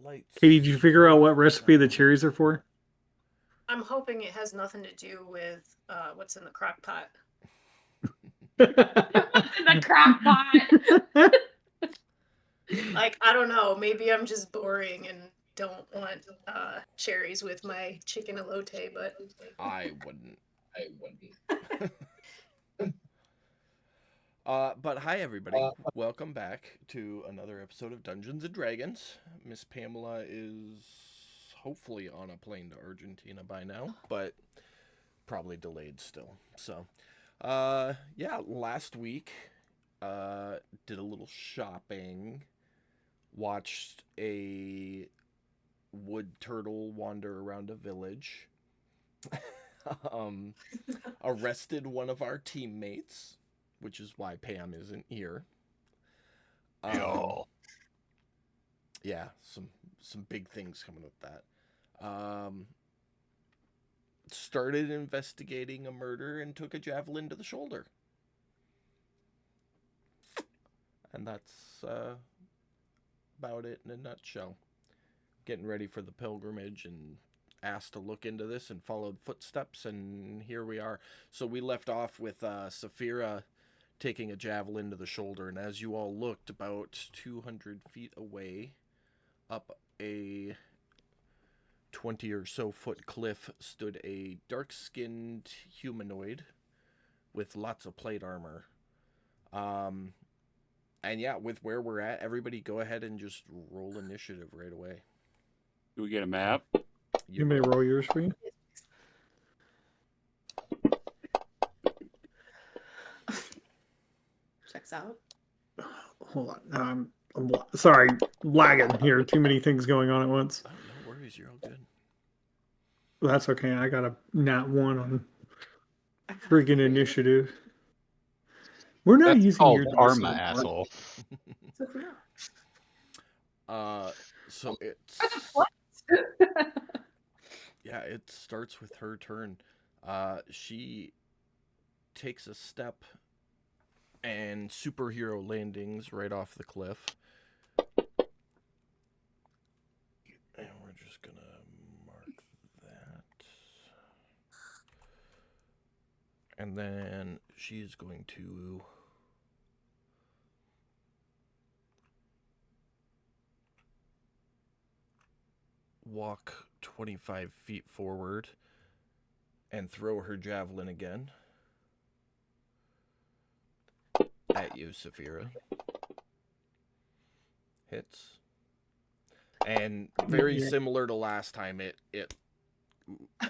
lights. Katie, did you figure out what recipe the cherries are for? I'm hoping it has nothing to do with what's in the crock pot. What's in the crock pot? Like, I don't know. Maybe I'm just boring and don't want cherries with my chicken elote, but I wouldn't. But hi everybody. Welcome back to another episode of Dungeons and Dragons. Miss Pamela is hopefully on a plane to Argentina by now, but probably delayed still. So, yeah, last week did a little shopping, watched a wood turtle wander around a village. Arrested one of our teammates, which is why Pam isn't here. Yeah, some big things coming with that. Started investigating a murder and took a javelin to the shoulder. And that's about it in a nutshell. Getting ready for the pilgrimage and asked to look into this and followed footsteps, and here we are. So we left off with Saphira taking a javelin to the shoulder, and as you all looked, about 200 feet away, up a 20 or so foot cliff, stood a dark-skinned humanoid with lots of plate armor. And yeah, with where we're at, everybody go ahead and just roll initiative right away. Do we get a map? You may roll yours for you. Checks out. Hold on. Sorry, lagging here. Too many things going on at once. Oh, no worries, you're all good. That's okay. I got a nat 1 on friggin' initiative. We're not That's using called your dice karma, anymore. asshole. So it's yeah, it starts with her turn. She takes a step and superhero landings right off the cliff. And we're just gonna mark that. And then she's going to walk 25 feet forward and throw her javelin again at you, Saphira. Hits. And very similar to last time, it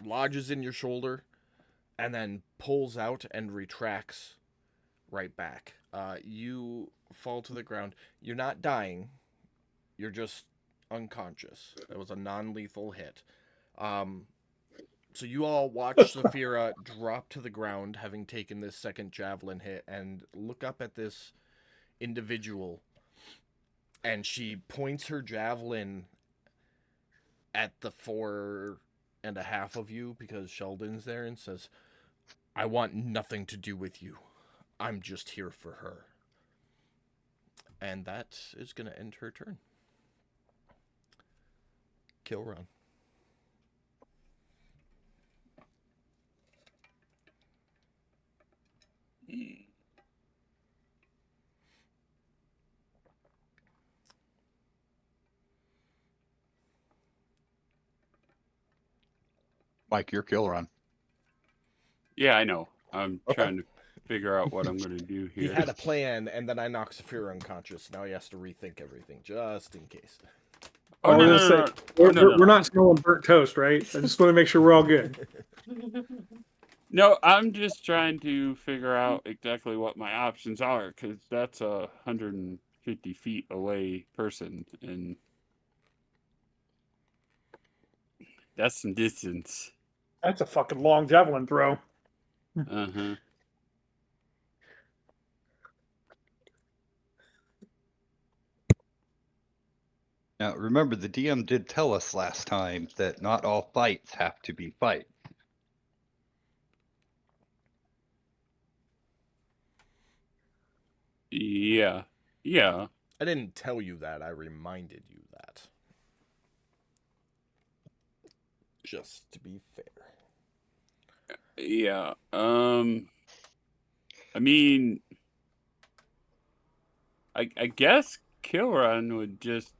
lodges in your shoulder and then pulls out and retracts right back. You fall to the ground. You're not dying. You're just unconscious. That was a non-lethal hit. So you all watch Saphira drop to the ground, having taken this second javelin hit, and look up at this individual. And she points her javelin at the 4.5 of you, because Sheldon's there, and says, "I want nothing to do with you. I'm just here for her." And that is going to end her turn. Kilron. Mike, your kill run. Yeah, I know. I'm trying to figure out what I'm going to do He here. had a plan, and then I knocked Saphira unconscious. Now he has to rethink everything, just in case. Oh, no. We're not smelling burnt toast, right? I just want to make sure we're all good. No, I'm just trying to figure out exactly what my options are, because that's a 150 feet away person, and that's some distance. That's a fucking long javelin throw. Uh-huh. Now, remember, the DM did tell us last time that not all fights have to be fights. Yeah. I didn't tell you that. I reminded you that. Just to be fair. Yeah. I mean, I guess Kilran would just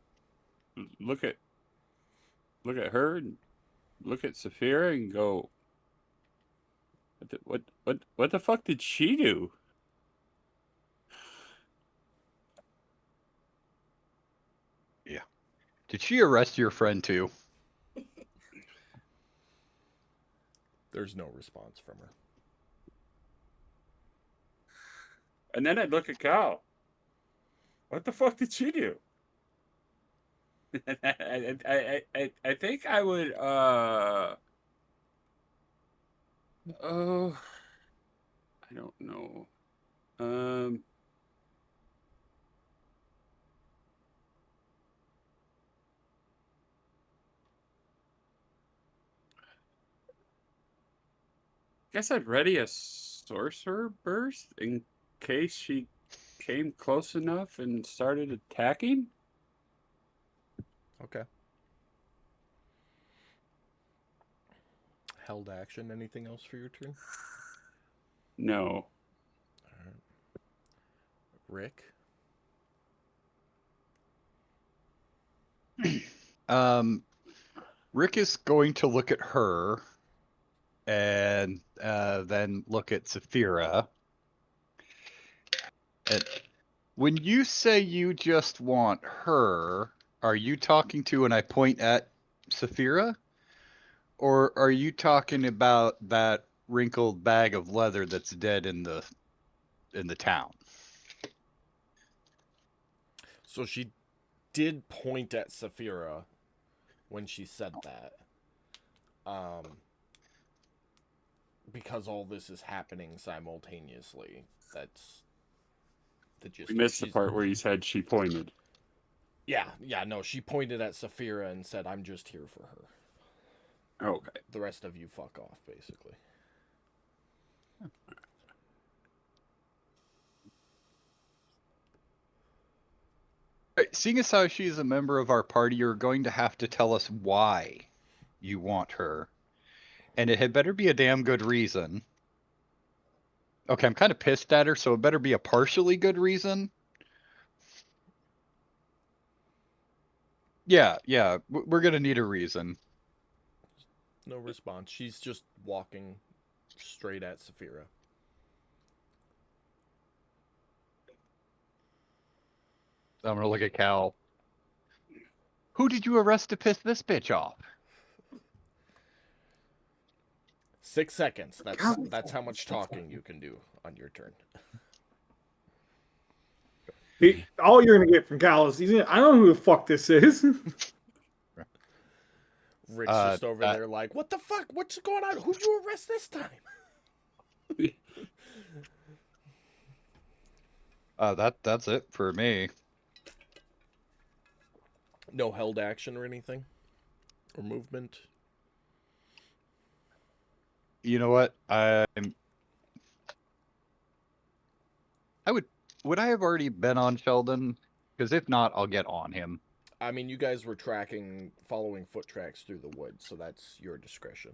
look at her and look at Saphira and go, what the fuck did she do? Yeah. Did she arrest your friend too? There's no response from her. And then I'd look at Cal. What the fuck did she do? I think I would oh, I don't know. Guess I'd ready a sorcerer burst in case she came close enough and started attacking. Okay. Held action. Anything else for your turn? No. All right. Rick? Rick is going to look at her and then look at Saphira. And when you say you just want her, are you talking to, and I point at Saphira? Or are you talking about that wrinkled bag of leather that's dead in the town? So she did point at Saphira when she said that. Because all this is happening simultaneously. That's the gist. We missed the part where you said she pointed. Yeah, no, she pointed at Saphira and said, I'm just here for her. Okay. The rest of you fuck off, basically. Right, seeing as how she's a member of our party, you're going to have to tell us why you want her. And it had better be a damn good reason. Okay, I'm kind of pissed at her, so it better be a partially good reason. Yeah, we're gonna need a reason. No response. She's just walking straight at Saphira. I'm gonna look at Cal. Who did you arrest to piss this bitch off? 6 seconds. That's how much talking you can do on your turn. All you're gonna get from Cal is I don't know who the fuck this is. Rick's just over there like, what the fuck? What's going on? Who'd you arrest this time? That's it for me. No held action or anything? Or movement? You know what? Would I have already been on Sheldon? Because if not, I'll get on him. I mean, you guys were following foot tracks through the woods, so that's your discretion.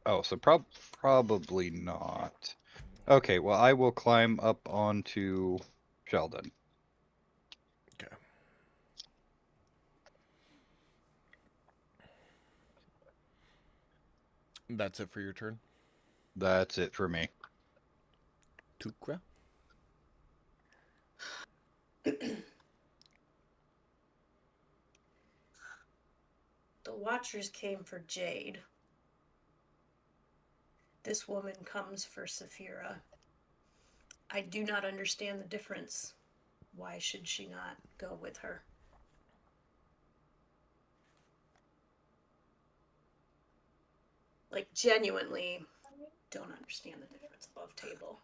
Oh, so probably not. Okay, well, I will climb up onto Sheldon. Okay. That's it for your turn? That's it for me. Tukra? The Watchers came for Jade. This woman comes for Saphira. I do not understand the difference. Why should she not go with her? Like, genuinely don't understand the difference above table.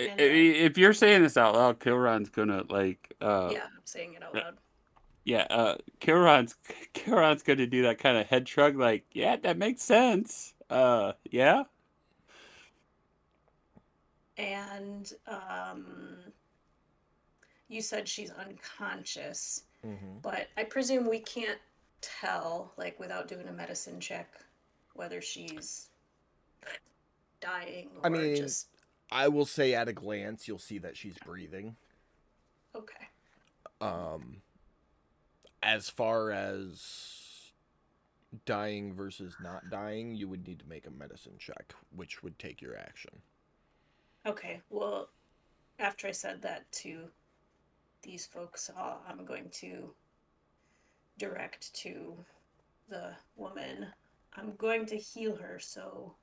If you're saying this out loud, Kilran's gonna like yeah, I'm saying it out loud. Yeah, Kilran's gonna do that kind of head shrug, like, yeah, that makes sense. Yeah. And you said she's unconscious, Mm-hmm. but I presume we can't tell, like, without doing a medicine check, whether she's dying or I mean, just I will say at a glance, you'll see that she's breathing. okay. As far as dying versus not dying, you would need to make a medicine check, which would take your action. Okay, well, after I said that to these folks, I'm going to direct to the woman. I'm going to heal her, so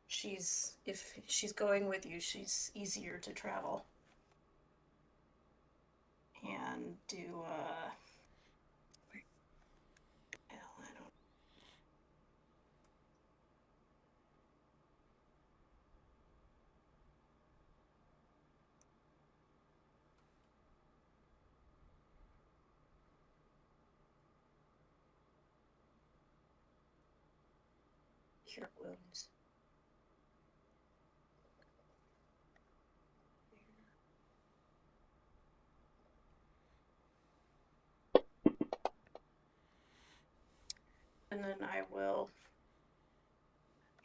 if she's going with you, she's easier to travel. And do hell, I don't. Cure wounds. And then I will.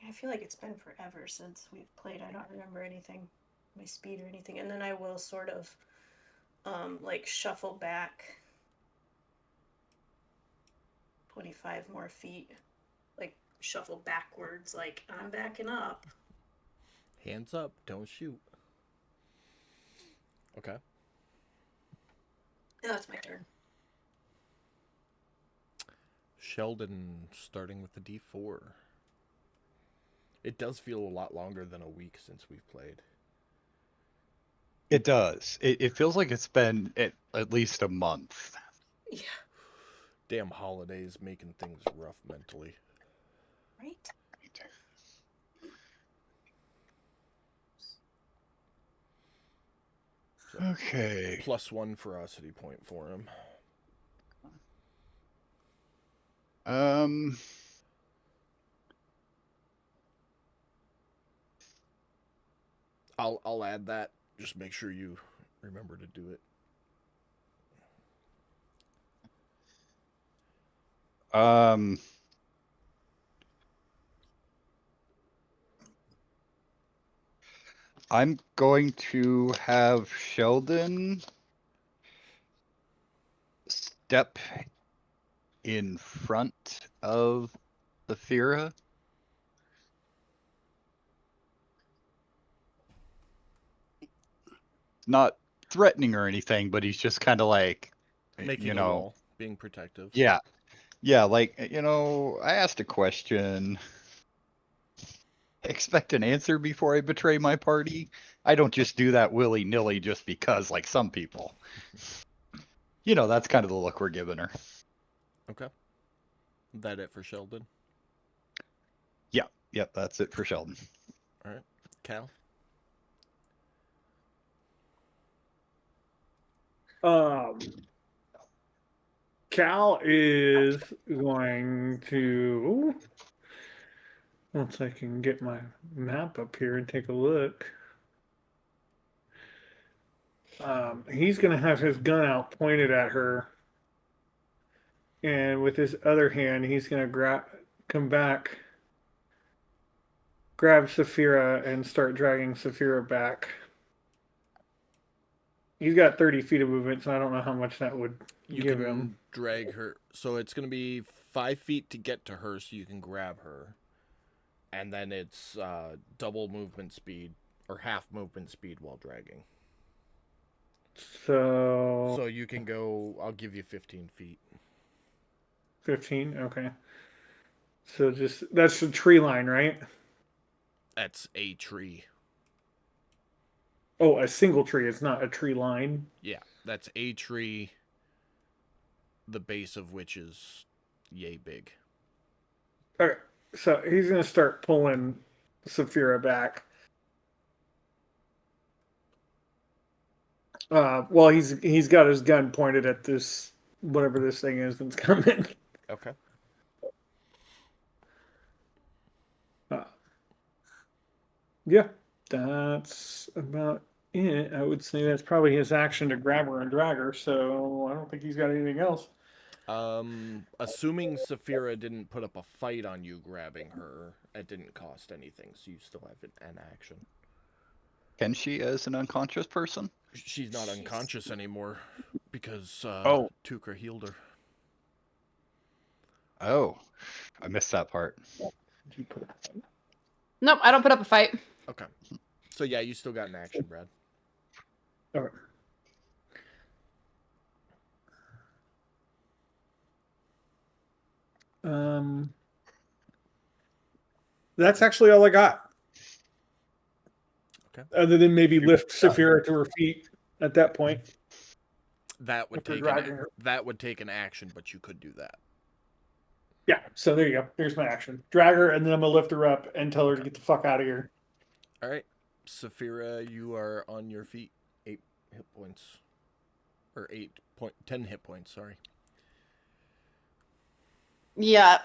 I feel like it's been forever since we've played. I don't remember anything, my speed or anything. And then I will sort of, like shuffle back 25 more feet, like shuffle backwards, like I'm backing up. Hands up, don't shoot. Okay. And that's my turn. Sheldon, starting with the D4. It does feel a lot longer than a week since we've played. It does. It feels like it's been at least a month. Yeah. Damn holidays making things rough mentally. Right? So, Okay. +1 ferocity point for him. I'll add that. Just make sure you remember to do it. I'm going to have Sheldon step in front of Saphira. Not threatening or anything, but he's just kind of like, Making a wall, being protective. Yeah. Yeah, like, I asked a question. Expect an answer before I betray my party. I don't just do that willy-nilly just because, like some people. That's kind of the look we're giving her. Okay. That it for Sheldon? Yep, that's it for Sheldon. All right. Cal? Cal is going to. Once I can get my map up here and take a look. He's going to have his gun out pointed at her. And with his other hand, he's going to come back, grab Saphira, and start dragging Saphira back. He's got 30 feet of movement, so I don't know how much that would give him. Drag her. So it's going to be 5 feet to get to her so you can grab her. And then it's double movement speed or half movement speed while dragging. So you can go, I'll give you 15 feet. 15? Okay. So that's the tree line, right? That's a tree. Oh, a single tree. It's not a tree line. Yeah, that's a tree, the base of which is yay big. Okay. So he's going to start pulling Saphira back. Well, he's got his gun pointed at this, whatever this thing is that's coming. Okay. Yeah, that's about it. I would say that's probably his action to grab her and drag her. So I don't think he's got anything else. Assuming Saphira didn't put up a fight on you grabbing her, it didn't cost anything, so you still have an action. Can she as an unconscious person? She's not unconscious anymore because Oh. Tukra healed her. Oh, I missed that part. Nope, I don't put up a fight. Okay. So yeah, you still got an action, Brad. All right. That's actually all I got. Okay. Other than maybe lift Saphira to her feet at that point. That would If we're take dragging her. an action, but you could do that. Yeah. So there you go. Here's my action. Drag her, and then I'm gonna lift her up and tell her to get the fuck out of here. All right, Saphira, you are on your feet. 8 hit points, or 10 hit points. Sorry. Yeah.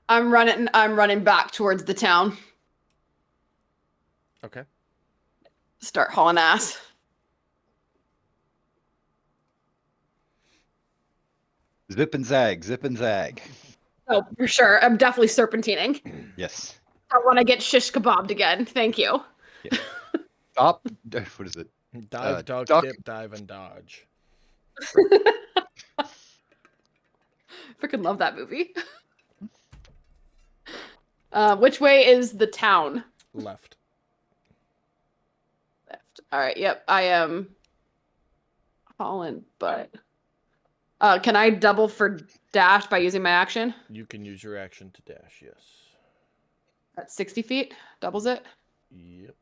I'm running back towards the town. Okay. Start hauling ass. Zip and zag, zip and zag. Oh, for sure. I'm definitely serpentining. Yes. I want to get shish kebabbed again. Thank you. Yeah. Stop. What is it? Dive, duck, duck. dip, dive, and dodge. Freaking love that movie. Which way is the town? Left. Left. All right. Yep. I am hauling, but can I double for dash by using my action? You can use your action to dash. Yes. At 60 feet, doubles it. Yep.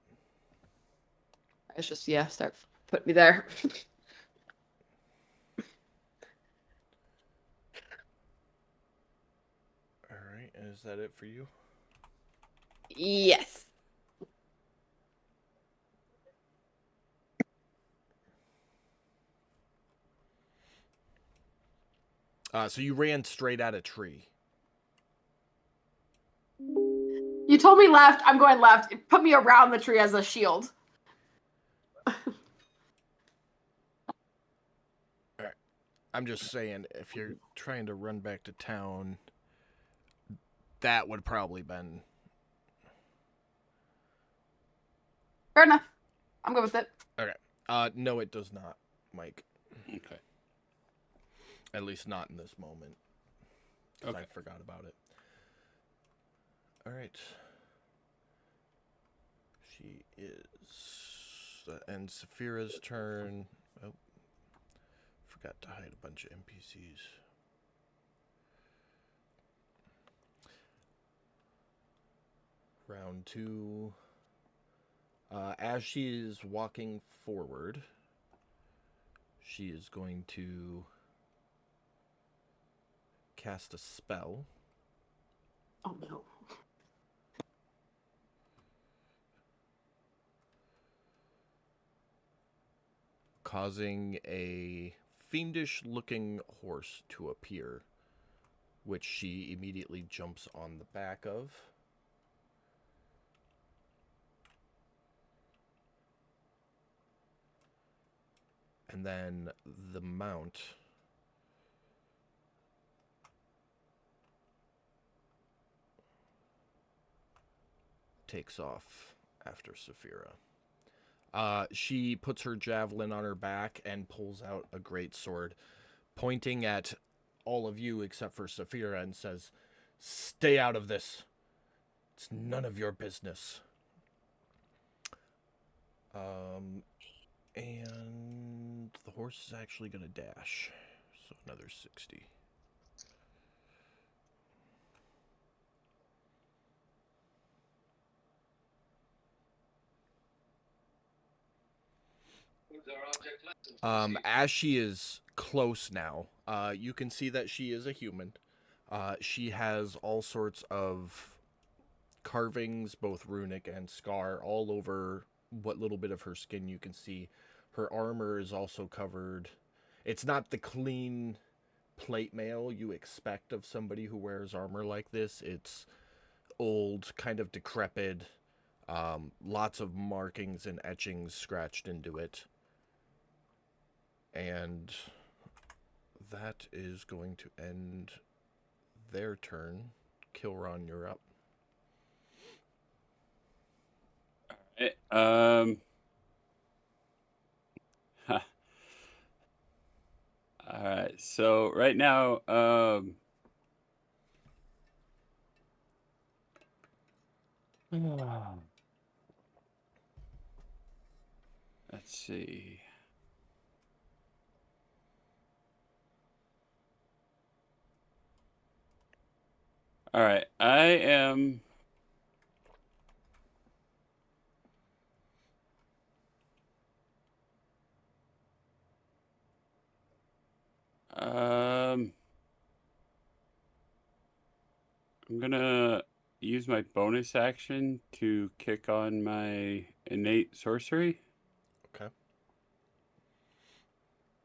It's just start put me there. All right. And is that it for you? Yes. So you ran straight at a tree. You told me left. I'm going left. Put me around the tree as a shield. I'm just saying, if you're trying to run back to town, that would probably been. Fair enough. I'm good with it. Okay. No, it does not, Mike. Okay. At least not in this moment. 'Cause Okay. I forgot about it. All right. She is. And Saphira's turn. Oh. Forgot to hide a bunch of NPCs. Round 2. As she is walking forward, she is going to cast a spell. Oh no. Causing a fiendish-looking horse to appear, which she immediately jumps on the back of. And then the mount takes off after Saphira. She puts her javelin on her back and pulls out a great sword, pointing at all of you except for Saphira, and says, "Stay out of this. It's none of your business." And the horse is actually going to dash, so another 60. As she is close now, you can see that she is a human. She has all sorts of carvings, both runic and scar, all over what little bit of her skin you can see. Her armor is also covered. It's not the clean plate mail you expect of somebody who wears armor like this. It's old, kind of decrepit. Lots of markings and etchings scratched into it. And that is going to end their turn. Kilron, you're up. All right. So right now, let's see. All right, I am. I'm gonna use my bonus action to kick on my innate sorcery. Okay.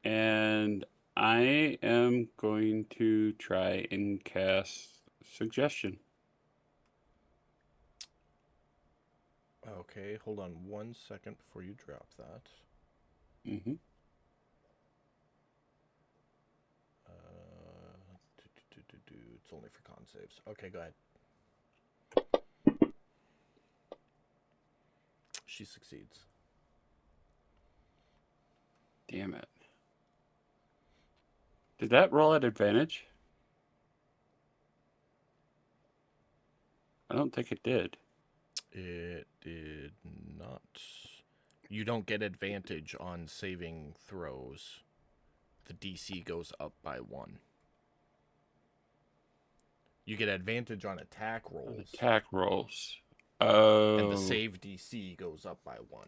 And I am going to try and cast Suggestion. Okay, hold on 1 second before you drop that. Mm-hmm. It's only for con saves. Okay, go ahead. She succeeds. Damn it. Did that roll at advantage? I don't think it did. It did not. You don't get advantage on saving throws. The DC goes up by 1. You get advantage on attack rolls. Attack rolls. Oh. And the save DC goes up by 1.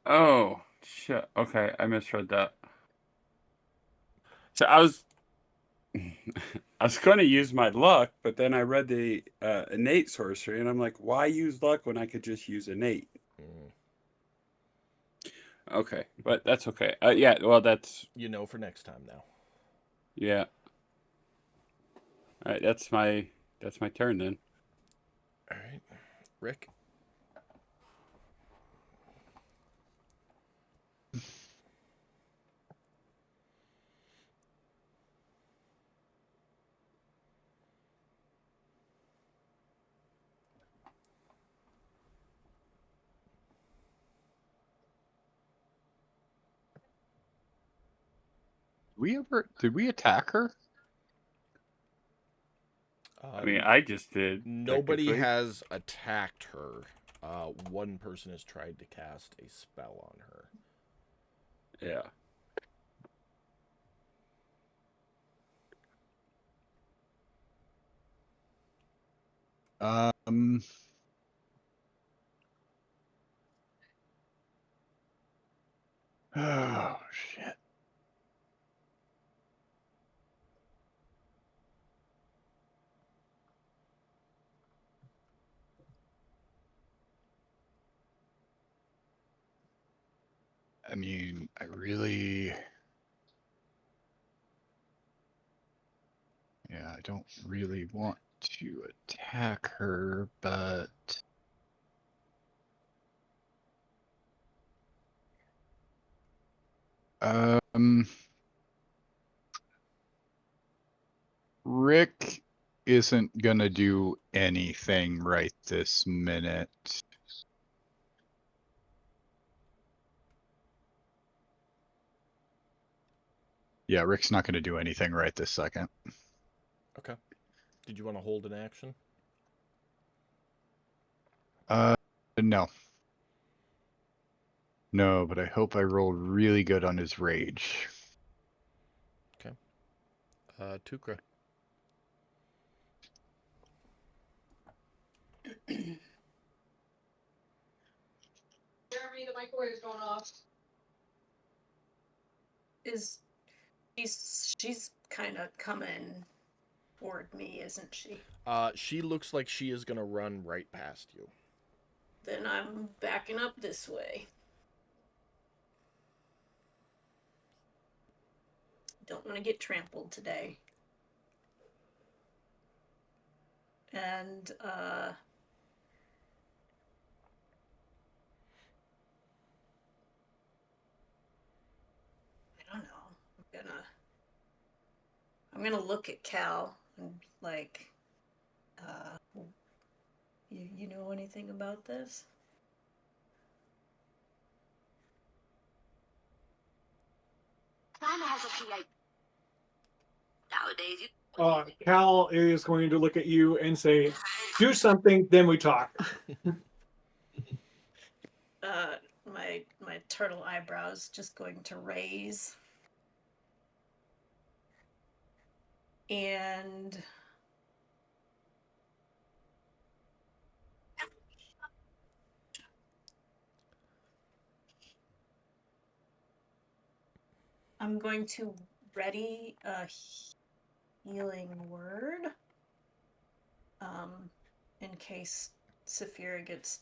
Oh, shit. Okay, I misread that. So I was going to use my luck, but then I read the innate sorcery, and I'm like, why use luck when I could just use innate? Mm. Okay, but that's okay. Yeah, well, that's... You know for next time now. Yeah. All right, that's my turn then. All right. Rick? Did we attack her? I mean, I just did. Nobody technically. has attacked her. One person has tried to cast a spell on her. Yeah. Oh shit. I mean, I really... Yeah, I don't really want to attack her, but... Rick isn't gonna do anything right this minute. Yeah, Rick's not gonna do anything right this second. Okay. Did you want to hold an action? No. No, but I hope I roll really good on his rage. Tukra. Jeremy, the microwave's going off. She's kind of coming toward me, isn't she? She looks like she is gonna run right past you. Then I'm backing up this way. Don't want to get trampled today. and I don't know. I'm gonna look at Cal and like, you know anything about this? China has a PI. Nowadays, Cal is going to look at you and say, "Do something, then we talk." My turtle eyebrows just going to raise. And I'm going to ready a healing word. In case Saphira gets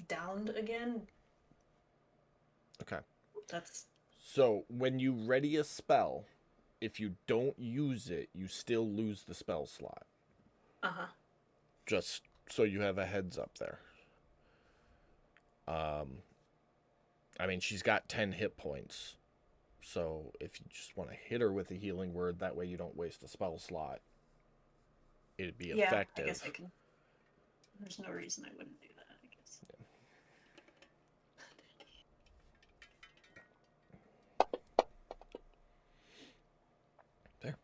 downed again. Okay. That's So when you ready a spell, if you don't use it, you still lose the spell slot. uh-huh. Just so you have a heads up there. I mean, she's got 10 hit points. So if you just want to hit her with a healing word, that way you don't waste a spell slot, it'd be effective. I guess I can. There's no reason I wouldn't do that, I guess. There.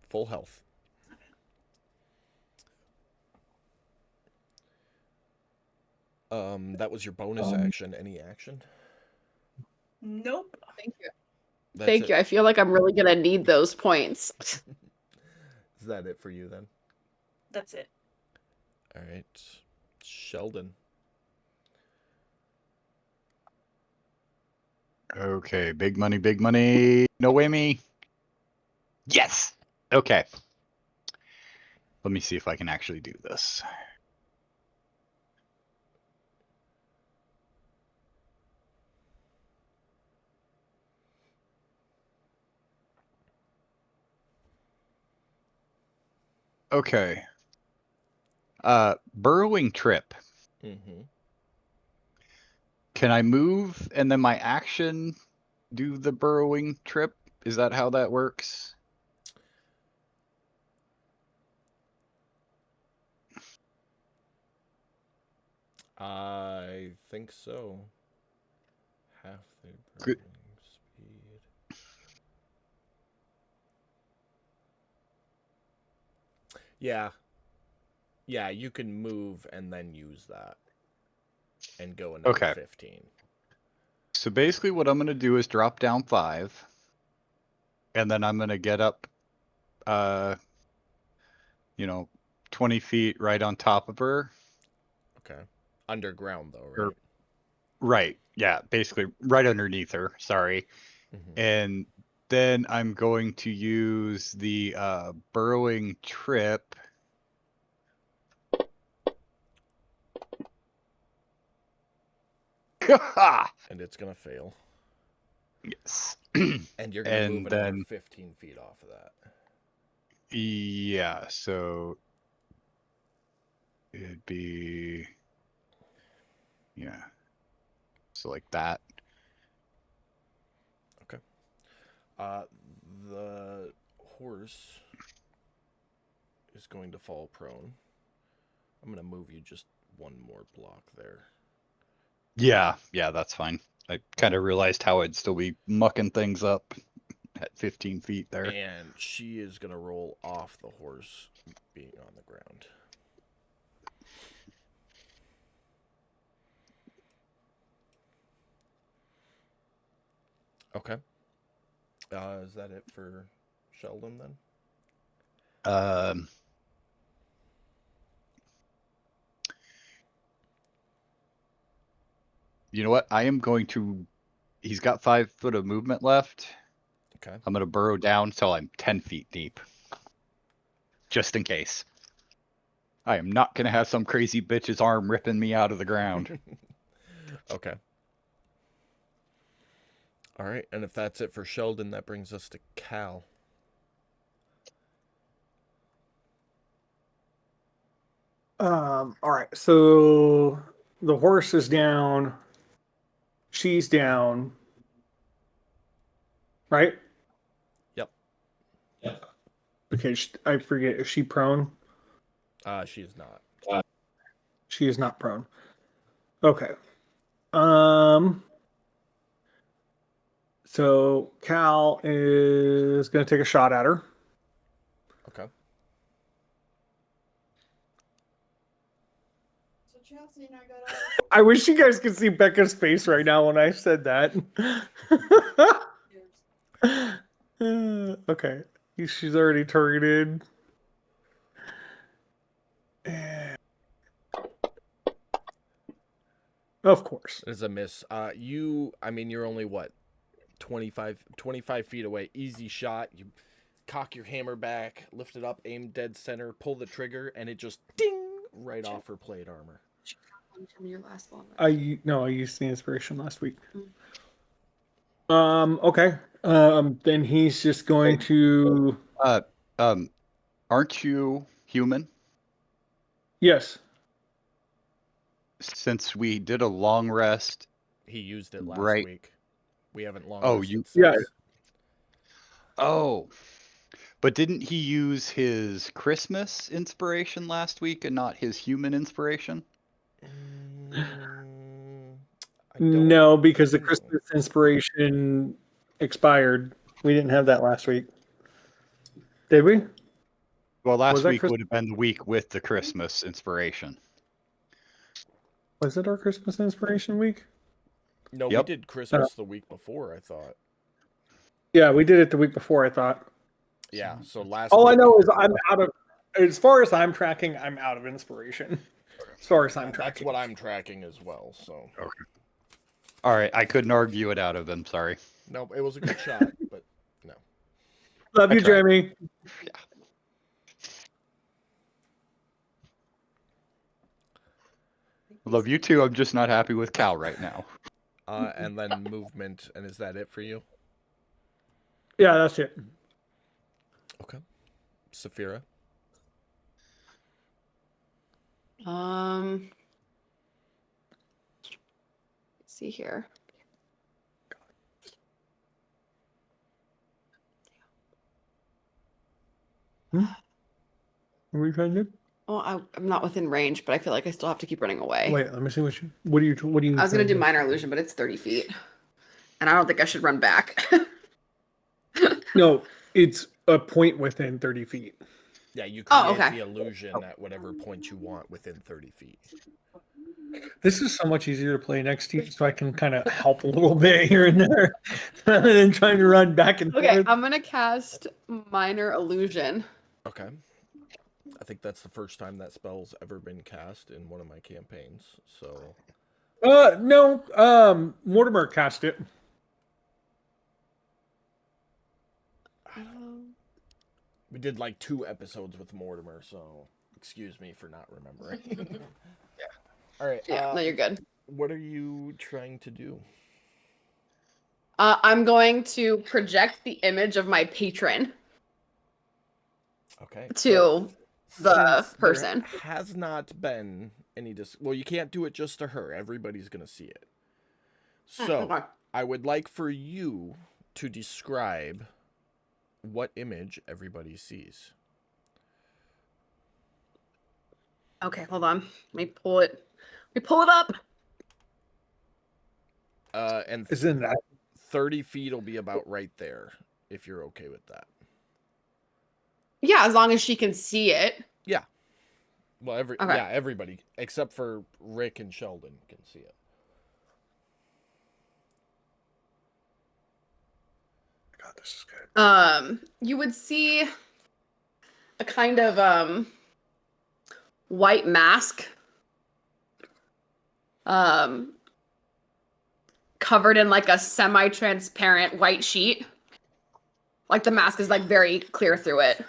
Full health. That was your bonus action. Any action? Nope. Thank you. That's Thank it. you. I feel like I'm really gonna need those points. Is that it for you then? That's it. All right. Sheldon. Okay, big money, big money. No whammy. Yes. Okay. Let me see if I can actually do this. Okay. Burrowing trip. Mm-hmm. Can I move and then my action do the burrowing trip? Is that how that works? I think so. Half their Good. burrowing speed. Yeah. Yeah, you can move and then use that. And go another Okay. 15. So basically what I'm going to do is drop down 5. And then I'm going to get up, 20 feet right on top of her. Okay. Underground though, Or- right? Right. Yeah, basically right underneath her. Sorry. Mm-hmm. And then I'm going to use the burrowing trip. And it's gonna fail. Yes. And you're gonna And move another then 15 feet off of that. yeah, so it'd be so like that. Okay. The horse is going to fall prone. I'm gonna move you just one more block there. Yeah, that's fine. I kind of realized how I'd still be mucking things up at 15 feet there. And she is gonna roll off the horse being on the ground. Okay. Is that it for Sheldon then? You know what? I am going to. He's got 5 foot of movement left. Okay. I'm gonna burrow down till I'm 10 feet deep, just in case. I am not gonna have some crazy bitch's arm ripping me out of the ground. Okay. All right, and if that's it for Sheldon, that brings us to Cal. All right. So the horse is down. She's down. Right? Yep. Okay. I forget. Is she prone? She is not. She is not prone. Okay. So Cal is going to take a shot at her. Okay. I wish you guys could see Becca's face right now when I said that. Okay. She's already targeted. Of course. It is a miss. You're only what? 25 feet away. Easy shot. You cock your hammer back, lift it up, aim dead center, pull the trigger, and it just ding right off her plate armor. From your last one. I used the inspiration last week. Okay. Then he's just going to. Aren't you human? Yes. Since we did a long rest, He used it last Right. week. We haven't long. Oh, rested Yeah. since. oh, but didn't he use his Christmas inspiration last week and not his human inspiration? I don't No, because the know. Christmas inspiration expired. We didn't have that last week. Did we? Well, last that week Christ- would have been the week with the Christmas inspiration. Was it our Christmas inspiration week? No, Yep. we did Christmas the week before, I thought. Yeah, we did it the week before, I thought. Yeah, so last All I week- know is I'm out of. As far as I'm tracking, I'm out of inspiration. As far as I'm that's tracking. what I'm tracking as well, so. All right, I couldn't argue it out of him. Sorry. No, it was a good shot, but no. Love I you, tried. Jeremy. Love you too. I'm just not happy with Cal right now. And then movement, and is that it for you? Yeah, that's it. Okay. Saphira? Let's see here. What are you trying to do? Oh, I'm not within range, but I feel like I still have to keep running away. Wait, let me see what you. What do you? I was gonna do minor illusion, but it's 30 feet, and I don't think I should run back. No, it's a point within 30 feet. Yeah, you Oh, create okay. the illusion at whatever point you want within 30 feet. This is so much easier to play next to you, so I can kind of help a little bit here and there, rather than trying to run back and Okay, forth. I'm gonna cast minor illusion. Okay. I think that's the first time that spell's ever been cast in one of my campaigns, so... No, Mortimer cast it. We did like 2 episodes with Mortimer, so excuse me for not remembering. Yeah. All right. Yeah, no, you're good. What are you trying to do? I'm going to project the image of my patron Okay. to the Since person. There has not been any well, you can't do it just to her. Everybody's going to see it. So, Okay. I would like for you to describe what image everybody sees. Okay, hold on. Let me pull it. Let me pull it up. And Isn't that 30 feet will be about right there, if you're okay with that. Yeah, as long as she can see it. Well, Okay. everybody except for Rick and Sheldon can see it. God, this is good. You would see a kind of white mask covered in like a semi-transparent white sheet. Like the mask is like very clear through it.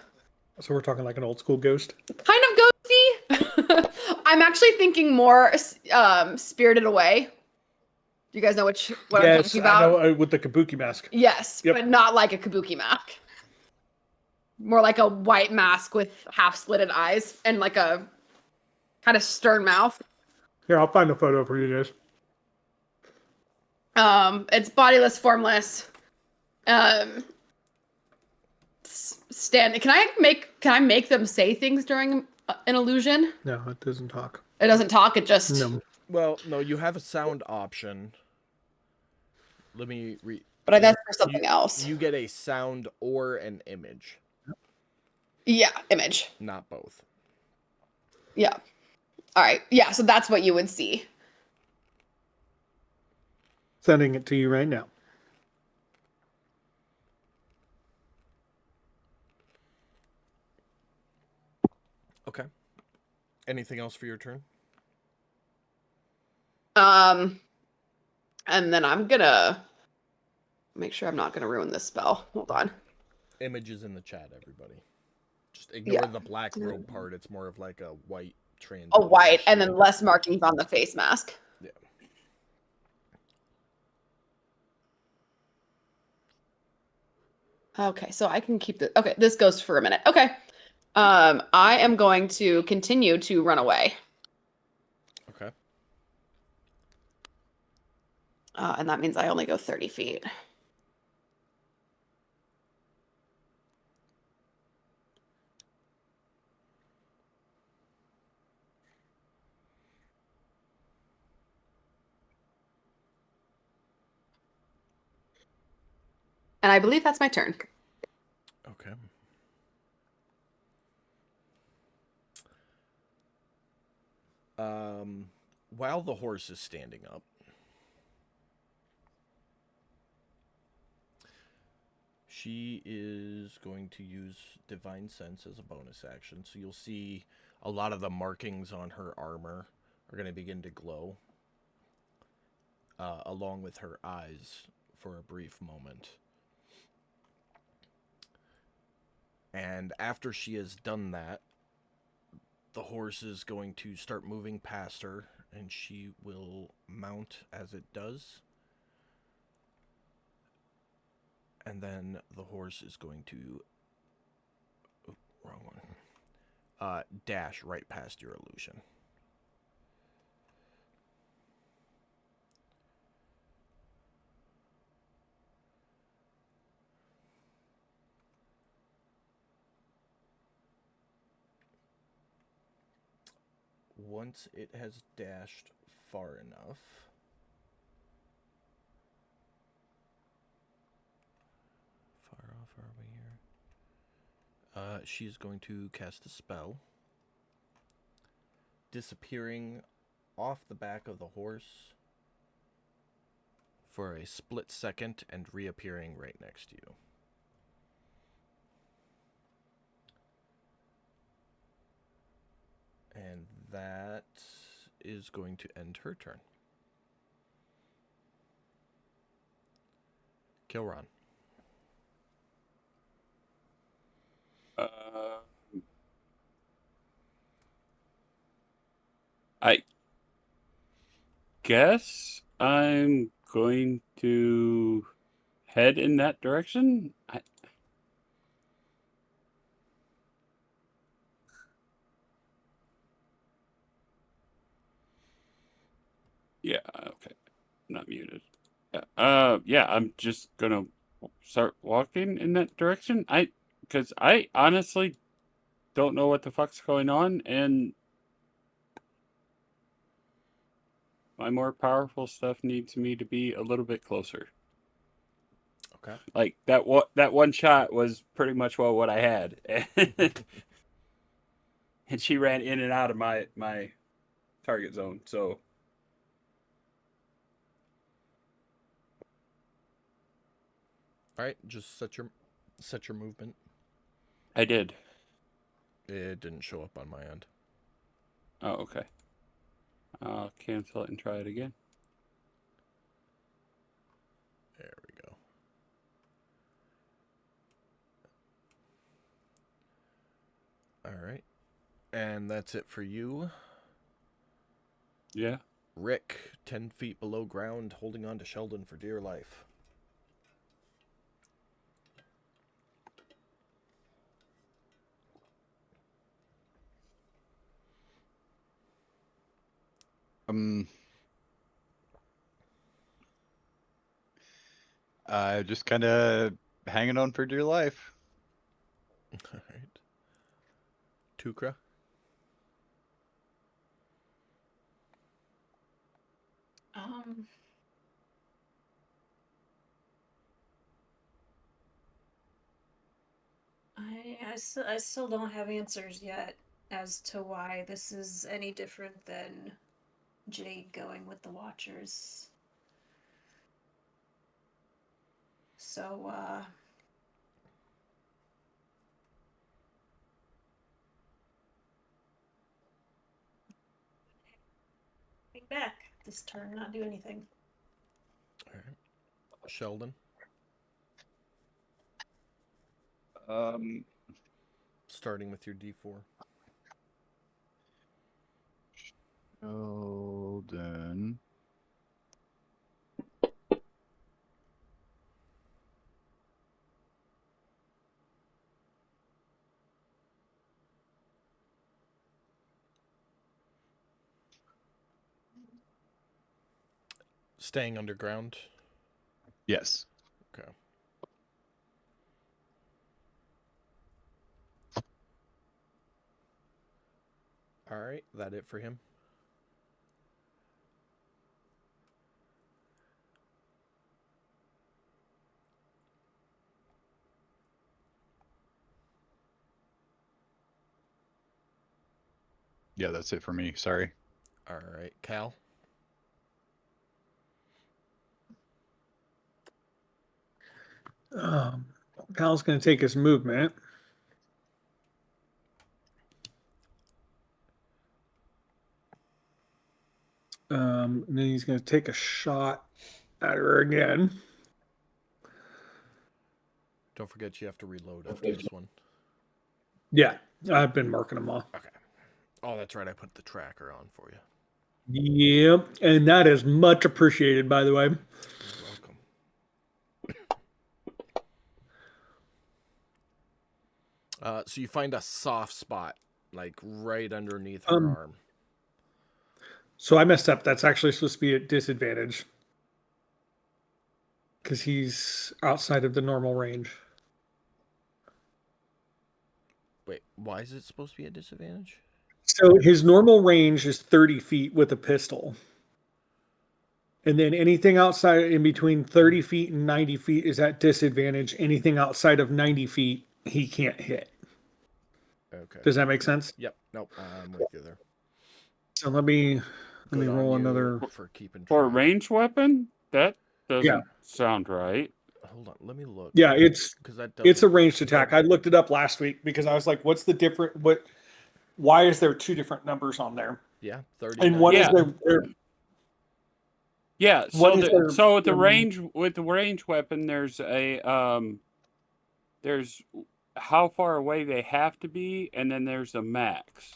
So we're talking like an old school ghost. Kind of ghosty. I'm actually thinking more Spirited Away. Do you guys know what I'm Yes, talking I about? know, with the kabuki mask. Yes, Yep. but not like a kabuki mask. More like a white mask with half slitted eyes and like a Had a stern mouth. Here, I'll find a photo for you guys. It's bodiless, formless. Stand. Can I make them say things during an illusion? No, it doesn't talk. It doesn't talk. It just. No. Well, no, you have a sound option. Let me read. But that's for something else. You get a sound or an image, Yeah, image. not both. Yeah. All right. Yeah. So that's what you would see. Sending it to you right now. Okay. Anything else for your turn? And then I'm gonna make sure I'm not gonna ruin this spell. Hold on. Images in the chat, everybody. Just ignore Yeah. the black robe part. It's more of like a white trans. A white, and then less markings on the face mask. Yeah. Okay, so I can keep the. Okay, this goes for a minute. Okay. I am going to continue to run away. Okay. And that means I only go 30 feet. And I believe that's my turn. Okay. While the horse is standing up, she is going to use Divine Sense as a bonus action. So you'll see a lot of the markings on her armor are going to begin to glow, along with her eyes for a brief moment. And after she has done that, the horse is going to start moving past her, and she will mount as it does. And then the horse is going to... Oh, wrong one. Dash right past your illusion. Once it has dashed far enough, far off are we here? She's going to cast a spell, disappearing off the back of the horse for a split second and reappearing right next to you. And that is going to end her turn. Kilron. I guess I'm going to head in that direction. Yeah, okay. Not muted. Yeah, I'm just gonna start walking in that direction. Because I honestly don't know what the fuck's going on, and my more powerful stuff needs me to be a little bit closer. Okay. Like that one shot was pretty much what I had. And she ran in and out of my target zone, so All right, just set your movement. I did. It didn't show up on my end. Oh, okay. I'll cancel it and try it again. There we go. All right. And that's it for you. Yeah. Rick, 10 feet below ground, holding on to Sheldon for dear life. Um, just kind of hanging on for dear life. All right. Tukra. Um, I still don't have answers yet as to why this is any different than Jade going with the Watchers. So, back this turn, not do anything. All right. Sheldon. Starting with your D4. Sheldon. Staying underground. Yes. Okay. All right. That it for him. Yeah, that's it for me. Sorry. All right. Cal. Cal's going to take his movement. And then he's going to take a shot at her again. Don't forget you have to reload after this one. Yeah, I've been marking them off. Okay. Oh, that's right. I put the tracker on for you. Yep, and that is much appreciated, by the way. You're welcome. So you find a soft spot, like right underneath her arm. So I messed up. That's actually supposed to be at disadvantage because he's outside of the normal range. Wait, why is it supposed to be a disadvantage? So his normal range is 30 feet with a pistol. And then anything outside in between 30 feet and 90 feet is at disadvantage. Anything outside of 90 feet, he can't hit. Okay. Does that make sense? Yep. Nope. I'm with you there. So let me Good on roll you another. for keeping For a track. ranged weapon? That doesn't sound right. Hold on. Let me look. Yeah, it's because that it's a doesn't- ranged attack. I looked it up last week because I was like, what's the different why is there two different numbers on there? Yeah, 30. And one Yeah. is their Yeah, What so is the their- so with the their- range with the range weapon, there's there's how far away they have to be, and then there's a max.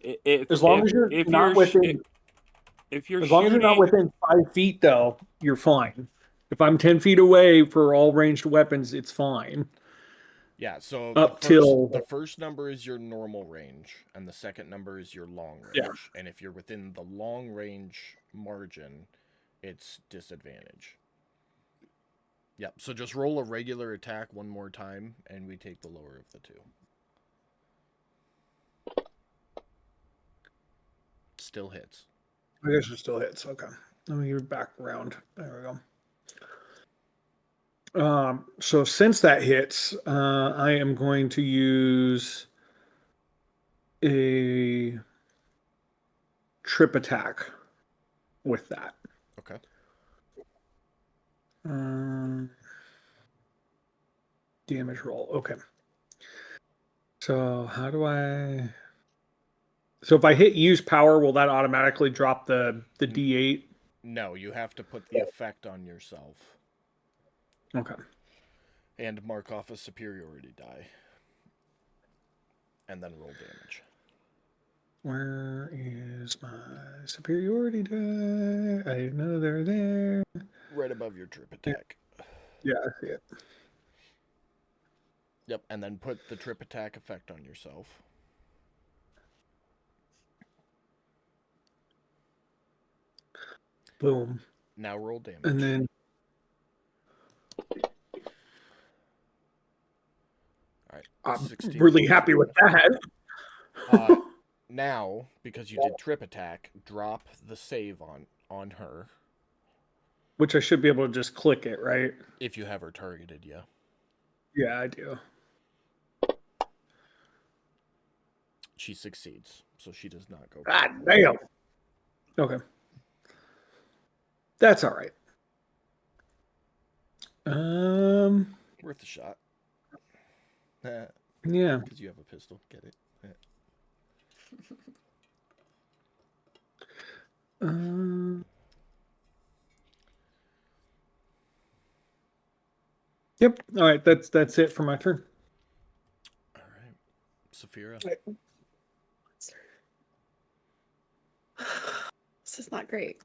If as long if, as you're if not you're within if you're as long as you're not shooting, within 5 feet though, you're fine. If I'm 10 feet away for all ranged weapons, it's fine. Yeah, so Up till- the first number is your normal range, and the second number is your long range. Yeah. And if you're within the long range margin, it's disadvantage. Yep. So just roll a regular attack one more time, and we take the lower of the two. Still hits. I guess it still hits. Okay. Let me get it back around. There we go. So since that hits, I am going to use a trip attack with that. Okay. Damage roll. Okay. So how do I? So if I hit use power, will that automatically drop the D8? No, you have to put the effect on yourself Okay. and mark off a superiority die, and then roll damage. Where is my superiority die? I didn't know they're there. Right above your trip attack. Yeah, I see it. Yep, and then put the trip attack effect on yourself. Boom. Now roll damage. And then All right. I'm 16 really points happy of with damage. that. Now, because you did trip attack, drop the save on her Which I should be able to just click it, right? if you have her targeted. Yeah. Yeah, I do. She succeeds, so she does not go. God damn. Okay. That's all right. Worth a shot. Yeah. Because you have a pistol. Get it? Yep. All right. That's it for my turn. All right. Saphira. This is not great.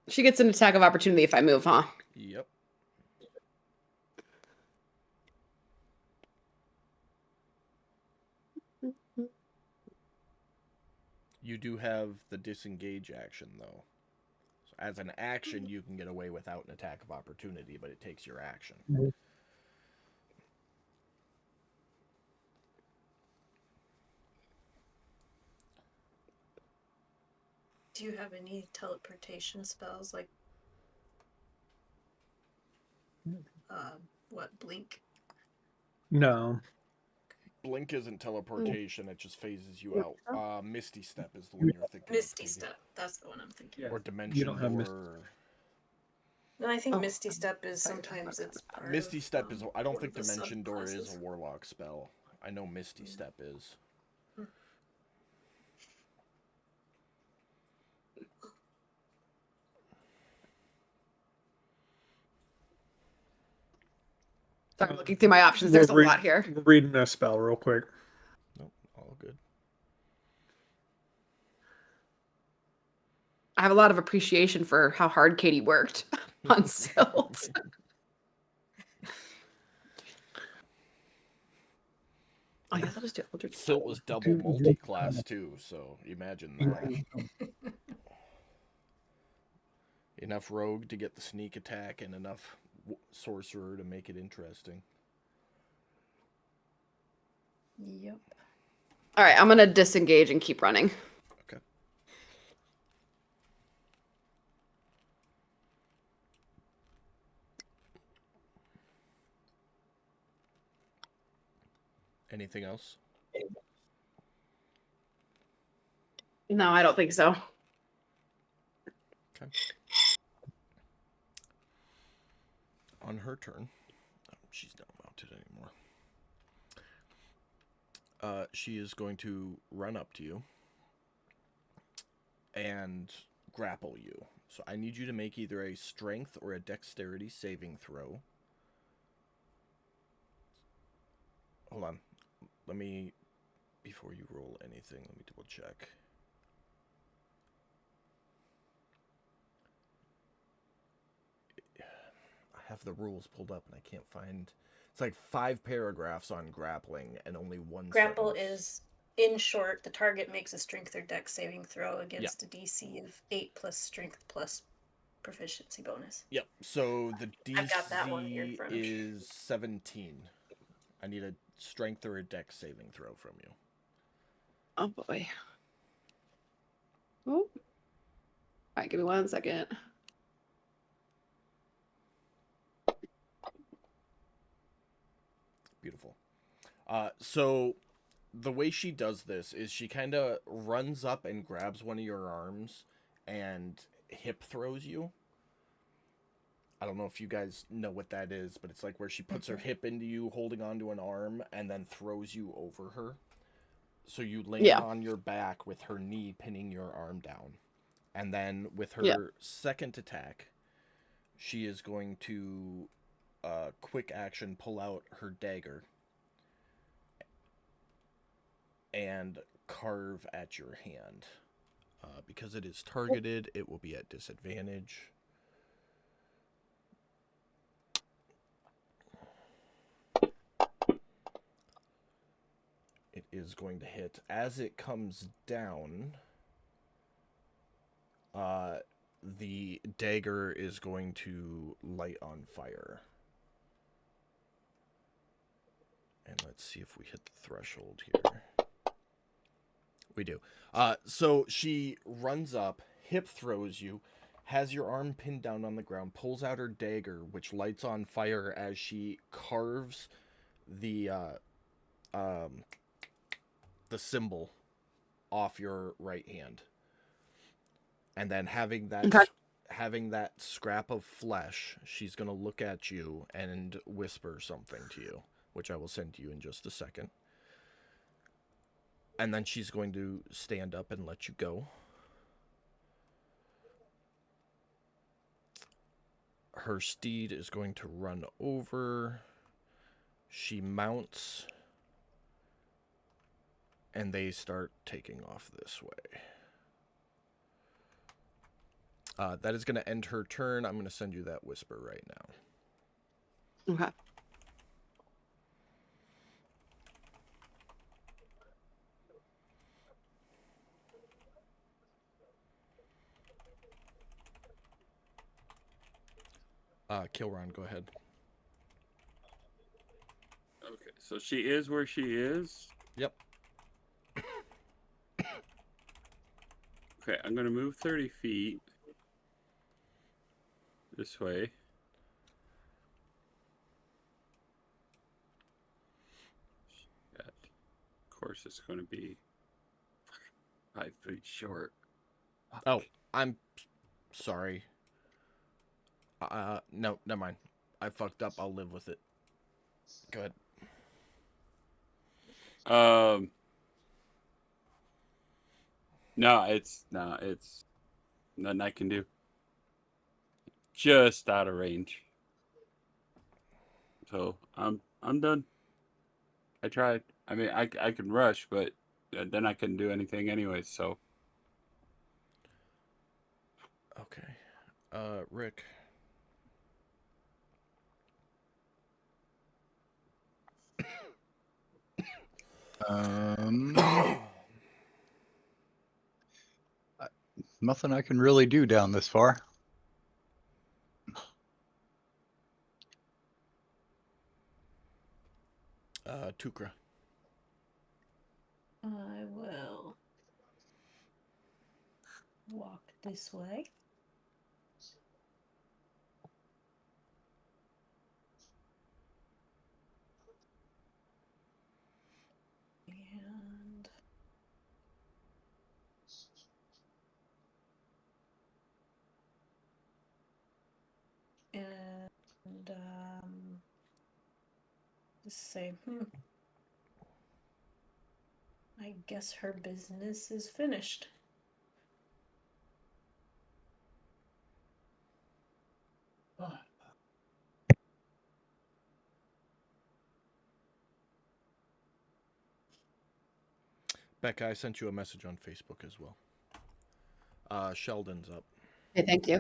She gets an attack of opportunity if I move, huh? Yep. You do have the disengage action, though. So as an action, you can get away without an attack of opportunity, but it takes your action. Do you have any teleportation spells like blink? No. Blink isn't teleportation, it just phases you out. Misty Step is the one you're thinking Misty of. Step, that's the one I'm thinking. Yeah. Or Dimension don't have Door. No, I think Oh, Misty Step is sorry, sometimes it's part Misty of, Step is. I don't one think of the Dimension Door is subclasses. a warlock spell. I know Misty Step is. Sorry, I'm looking through my options. There's a lot here. We're reading a spell real quick. Nope, all good. I have a lot of appreciation for how hard Katie worked on Silt. Oh yeah, that was do Eldritch. Silt was double multi-class too, so imagine that. Enough rogue to get the sneak attack and enough sorcerer to make it interesting. Yep. All right, I'm gonna disengage and keep running. Okay. Anything else? No, I don't think so. Okay. On her turn, she's not mounted anymore. She is going to run up to you and grapple you. So I need you to make either a strength or a dexterity saving throw. Hold on. Before you roll anything, let me double check. I have the rules pulled up and I can't find. It's like 5 paragraphs on grappling and only one Grapple sentence. is, in short, the target makes a strength or dex saving throw against a DC of 8 plus strength plus proficiency bonus. Yep. So the I've got that one here in DC front of me. is 17. I need a strength or a dex saving throw from you. Oh boy. Oh. All right, give me 1 second. Beautiful. So the way she does this is she kind of runs up and grabs one of your arms and hip throws you. I don't know if you guys know what that is, but it's like where she puts her hip into you, holding onto an arm, and then throws you over her. So you land on your back with her knee pinning your arm down. And then with her second attack, she is going to quick action pull out her dagger and carve at your hand. Because it is targeted, it will be at disadvantage. It is going to hit. As it comes down, the dagger is going to light on fire. And let's see if we hit the threshold here. We do. So she runs up, hip throws you, has your arm pinned down on the ground, pulls out her dagger, which lights on fire as she carves the symbol off your right hand. And then having that scrap of flesh, she's going to look at you and whisper something to you, which I will send to you in just a second. And then she's going to stand up and let you go. Her steed is going to run over. She mounts. And they start taking off this way. That is going to end her turn. I'm going to send you that whisper right now. Okay. Kilron, go ahead. Okay, so she is where she is. Yep. Okay, I'm gonna move 30 feet this way. That, of course, it's gonna be 5 feet short. Oh, I'm sorry. No, never mind. I fucked up. I'll live with it. Go ahead. No, it's nothing I can do. Just out of range. So I'm done. I tried. I mean, I can rush, but then I couldn't do anything anyway. So Okay. Rick. Nothing I can really do down this far. Tukra. I will walk this way. And just say, I guess her business is finished. Becca, I sent you a message on Facebook as well. Sheldon's up. Okay, thank you.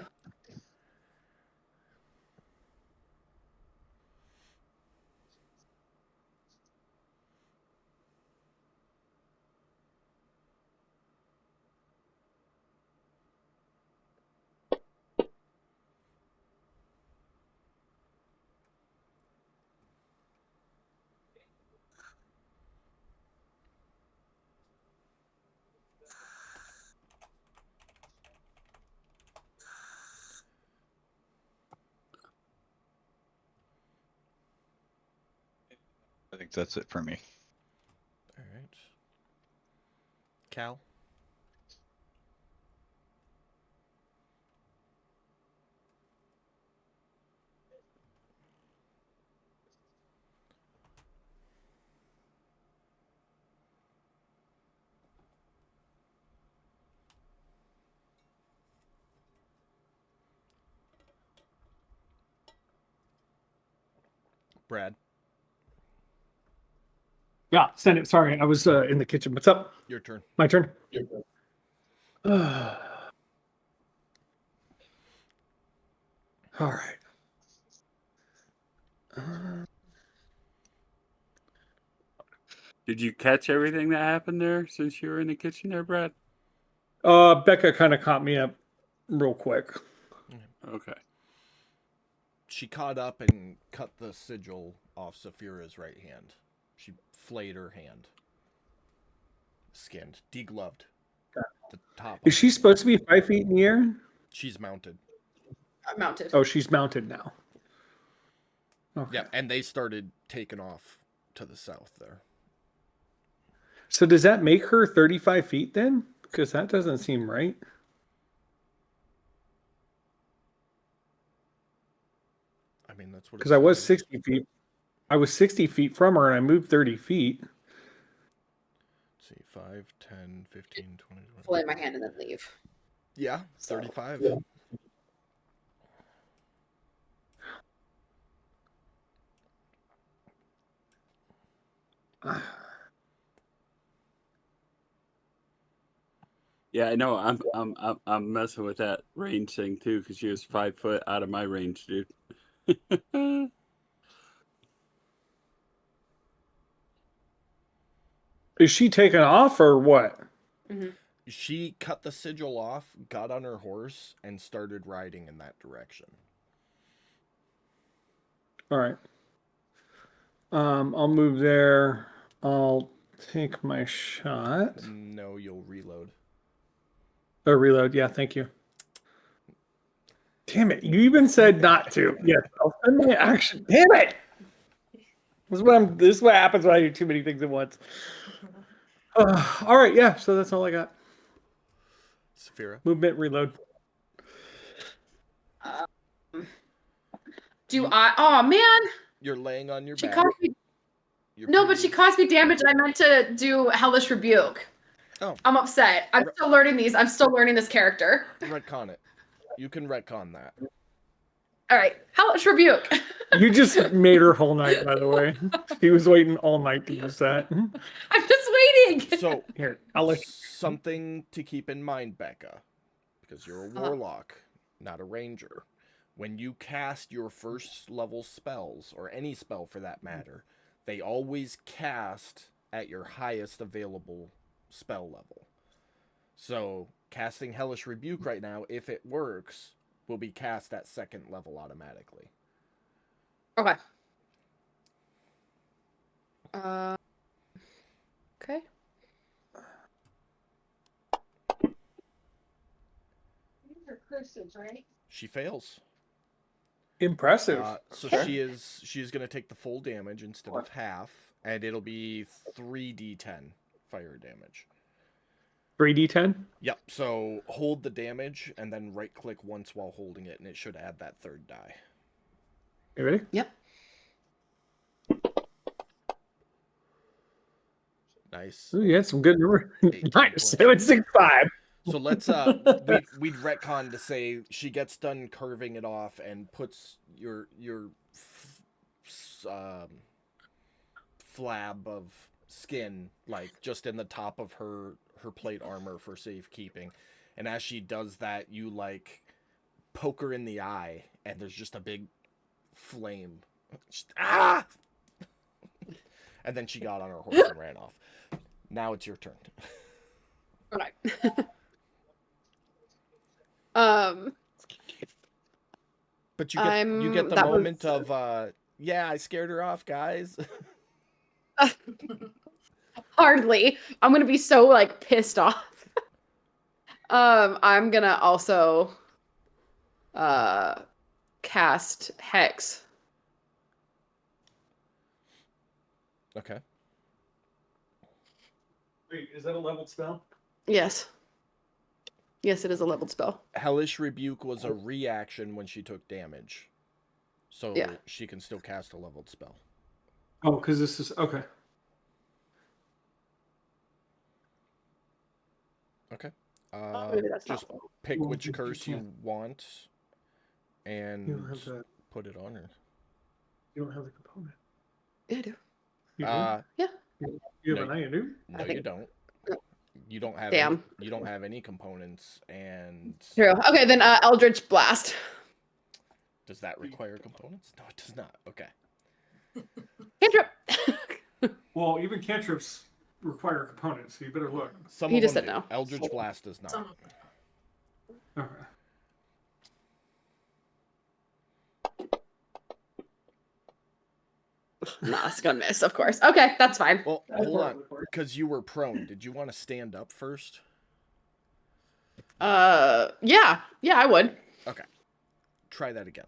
I think that's it for me. All right. Cal. Brad. Yeah, send it. Sorry, I was in the kitchen. What's up? Your turn. My turn. All right. did you catch everything that happened there since you were in the kitchen there, Brad? Becca kind of caught me up. real quick. Okay. She caught up and cut the sigil off Saphira's right hand. She flayed her hand. Skinned. Degloved. The top. Is she supposed to be 5 feet in the air? She's mounted. I'm mounted. Oh, she's mounted now. Okay. Yeah, and they started taking off to the south there. So does that make her 35 feet then? Because that doesn't seem right. I mean, that's what. Because I was 60 feet. I was 60 feet from her and I moved 30 feet. Let's see, 5, 10, 15, 20, 20. Flay my hand and then leave. Yeah, So, 35. yeah. Yeah, I know. I'm messing with that range thing too because she was 5 foot out of my range, dude. Is she taking off or what? She cut the sigil off, got on her horse, and started riding in that direction. All right. I'll move there. I'll take my shot. No, you'll reload. Oh, reload. Yeah, thank you. Damn it! You even said not to. Yes, I'll spend my action. Damn it! This is what happens when I do too many things at once. All right, yeah. So that's all I got. Saphira. Movement, reload. Do I? Oh man, You're laying on your she back. caused me. You're No, but pretty- she caused me damage, and I meant to do Hellish Rebuke. Oh. I'm upset. I'm still learning these. I'm still learning this character. Retcon it. You can retcon that. All right, Hellish Rebuke. You just made her whole night, by the way. He was waiting all night to use that. I'm just waiting. So, Here, I'll let something to keep in mind, Becca, because you're a warlock, not a ranger. When you cast your first level spells, or any spell for that matter, they always cast at your highest available spell level. So, casting Hellish Rebuke right now, if it works, will be cast at second level automatically. Okay. Okay. These are curses, right? She fails. impressive. So she is going to take the full damage instead of half, and it'll be 3d10 fire damage. 3d10. Yep. So hold the damage and then right click once while holding it, and it should add that third die. You ready? Yep. Nice. Ooh, you had some good number. 18 Nice. points. 765. So let's we'd retcon to say she gets done curving it off and puts your flab of skin like just in the top of her plate armor for safekeeping, and as she does that, you like poke her in the eye, and there's just a big flame. Just, ah! And then she got on her horse and ran off. Now it's your turn. Okay. But you get the that moment was- of yeah, I scared her off, guys. Hardly. I'm gonna be so like pissed off. I'm gonna also cast Hex. Okay. Wait, is that a leveled spell? Yes. Yes, it is a leveled spell. Hellish Rebuke was a reaction when she took damage. So Yeah. she can still cast a leveled spell. Oh, because this is okay. Okay. Maybe that's Just not. pick Well, which you curse you can't. want You and don't have that. put it on her. You don't have the component. Yeah, I do. You do? Yeah. You no, have an eye, you do? No, you don't. You don't have Damn. you don't have any components, and True. Okay, then Eldritch Blast. does that require components? No, it does not. Okay. Cantrip. Well, even cantrips require components, so you better look. Some He of just them said do. no. Eldritch Blast does not. Some- Okay. Not gonna miss, of course. Okay, that's fine. Well, That's hold part on, of the part. because you were prone. Did you want to stand up first? Yeah, I would. Okay. Try that again.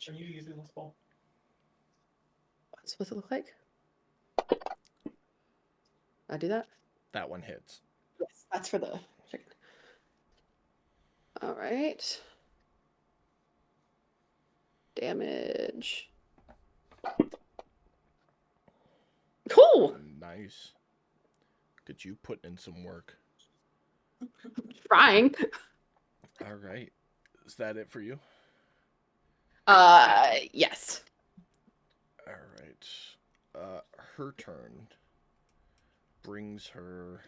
Are you using this ball? What's it supposed to look like? I do that? That one hits. Yes, that's for the chicken. All right. Damage. Cool. Nice. Good, you putting in some work. Trying. All right. Is that it for you? Yes. All right. Her turn brings her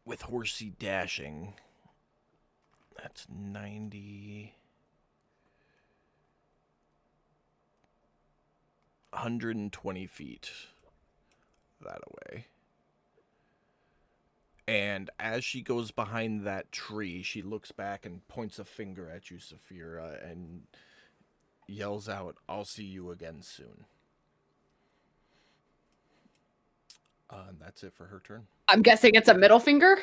with horsey dashing. That's 90. 120 feet that away. And as she goes behind that tree, she looks back and points a finger at you, Saphira, and yells out, "I'll see you again soon." And that's it for her turn. I'm guessing it's a middle finger.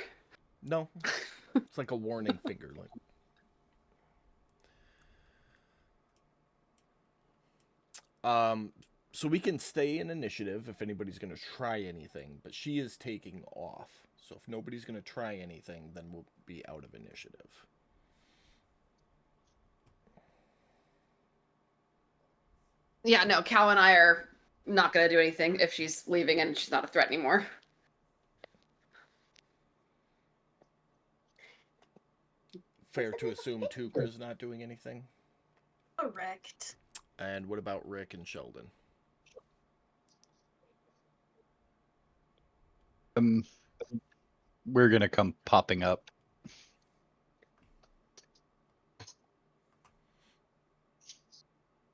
No, it's like a warning finger. So we can stay in initiative if anybody's going to try anything, but she is taking off. So if nobody's going to try anything, then we'll be out of initiative. Yeah, no, Cal and I are not gonna do anything if she's leaving and she's not a threat anymore. Fair to assume Tukra's not doing anything? Correct. And what about Rick and Sheldon? We're gonna come popping up.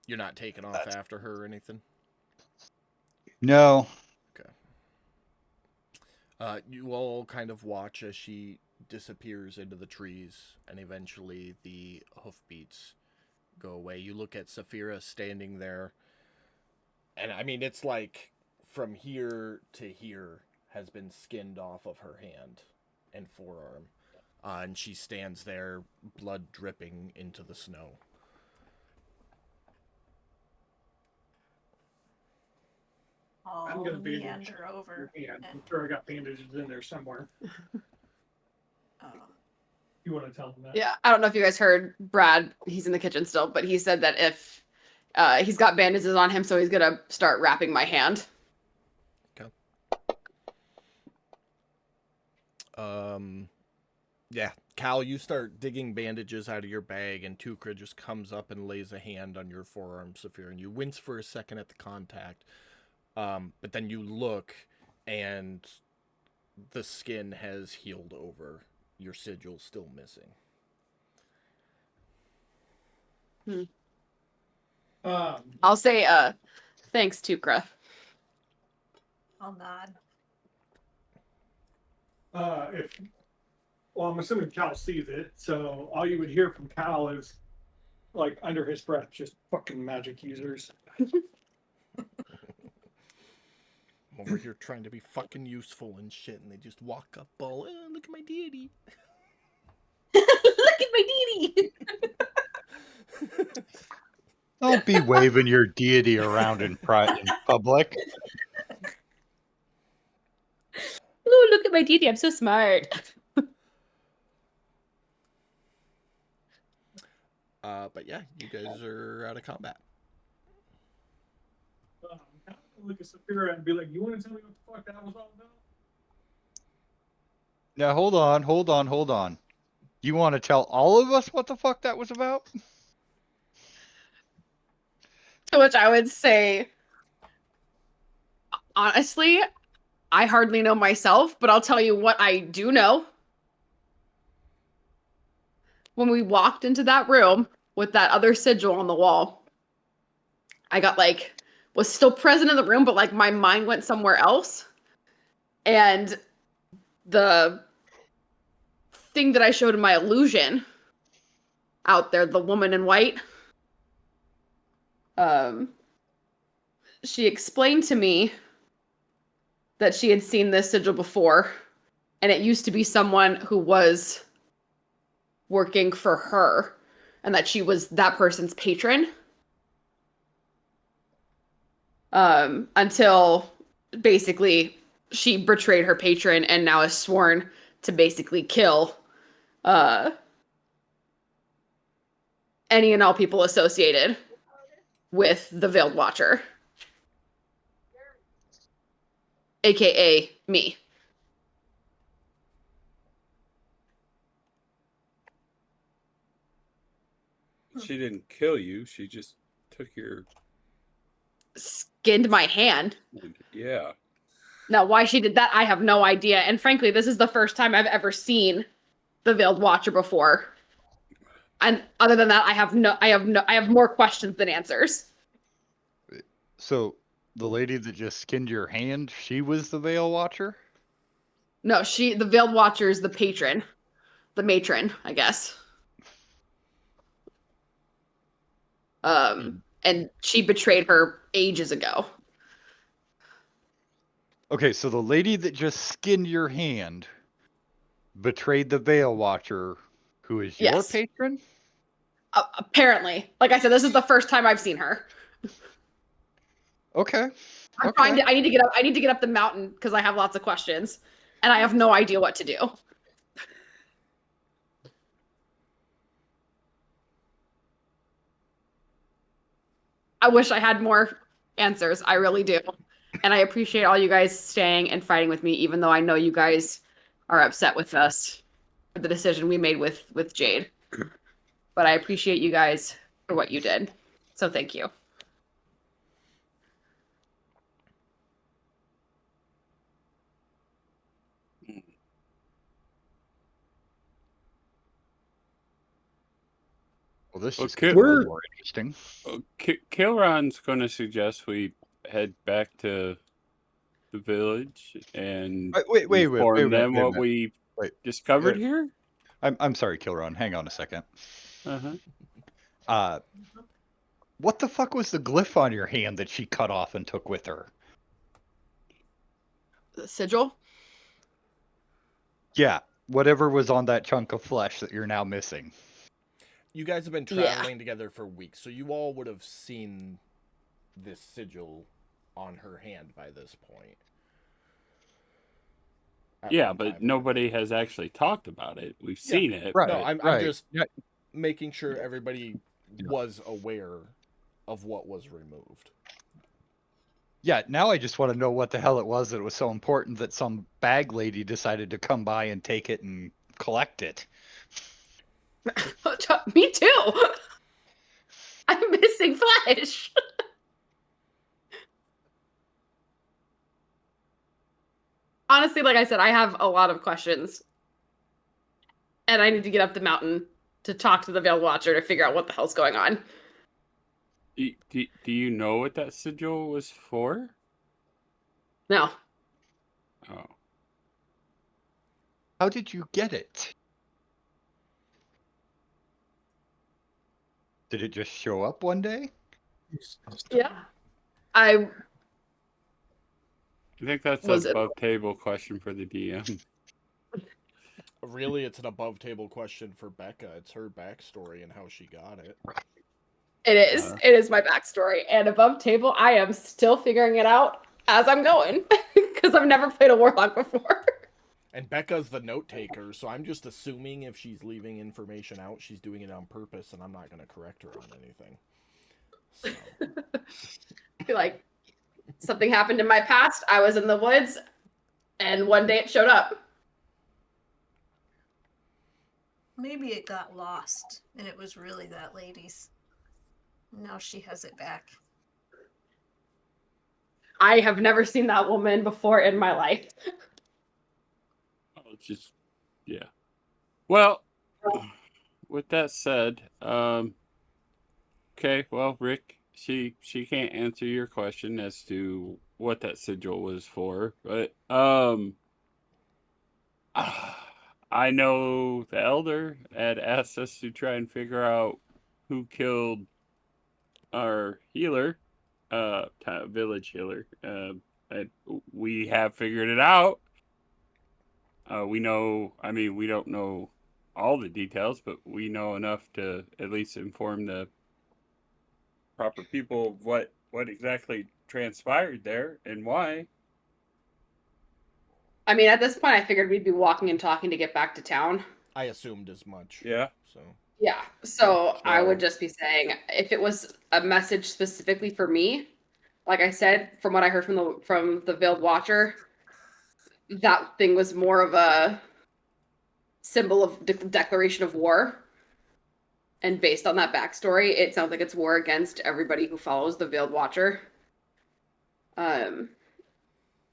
You're not taking off after her or anything? No. You all kind of watch as she disappears into the trees, and eventually the hoofbeats go away. You look at Saphira standing there, and I mean, it's like from here to here has been skinned off of her hand and forearm. And she stands there, blood dripping into the snow. I'll gonna bandage meander over. Yeah, I'm and, sure I got bandages in there somewhere. You want to tell them that? Yeah, I don't know if you guys heard Brad. He's in the kitchen still, but he said that if he's got bandages on him, so he's gonna start wrapping my hand. Yeah, Cal, you start digging bandages out of your bag, and Tukra just comes up and lays a hand on your forearm, Saphira, and you wince for a second at the contact. But then you look, and the skin has healed over. Your sigil's still missing. I'll say, thanks, Tukra. I'll nod. Well, I'm assuming Cal sees it, so all you would hear from Cal is, like, under his breath, just fucking magic users. Over here trying to be fucking useful and shit, and they just walk up all, look at my deity. Look at my deity! Don't be waving your deity around in public. Ooh, look at my deity. I'm so smart. But yeah, you guys are out of combat. Look at Saphira and be like, you want to tell me what the fuck that was all about? Now hold on. You want to tell all of us what the fuck that was about? To which I would say, honestly, I hardly know myself, but I'll tell you what I do know. When we walked into that room with that other sigil on the wall, I got was still present in the room, but my mind went somewhere else. And the thing that I showed in my illusion out there, the woman in white, She explained to me that she had seen this sigil before, and it used to be someone who was working for her, and that she was that person's patron. Until basically she betrayed her patron and now is sworn to basically kill any and all people associated with the Veiled Watcher, aka me. She didn't kill you. She just took your. Skinned my hand. Yeah. Now, why she did that, I have no idea. And frankly, this is the first time I've ever seen the Veiled Watcher before. And other than that, I have more questions than answers. So the lady that just skinned your hand, she was the Veil Watcher? No, the Veiled Watcher is the patron. The matron, I guess. And she betrayed her ages ago. Okay, so the lady that just skinned your hand betrayed the Veil Watcher, who is your Yes. patron? Apparently. Like I said, this is the first time I've seen her. Okay. I'm trying to I need to get up the mountain because I have lots of questions and I have no idea what to do. I wish I had more answers. I really do. And I appreciate all you guys staying and fighting with me, even though I know you guys are upset with us for the decision we made with Jade. But I appreciate you guys for what you did. So thank you. Well, this is Okay. more interesting. Kilron's going to suggest we head back to the village and Wait, inform them what wait. we discovered here. I'm sorry, Kilron. Hang on a second. Uh-huh. What the fuck was the glyph on your hand that she cut off and took with her? The sigil? Yeah, whatever was on that chunk of flesh that you're now missing. You guys have been traveling together for weeks, so you all would have seen this sigil on her hand by this point. Yeah, but nobody has actually talked about it. We've seen it. Right. No, I'm right. just making sure everybody was aware of what was removed. Yeah, now I just want to know what the hell it was that was so important that some bag lady decided to come by and take it and collect it. Me too. I'm missing flesh. Honestly, like I said, I have a lot of questions. And I need to get up the mountain to talk to the Veiled Watcher to figure out what the hell's going on. Do you know what that sigil was for? No. Oh. How did you get it? Did it just show up one day? Yeah. I think that's Was an it- above table question for the DM. Really, it's an above table question for Becca. It's her backstory and how she got it. It is. It is my backstory. And above table, I am still figuring it out as I'm going. Because I've never played a warlock before. And Becca's the note taker, so I'm just assuming if she's leaving information out, she's doing it on purpose, and I'm not going to correct her on anything. So. I feel like something happened in my past. I was in the woods, and one day it showed up. Maybe it got lost, and it was really that lady's. Now she has it back. I have never seen that woman before in my life. Oh, just yeah. Well, with that said, okay. Well, Rick, she can't answer your question as to what that sigil was for, but I know the elder had asked us to try and figure out who killed our healer, village healer, and we have figured it out. We know, I mean, we don't know all the details, but we know enough to at least inform the proper people of what exactly transpired there and why. I mean, at this point, I figured we'd be walking and talking to get back to town. I assumed as much. Yeah. So Yeah. So I would So- just be saying, if it was a message specifically for me, like I said, from what I heard from the Veiled Watcher, that thing was more of a symbol of declaration of war. And based on that backstory, it sounds like it's war against everybody who follows the Veiled Watcher.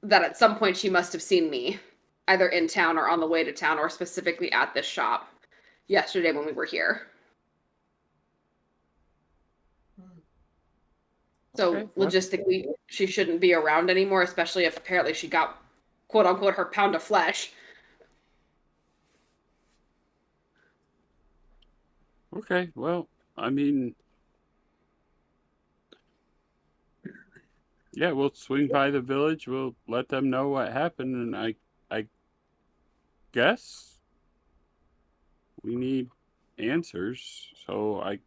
That at some point she must have seen me, either in town or on the way to town, or specifically at this shop yesterday when we were here. So Okay, well- logistically, she shouldn't be around anymore, especially if apparently she got, quote unquote, her pound of flesh. Okay, well, I mean, yeah, we'll swing by the village. We'll let them know what happened, and I guess we need answers. So I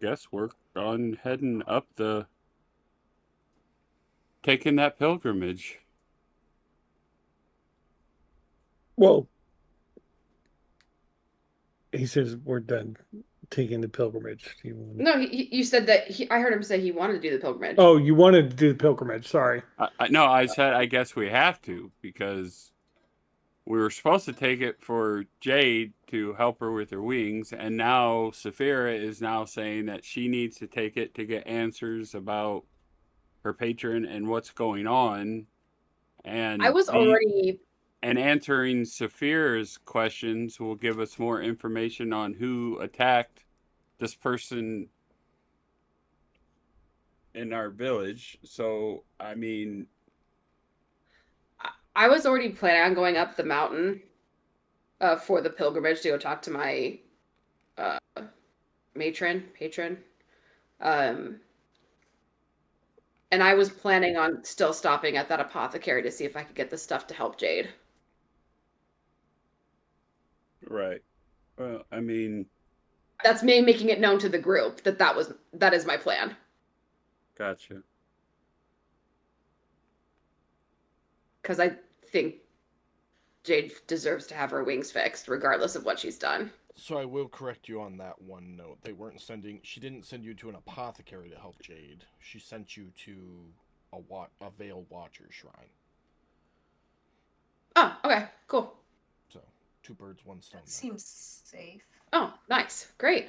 guess we're on heading up taking that pilgrimage. Well, he says we're done taking the pilgrimage. No, you said that I heard him say he wanted to do the pilgrimage. Oh, you wanted to do the pilgrimage. Sorry. No, I said I guess we have to because we were supposed to take it for Jade to help her with her wings, and now Saphira is now saying that she needs to take it to get answers about her patron and what's going on. And I was already. And answering Saphira's questions will give us more information on who attacked this person in our village. So, I mean, I was already planning on going up the mountain for the pilgrimage to go talk to my patron. And I was planning on still stopping at that apothecary to see if I could get the stuff to help Jade. right. Well, I mean, That's me making it known to the group that is my plan. gotcha. Because I think Jade deserves to have her wings fixed, regardless of what she's done. So I will correct you on that one note. She didn't send you to an apothecary to help Jade. She sent you to a Veiled Watcher shrine. Oh, okay, cool. So, 2 birds, 1 stone. That seems safe. Oh, nice, great.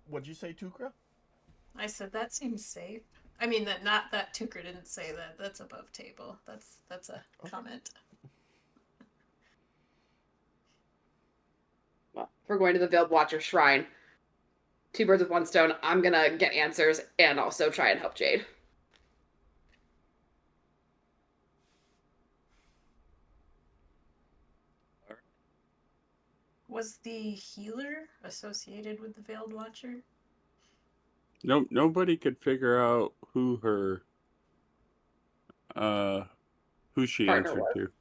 What'd you say, Tukra? I said that seems safe. I mean that Tuker didn't say that. That's above table. That's a comment. Well, we're going to the Veiled Watcher shrine. 2 birds with 1 stone. I'm gonna get answers and also try and help Jade. Was the healer associated with the Veiled Watcher? No, nobody could figure out who she Partner answered was. to.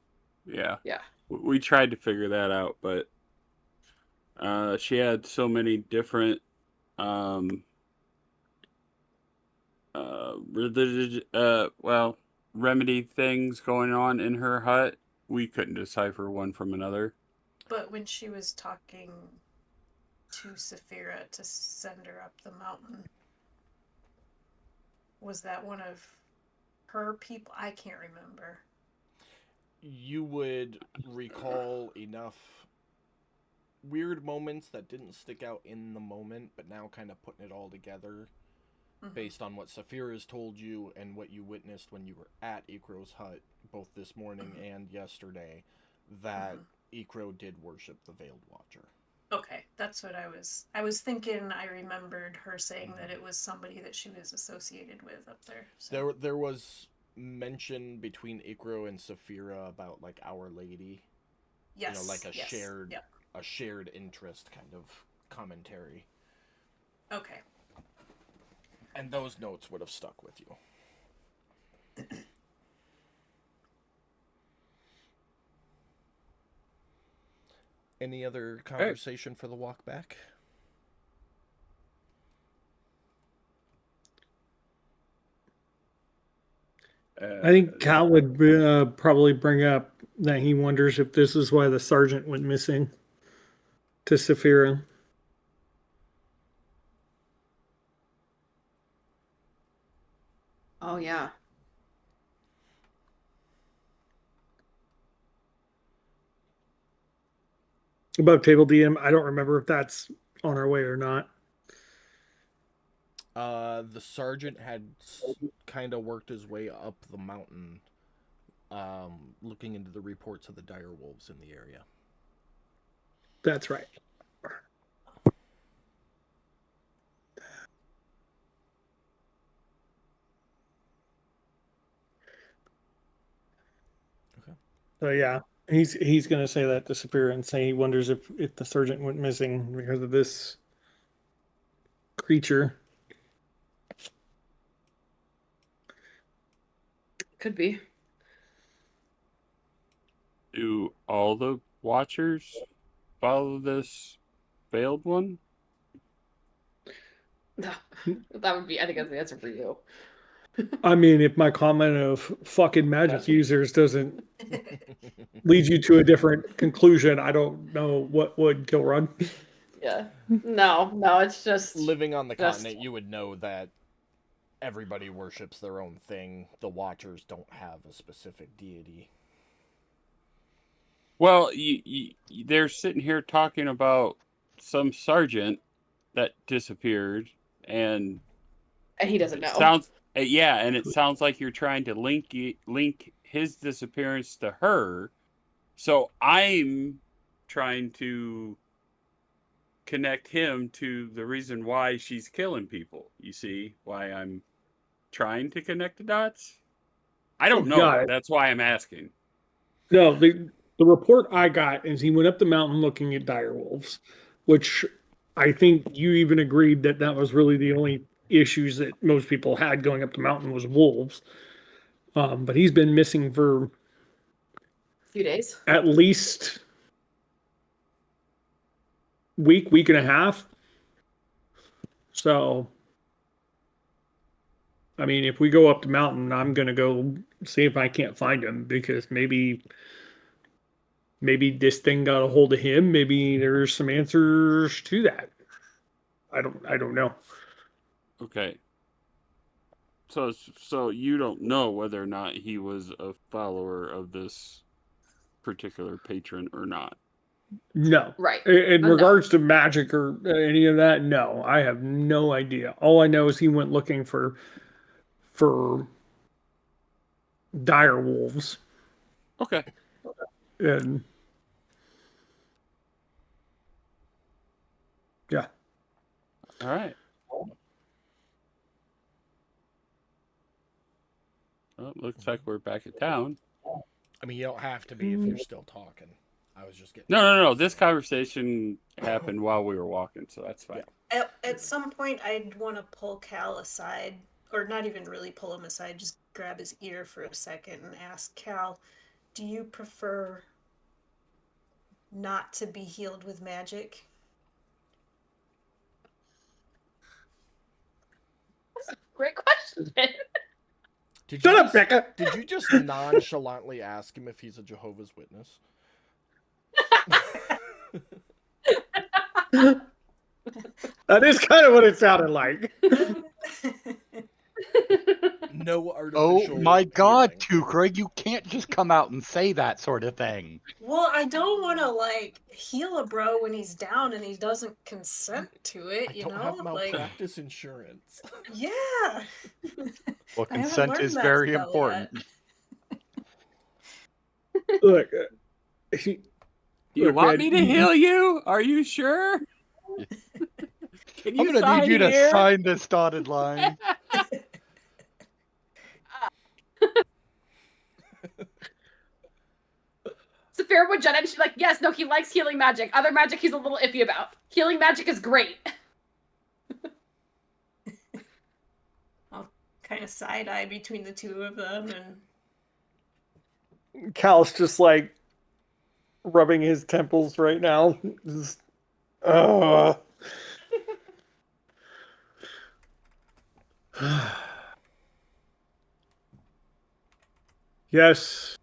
Yeah. Yeah. We tried to figure that out, but she had so many different remedy things going on in her hut. We couldn't decipher one from another. But when she was talking to Saphira to send her up the mountain, was that one of her people? I can't remember. You would recall enough weird moments that didn't stick out in the moment, but now kind of putting it all together based on what Saphira has told you and what you witnessed when you were at Ikro's hut, both this morning and yesterday, that Ikro did worship the Veiled Watcher. Okay, that's what I was thinking. I remembered her saying that it was somebody that she was associated with up there. So. There was mention between Ikro and Saphira about like Our Lady. Yes. You know, like yes, a shared interest kind of commentary. Okay. And those notes would have stuck with you. Any other conversation for the walk back? I think Cal would probably bring up that he wonders if this is why the sergeant went missing to Saphira. Oh yeah. Above table DM, I don't remember if that's on our way or not. The sergeant had kind of worked his way up the mountain, looking into the reports of the dire wolves in the area. That's right. Okay. So yeah, he's going to say that to Saphira and say he wonders if the sergeant went missing because of this creature. Could be. Do all the Watchers follow this veiled one? That would be, I think that's the answer for you. I mean, if my comment of fucking magic users doesn't lead you to a different conclusion, I don't know what would, Kilrun. Yeah. No, it's just Living on the continent, you would know that everybody worships their own thing. The Watchers don't have a specific deity. Well, they're sitting here talking about some sergeant that disappeared, and he doesn't know. Sounds and it sounds like you're trying to link his disappearance to her. So I'm trying to connect him to the reason why she's killing people. You see why I'm trying to connect the dots? I don't know. That's why I'm asking. No, the report I got is he went up the mountain looking at dire wolves, which I think you even agreed that was really the only issues that most people had going up the mountain was wolves. But he's been missing for a few days, at least week and a half. So, I mean, if we go up the mountain, I'm gonna go see if I can't find him because maybe this thing got a hold of him. Maybe there's some answers to that. I don't know. Okay. So you don't know whether or not he was a follower of this particular patron or not. No. Right. In regards to magic or any of that, no. I have no idea. All I know is he went looking for dire wolves. Okay. And yeah. All right. Well, it looks like we're back at town. I mean, you don't have to be if you're still talking. I was just getting... No. This conversation happened while we were walking, so that's fine. Yeah. At some point, I'd want to pull Cal aside, or not even really pull him aside, just grab his ear for a second and ask Cal, do you prefer not to be healed with magic? Great question. Shut up, Becca! Did you just nonchalantly ask him if he's a Jehovah's Witness? That is kind of what it sounded like. No artificial... Oh my god, healing. Tukra, you can't just come out and say that sort of thing. Well, I don't want to, heal a bro when he's down and he doesn't consent to it, I don't have malpractice insurance. Yeah. Well, I haven't consent learned is that very spell important. Look, You want man, me to heal you? Are you sure? Can you I'm gonna sign need you to here? sign this dotted line. Saphira would judge it, and she's like, yes, no, he likes healing magic. Other magic he's a little iffy about. Healing magic is great. kind of side eye between the two of them, and Cal's just like rubbing his temples right now. Just, yes.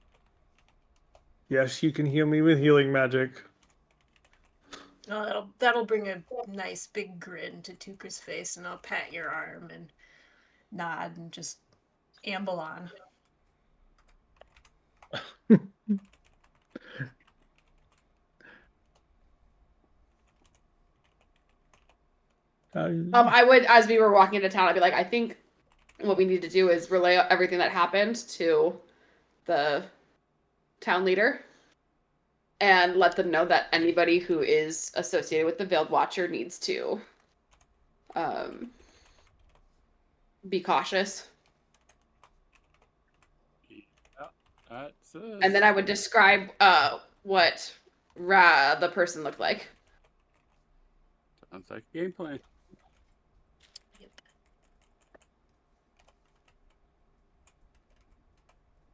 Yes, you can heal me with healing magic. that'll bring a nice big grin to Tuka's face, and I'll pat your arm and nod and just amble on. I would, as we were walking into town, I'd be like, I think what we need to do is relay everything that happened to the town leader and let them know that anybody who is associated with the Veiled Watcher needs to be cautious. That's And then I would describe what the person looked like. sounds like a game plan.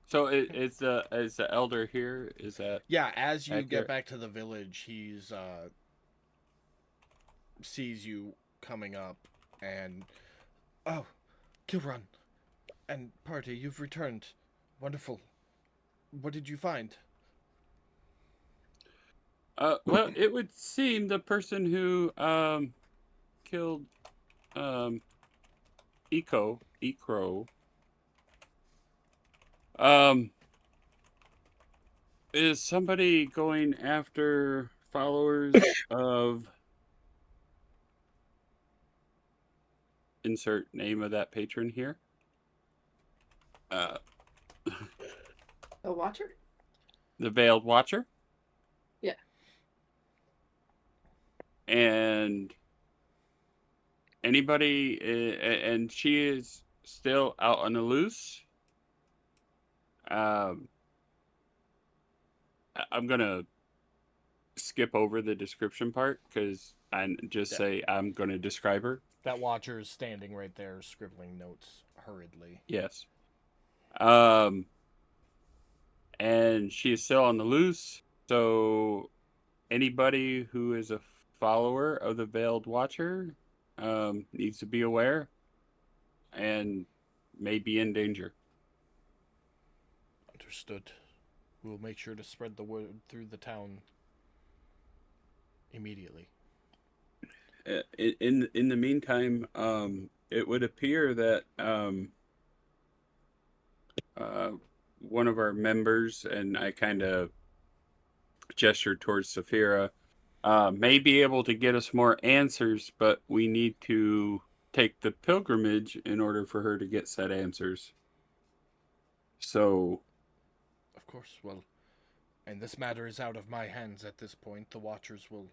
So is the elder here? Is that Yeah, as you accurate? get back to the village, he's sees you coming up, and oh, Kilrun and party, you've returned. Wonderful. What did you find? Well, it would seem the person who killed Ekro is somebody going after followers of insert name of that patron here. The Watcher? The Veiled Watcher. Yeah. And anybody, and she is still out on the loose. I'm gonna skip over the description part because I just say I'm gonna describe her. That watcher is standing right there, scribbling notes hurriedly. Yes. And she is still on the loose. So anybody who is a follower of the Veiled Watcher needs to be aware and may be in danger. Understood. We'll make sure to spread the word through the town immediately. In the meantime, it would appear that one of our members, and I kind of gestured towards Saphira, may be able to get us more answers, but we need to take the pilgrimage in order for her to get said answers. So, Of course, well, and this matter is out of my hands at this point. The Watchers will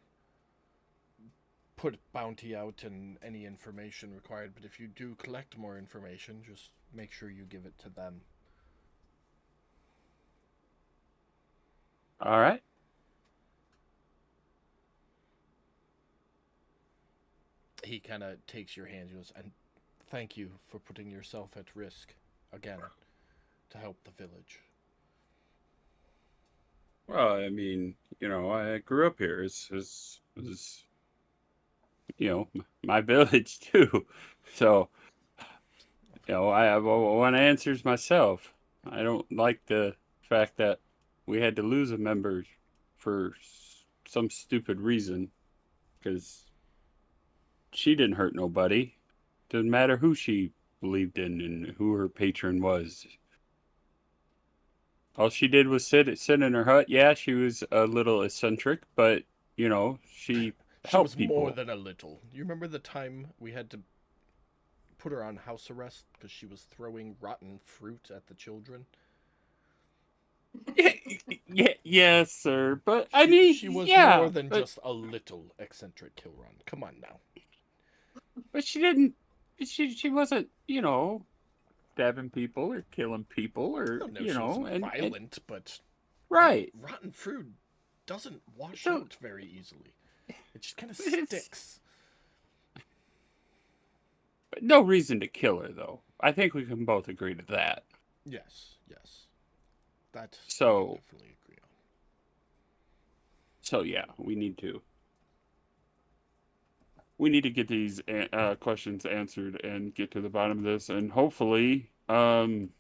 put bounty out and any information required, but if you do collect more information, just make sure you give it to them. all right. He kind of takes your hand and goes, and thank you for putting yourself at risk again to help the village. Well, I mean, I grew up here. It's my village too. So, I want answers myself. I don't like the fact that we had to lose a member for some stupid reason, because she didn't hurt nobody. Doesn't matter who she believed in and who her patron was. All she did was sit in her hut. Yeah, she was a little eccentric, but she She helped was people. more than a little. You remember the time we had to put her on house arrest because she was throwing rotten fruit at the children? Yeah, yes, sir. But She was yeah, more than but, just a little eccentric, Kilrun. Come on now. but she didn't. She wasn't, stabbing people or killing people or No, she wasn't and violent, but right. rotten fruit doesn't wash So- out very easily. It just kind of It's- sticks. no reason to kill her, though. I think we can both agree to that. Yes. That So- we can definitely agree on. So yeah, we need to get these questions answered and get to the bottom of this, and hopefully find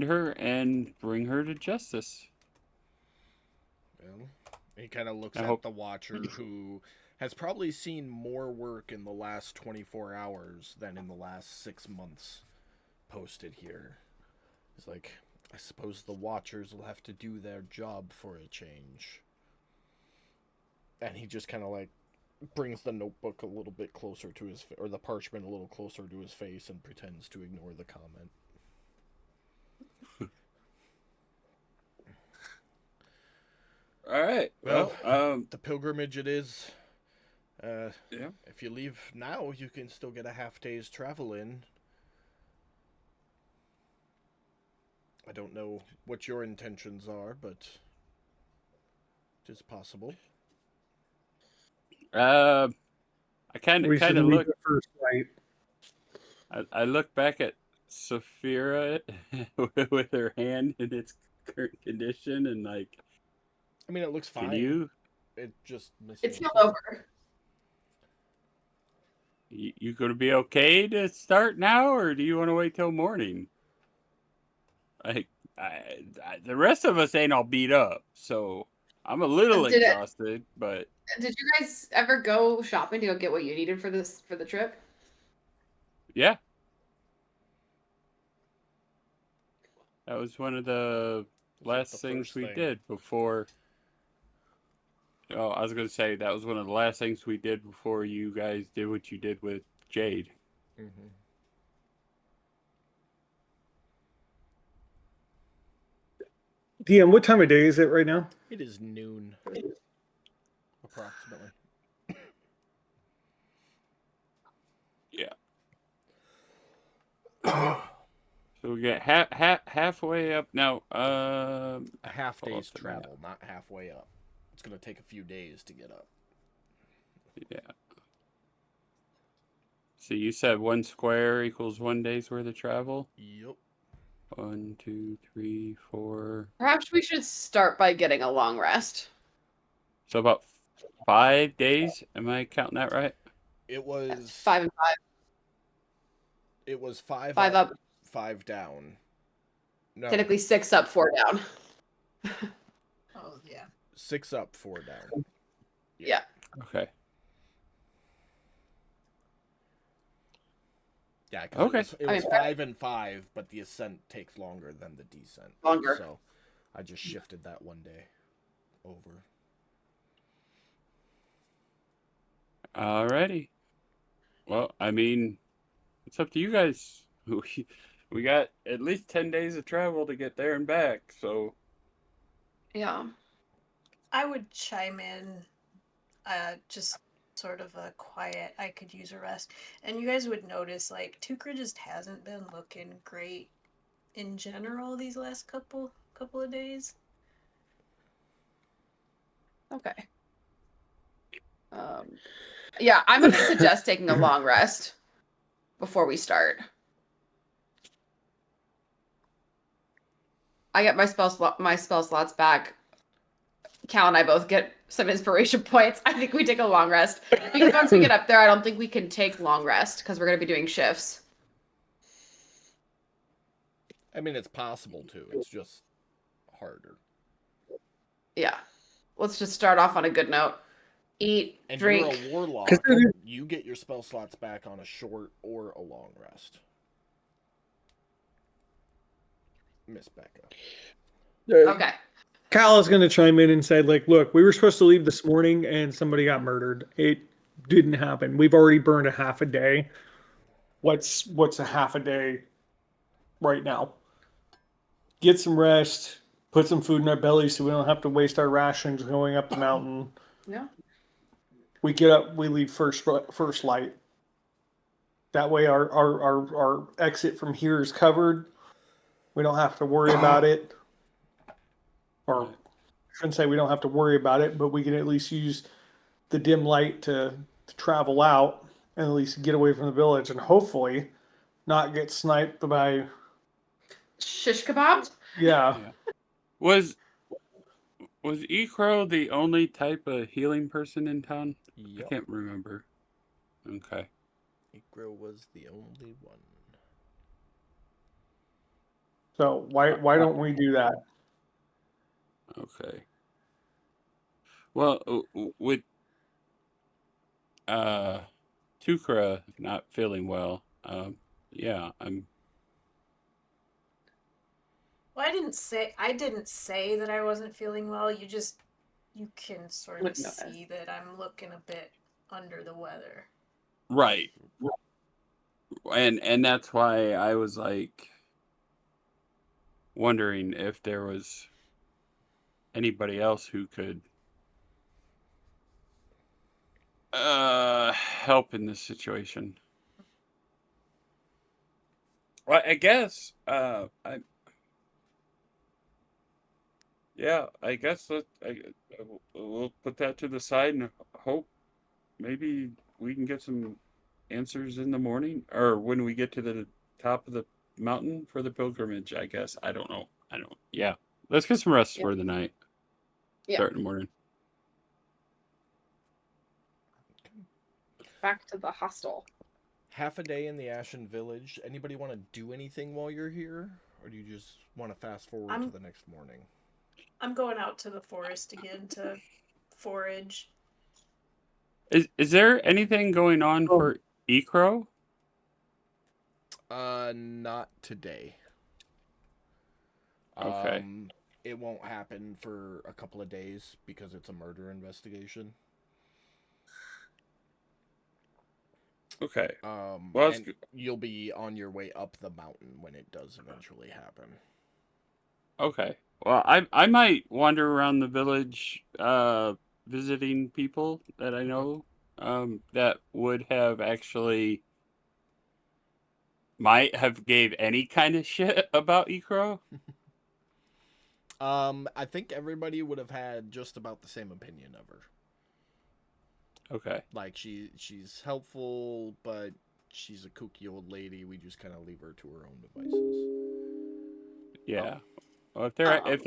her and bring her to justice. Well, he kind of looks I at hope- the Watcher, who has probably seen more work in the last 24 hours than in the last 6 months posted here. He's like, I suppose the Watchers will have to do their job for a change. And he just kind of like brings the notebook a little bit closer to his or the parchment a little closer to his face and pretends to ignore the comment. All right. Well, The pilgrimage it is. Yeah. If you leave now, you can still get a half day's travel in. I don't know what your intentions are, but it is possible. I kind We should of leave look. the first light. I look back at Saphira with her hand in its current condition, and like, I mean, it looks fine. can you It just missing. It's a not foot. over. you gonna be okay to start now, or do you want to wait till morning? Like, the rest of us ain't all beat up, so I'm a little Did it- exhausted, but Did you guys ever go shopping to go get what you needed for the trip? yeah. That was one of the last the things first we thing? did before. Oh, I was gonna say that was one of the last things we did before you guys did what you did with Jade. Mm-hmm. DM, what time of day is it right now? It is noon, approximately. So we get halfway up now. A half Pull up day's the map. travel, not halfway up. It's gonna take a few days to get up. Yeah. So you said 1 square equals 1 day's worth of travel. Yep. 1, 2, 3, 4. Perhaps we should start by getting a long rest. So about 5 days. Am I counting that right? It was 5 and 5. It was 5 5 up. 5 down. No, Technically 6 up, 4 down. Oh yeah. 6 up, 4 down. Yeah. Okay. Yeah, 'cause Okay. it I was mean, 5 and 5, but the ascent takes longer than the descent. Longer. So I just shifted that 1 day over. Alrighty. Well, I mean, it's up to you guys. We got at least 10 days of travel to get there and back, so Yeah. I would chime in, just sort of a quiet, I could use a rest. And you guys would notice, like, Tukra just hasn't been looking great in general these last couple of days. Okay. Yeah, I'm gonna suggest taking a long rest before we start. I get my spell slots back. Cal and I both get some inspiration points. I think we take a long rest because once we get up there, I don't think we can take long rest because we're gonna be doing shifts. I mean, it's possible to. It's just harder. Yeah. Let's just start off on a good note. Eat, And drink. you're a warlock. 'Cause then- You get your spell slots back on a short or a long rest. Miss Becca. Okay. Cal is going to chime in and say, like, look, we were supposed to leave this morning and somebody got murdered. It didn't happen. We've already burned a half a day. What's a half a day right now? Get some rest. Put some food in our bellies so we don't have to waste our rations going up the mountain. Yeah. We get up. We leave first light. That way, our exit from here is covered. We don't have to worry about it. Or I shouldn't say we don't have to worry about it, but we can at least use the dim light to travel out. and at least get away from the village and hopefully not get sniped by. Shish kebab? Yeah. Yeah. Was Ekro the only type of healing person in town? I Yep. can't remember. Okay. Igro was the only one. So why don't we do that? Okay. Well, with Tukra not feeling well, yeah, I'm. Well, I didn't say that I wasn't feeling well. You can sort of Would notice. see that I'm looking a bit under the weather. Right. And that's why I was like wondering if there was anybody else who could help in this situation. Well, I guess I guess we'll put that to the side and hope maybe we can get some answers in the morning or when we get to the top of the mountain for the pilgrimage. I guess I don't know. Yeah, let's get some rest Yeah. for the night. Yeah. Start in the morning. Back to the hostel. Half a day in the Ashen Village. Anybody want to do anything while you're here? Or do you just want to fast forward to the next morning? I'm going out to the forest again to forage. Is there anything going on for Ekro? Not today. Okay. It won't happen for a couple of days because it's a murder investigation. Okay. Well, that's and good. you'll be on your way up the mountain when it does eventually happen. Okay. Well, I might wander around the village, visiting people that I know, that would have actually might have gave any kind of shit about Ekro. I think everybody would have had just about the same opinion of her. Okay. Like she's helpful, but she's a kooky old lady. We just kind of leave her to her own devices. Yeah. Oh. Well, if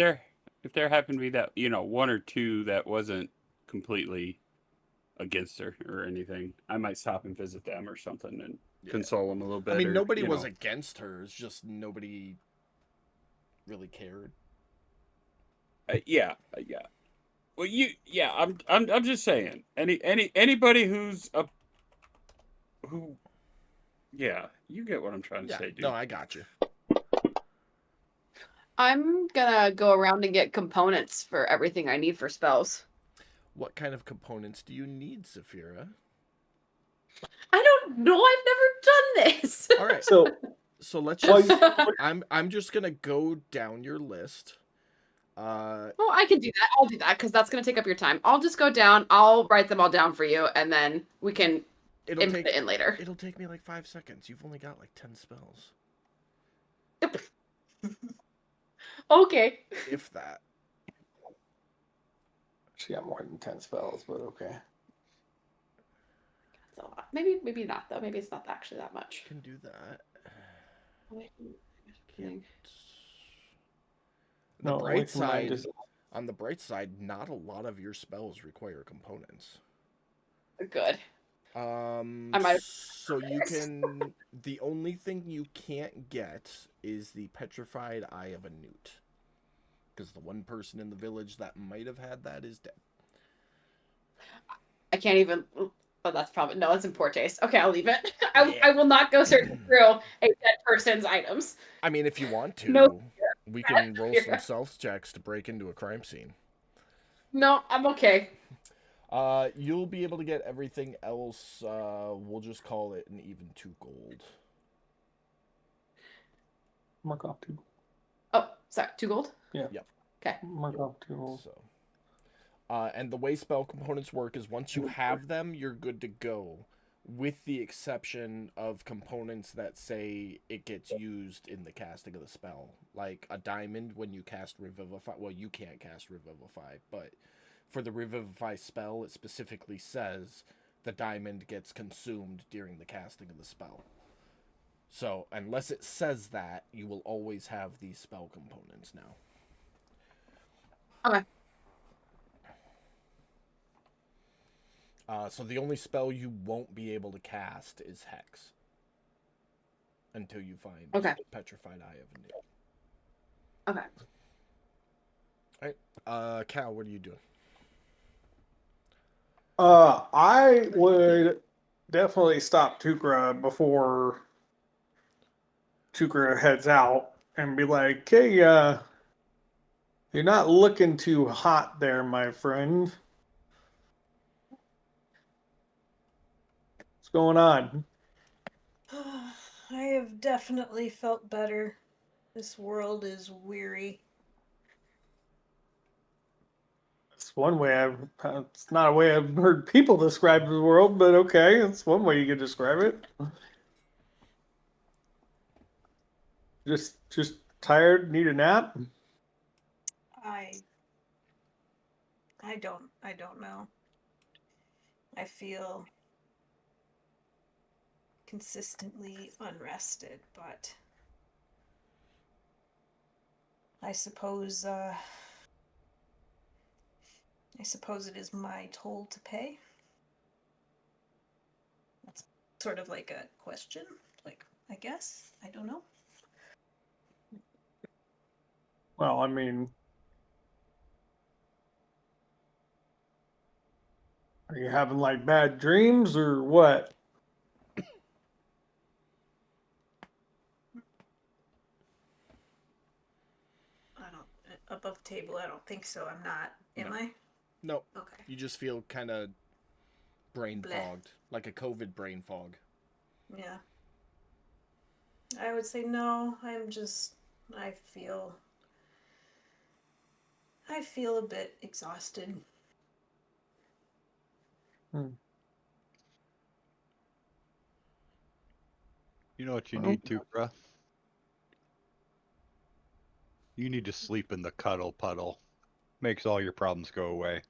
there happened to be that, one or two that wasn't completely against her or anything, I might stop and visit them or something and console them a little bit. I mean, or, nobody was against her. It's just nobody really cared. Yeah. Well, I'm just saying. Anybody yeah, you get what I'm trying to say, dude. No, I got you. I'm gonna go around and get components for everything I need for spells. What kind of components do you need, Saphira? I don't know. I've never done this. All right. So let's Well, just. I'm just gonna go down your list. Oh, I can do that. I'll do that because that's gonna take up your time. I'll just go down. I'll write them all down for you, and then we can input it in later. It'll take me like 5 seconds. You've only got like 10 spells, Okay. if that. She got more than 10 spells, but okay. That's a lot. Maybe not though. Maybe it's not actually that much. Can do that. Can't. The bright side, on the bright side, not a lot of your spells require components. Good. I might- So you can. The only thing you can't get is the petrified eye of a newt, because the one person in the village that might have had that is dead. I can't even. Oh, that's probably no. It's in poor taste. Okay, I'll leave it. I will not go searching through a dead person's items. I mean, if you want to, No. we can roll some stealth checks to break into a crime scene. No, I'm okay. You'll be able to get everything else. We'll just call it an even 2 gold. Mark off 2. Oh, sorry. 2 gold. Yeah. Yep. Okay. Mark off 2 gold. So, and the way spell components work is once you have them, you're good to go, with the exception of components that say it gets used in the casting of the spell. Like a diamond when you cast Revivify. Well, you can't cast Revivify, but for the Revivify spell, it specifically says the diamond gets consumed during the casting of the spell. So, unless it says that, you will always have these spell components now. Okay. So the only spell you won't be able to cast is Hex. Until you find Petrified Eye of Anu. Okay. Alright. Cal, what are you doing? I would definitely stop Tukra before Tukra heads out and be like, "Hey, you're not looking too hot there, my friend. What's going on?" I have definitely felt better. This world is weary. It's one way it's not a way I've heard people describe the world, but okay, it's one way you could describe it. Just tired, need a nap. I don't know. I feel consistently unrested, but I suppose it is my toll to pay. That's sort of like a question. Like, I guess. I don't know. Well, I mean, are you having like bad dreams or what? I don't above table. I don't think so. I'm not. Am I? No. Okay. You just feel kind of brain Bleh. fogged. Like a COVID brain fog. Yeah. I would say no. I feel a bit exhausted. You know what you Well- need to, bruh? You need to sleep in the cuddle puddle. Makes all your problems go away.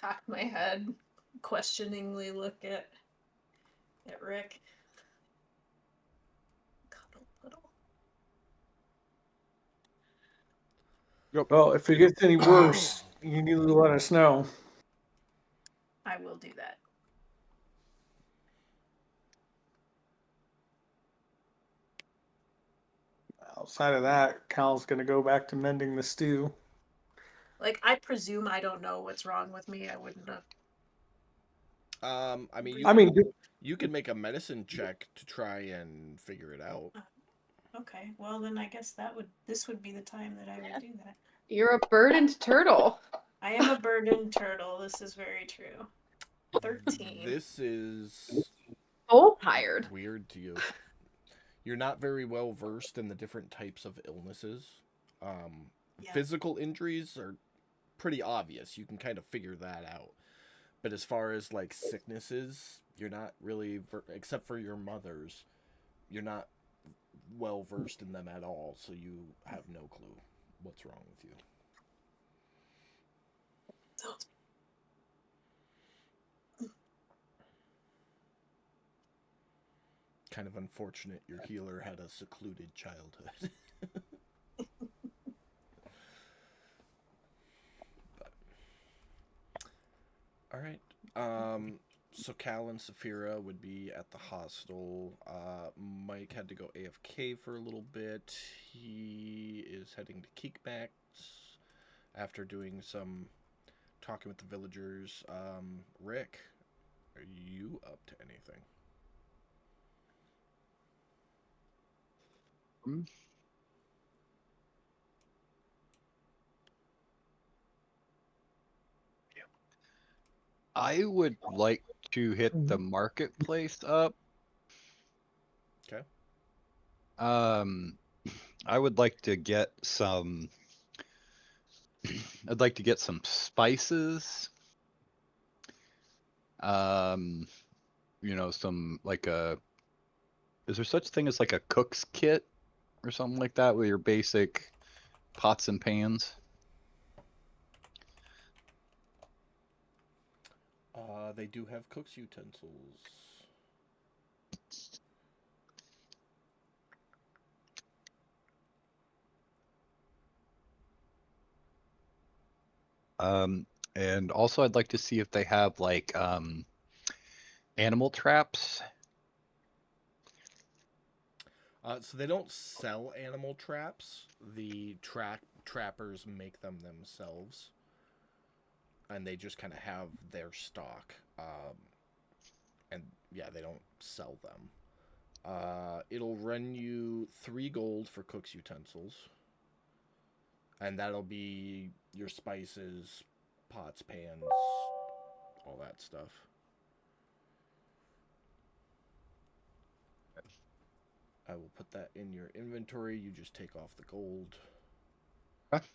Cock my head, questioningly look at Rick. Cuddle puddle. Well, if it gets any worse, you need to let us know. I will do that. Outside of that, Cal's gonna go back to mending the stew. Like, I presume I don't know what's wrong with me. I wouldn't have. I mean, you can make a medicine check to try and figure it out. Okay, well then I guess this would be the time that I would do that. You're a burdened turtle. I am a burdened turtle. This is very true. 13. This is So tired. weird to you. You're not very well versed in the different types of illnesses. Yeah. Physical injuries are pretty obvious. You can kind of figure that out. But as far as like sicknesses, you're not really, except for your mother's, you're not well versed in them at all. So you have no clue what's wrong with you. Kind of unfortunate your healer had a secluded childhood. All right. So Cal and Saphira would be at the hostel. Mike had to go AFK for a little bit. He is heading to Keekbacks after doing some talking with the villagers. Rick, are you up to anything? I would like to hit the marketplace up. Okay. I would like to get some. I'd like to get some spices. Some like a. Is there such thing as like a cook's kit or something like that with your basic pots and pans? They do have cook's utensils. And also I'd like to see if they have like animal traps. So they don't sell animal traps. The trappers make them themselves, and they just kind of have their stock. And yeah, they don't sell them. It'll run you 3 gold for cook's utensils, and that'll be your spices, pots, pans, all that stuff. I will put that in your inventory. You just take off the gold. Okay.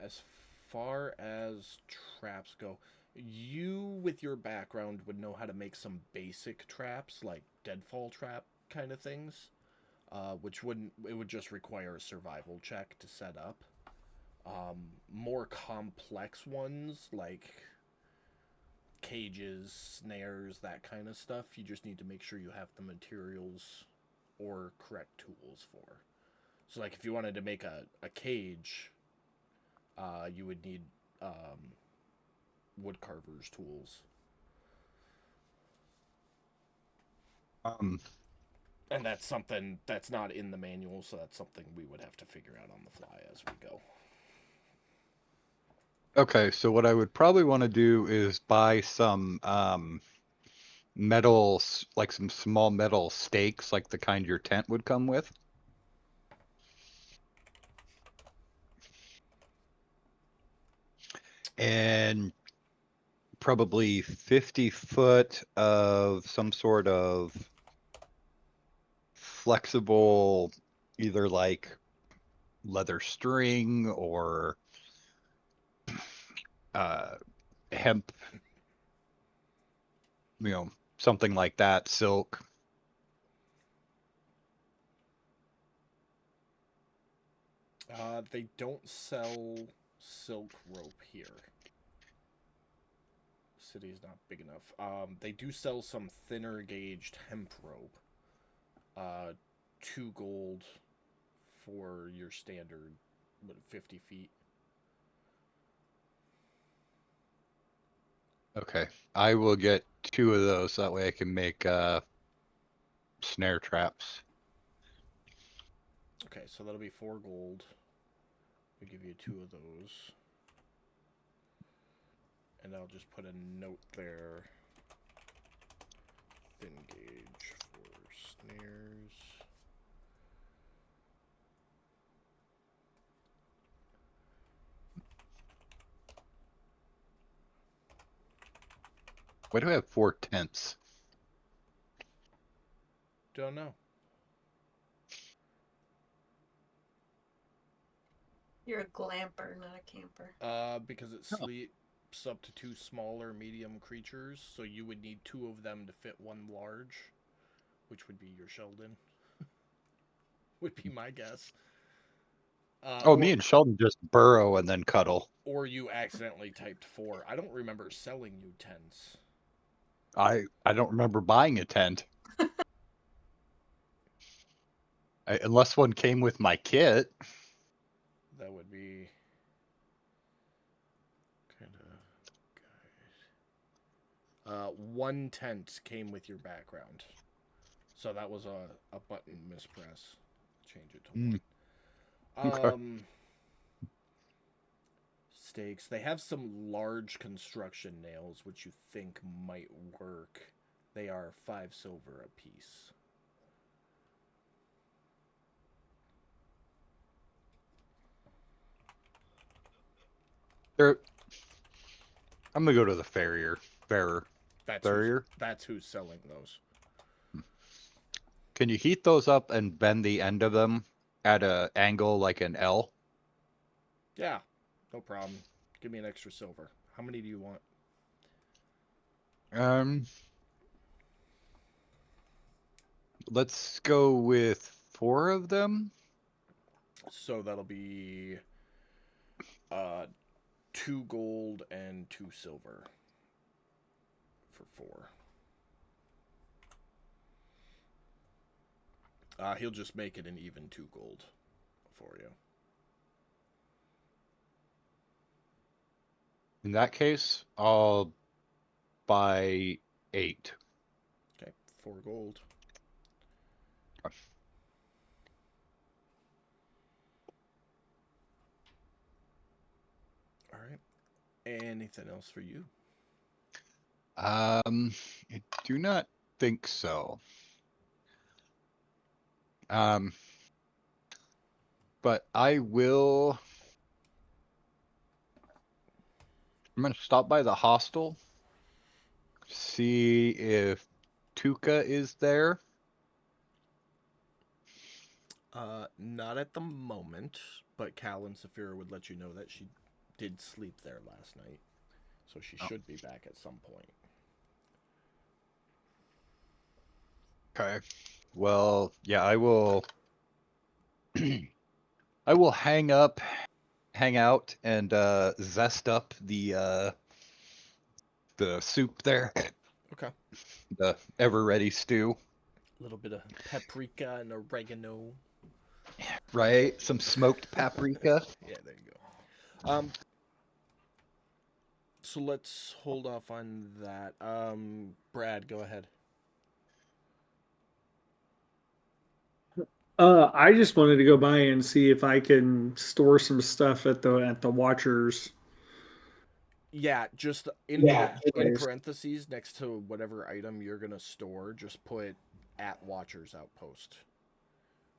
As far as traps go, you with your background would know how to make some basic traps, like deadfall trap kind of things, which would just require a survival check to set up. More complex ones like cages, snares, that kind of stuff, you just need to make sure you have the materials or correct tools for. So like if you wanted to make a cage, you would need woodcarver's tools. And that's something that's not in the manual, so that's something we would have to figure out on the fly as we go. Okay, so what I would probably want to do is buy some metal, like some small metal stakes, like the kind your tent would come with. And probably 50 foot of some sort of flexible, either like leather string or hemp, something like that, silk. They don't sell silk rope here. City is not big enough. They do sell some thinner gauged hemp rope. 2 gold for your standard, 50 feet. Okay, I will get 2 of those, so that way I can make snare traps. Okay, so that'll be 4 gold. We'll give you 2 of those. And I'll just put a note there. Thin gauge for snares. Why do I have 4 tents? Don't know. You're a glamper, not a camper. Because it sleeps up to 2 smaller medium creatures, so you would need 2 of them to fit 1 large, which would be your Sheldon. Would be my guess. Me and Sheldon just burrow and then cuddle. Or you accidentally typed 4. I don't remember selling you tents. I don't remember buying a tent. Unless one came with my kit. That would be kind of 1 tent came with your background, so that was a button mispress. Change it to 1. Okay. Stakes. They have some large construction nails, which you think might work. They are 5 silver a piece. I'm gonna go to the farrier. That's who's selling those. Can you heat those up and bend the end of them at an angle like an L? Yeah, no problem. Give me an extra silver. How many do you want? Let's go with 4 of them. So that'll be 2 gold and 2 silver for 4. He'll just make it an even 2 gold for you. In that case, I'll buy 8. Okay, 4 gold. All right. Anything else for you? I do not think so. But I will. I'm gonna stop by the hostel, see if Tuca is there. Not at the moment, but Cal and Saphira would let you know that she did sleep there last night, so she should be back at some point. Okay. Well, yeah, I will. I will hang out, and zest up the soup there, Okay. the ever-ready stew. A little bit of paprika and oregano. Right, some smoked paprika. Yeah, there you go. So let's hold off on that. Brad, go ahead. I just wanted to go by and see if I can store some stuff at the Watchers. Yeah, just Yeah, in anyways. parentheses next to whatever item you're gonna store, just put at Watchers Outpost,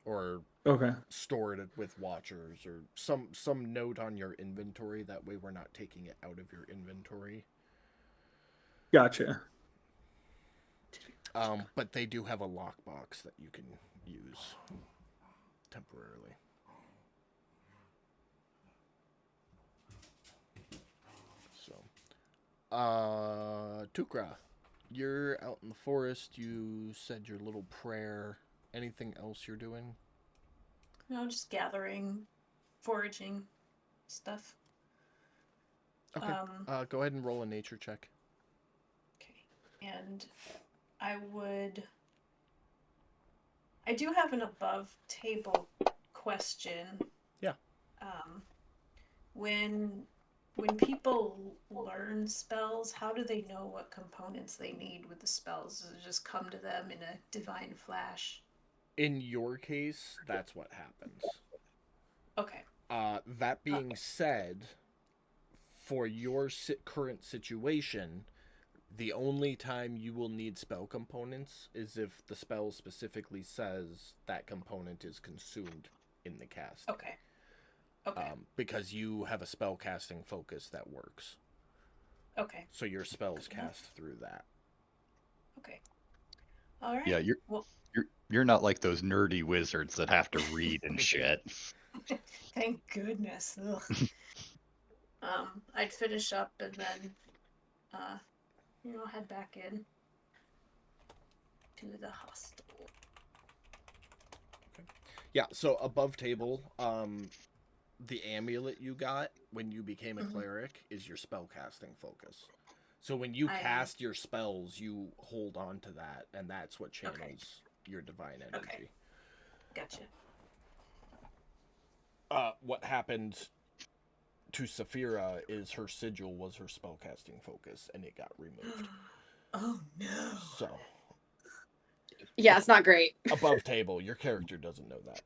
or Okay, store it with Watchers, or some note on your inventory. That way, we're not taking it out of your inventory. gotcha. But they do have a lockbox that you can use temporarily. So, Tukra, you're out in the forest. You said your little prayer. Anything else you're doing? No, just gathering, foraging stuff. Okay. Go ahead and roll a nature check. Okay. And I do have an above table question. Yeah. When people learn spells, how do they know what components they need with the spells? Does it just come to them in a divine flash? In your case, that's what happens. Okay. That being said, for your current situation, the only time you will need spell components is if the spell specifically says that component is consumed in the cast. Okay. Okay. Because you have a spell casting focus that works. Okay. So your spells cast through that. Okay. All right. Yeah, you're not like those nerdy wizards that have to read and shit. Thank goodness. Ugh. I'd finish up and then, head back in to the hostel. Okay. Yeah. So above table, the amulet you got when you became a cleric is your spell casting focus. So when you cast your spells, you hold on to that, and that's what channels your divine energy. Okay. Gotcha. What happened to Saphira is her sigil was her spell casting focus, and it got removed. Oh no. So Yeah, it's not great. above table, your character doesn't know that.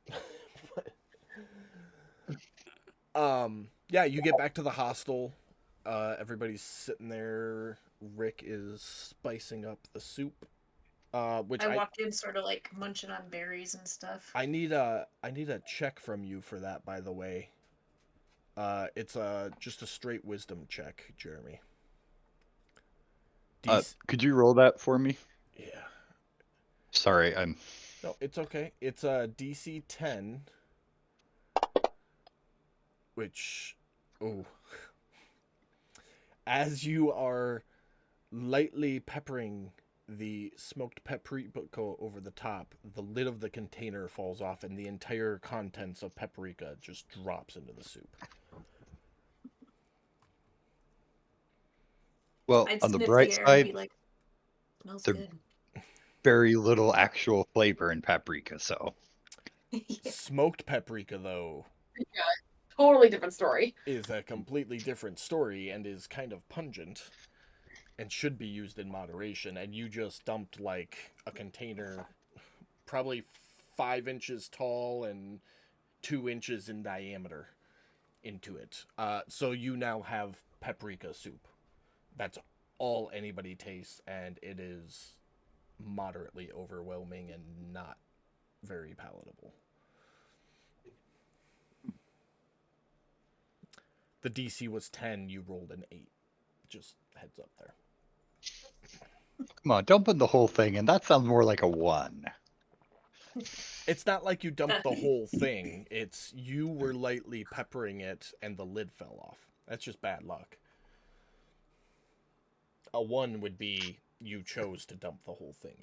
Yeah, you get back to the hostel. Everybody's sitting there. Rick is spicing up the soup. Which I walked in sort of like munching on berries and stuff. I need a check from you for that, by the way. It's just a straight wisdom check, Jeremy. Could you roll that for me? Yeah. Sorry, No, it's okay. It's a DC 10, which, As you are lightly peppering the smoked paprika over the top, the lid of the container falls off and the entire contents of paprika just drops into the soup. Well, I'd on the sniff bright the air and be side, like, smells They're- good. very little actual flavor in paprika, so Yeah. Smoked paprika, though, Totally different story. is a completely different story and is kind of pungent and should be used in moderation. And you just dumped like a container, probably 5 inches tall and 2 inches in diameter, into it. So you now have paprika soup. That's all anybody tastes, and it is moderately overwhelming and not very palatable. The DC was 10, you rolled an 8. Just heads up there. come on, dumping the whole thing, and that sounds more like a 1. It's not like you dumped the whole thing. It's you were lightly peppering it and the lid fell off. That's just bad luck. A 1 would be you chose to dump the whole thing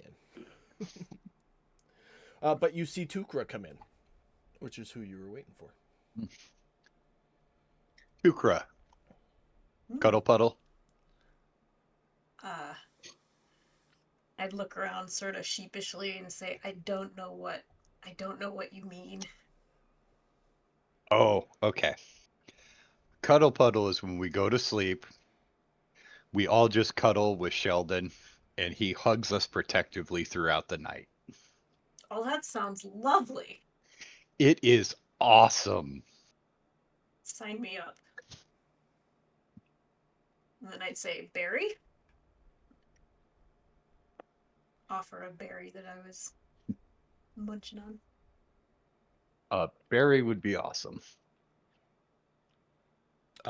in. But you see Tukra come in, which is who you were waiting for. Tukra. Cuddle puddle. I'd look around sort of sheepishly and say, I don't know what you mean. Oh, okay. Cuddle puddle is when we go to sleep. We all just cuddle with Sheldon, and he hugs us protectively throughout the night. Oh, that sounds lovely. It is awesome. Sign me up. And then I'd say, berry? Offer a berry that I was munching on. Barry would be awesome.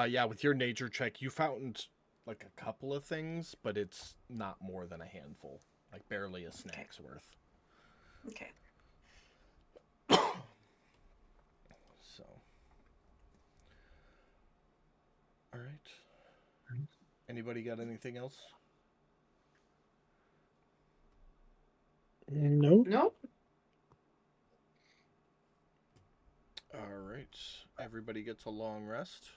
Yeah, with your nature check, you found like a couple of things, but it's not more than a handful. Like barely a snack's worth. Okay. So. Alright. Anybody got anything else? No. Nope. Alright. Everybody gets a long rest.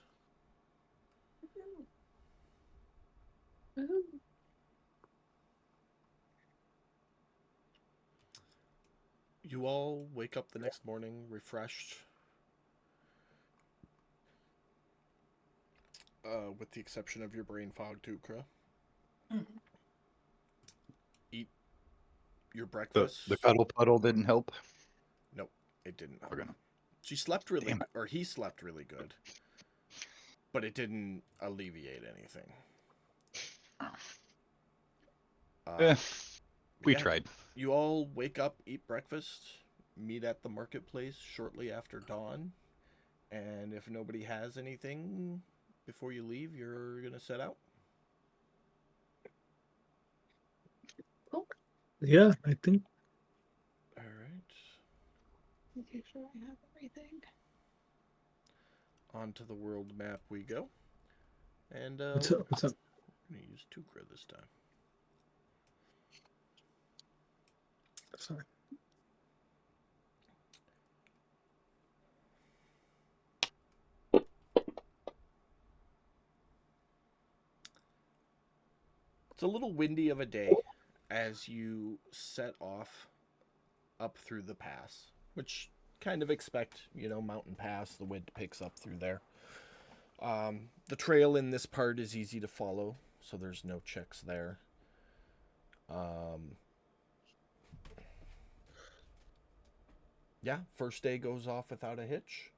You all wake up the next morning refreshed. With the exception of your brain fog, Tukra. Mhm. Eat your The, breakfast. the cuddle puddle didn't help. Nope, it didn't help. Okay. She slept really, Damn it. or he slept really good, but it didn't alleviate anything. Eh, we yeah. tried. You all wake up, eat breakfast, meet at the marketplace shortly after dawn, and if nobody has anything before you leave, you're gonna set out. Yeah, I think All right. Making sure I have everything. Onto the world map we go, and what's up? What's up? we're gonna use Tukra this time. Sorry. It's a little windy of a day as you set off up through the pass, which kind of expect, mountain pass, the wind picks up through there. The trail in this part is easy to follow, so there's no checks there. Yeah, first day goes off without a hitch.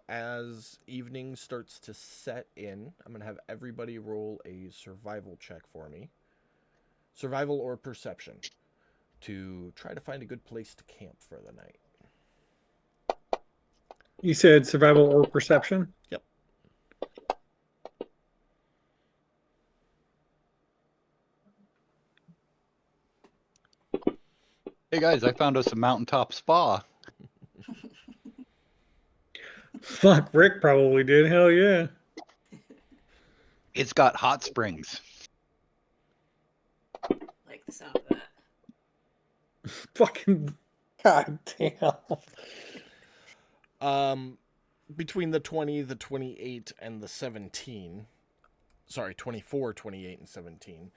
As evening starts to set in, I'm going to have everybody roll a survival check for me. Survival or perception, to try to find a good place to camp for the night. You said survival or perception? Yep. Hey guys, I found us a mountaintop spa. Fuck, Rick probably did. Hell yeah. It's got hot springs. Like the sound of that. Fucking god damn. Between the 20, the 28, and the 17, sorry, 24, 28, and 17,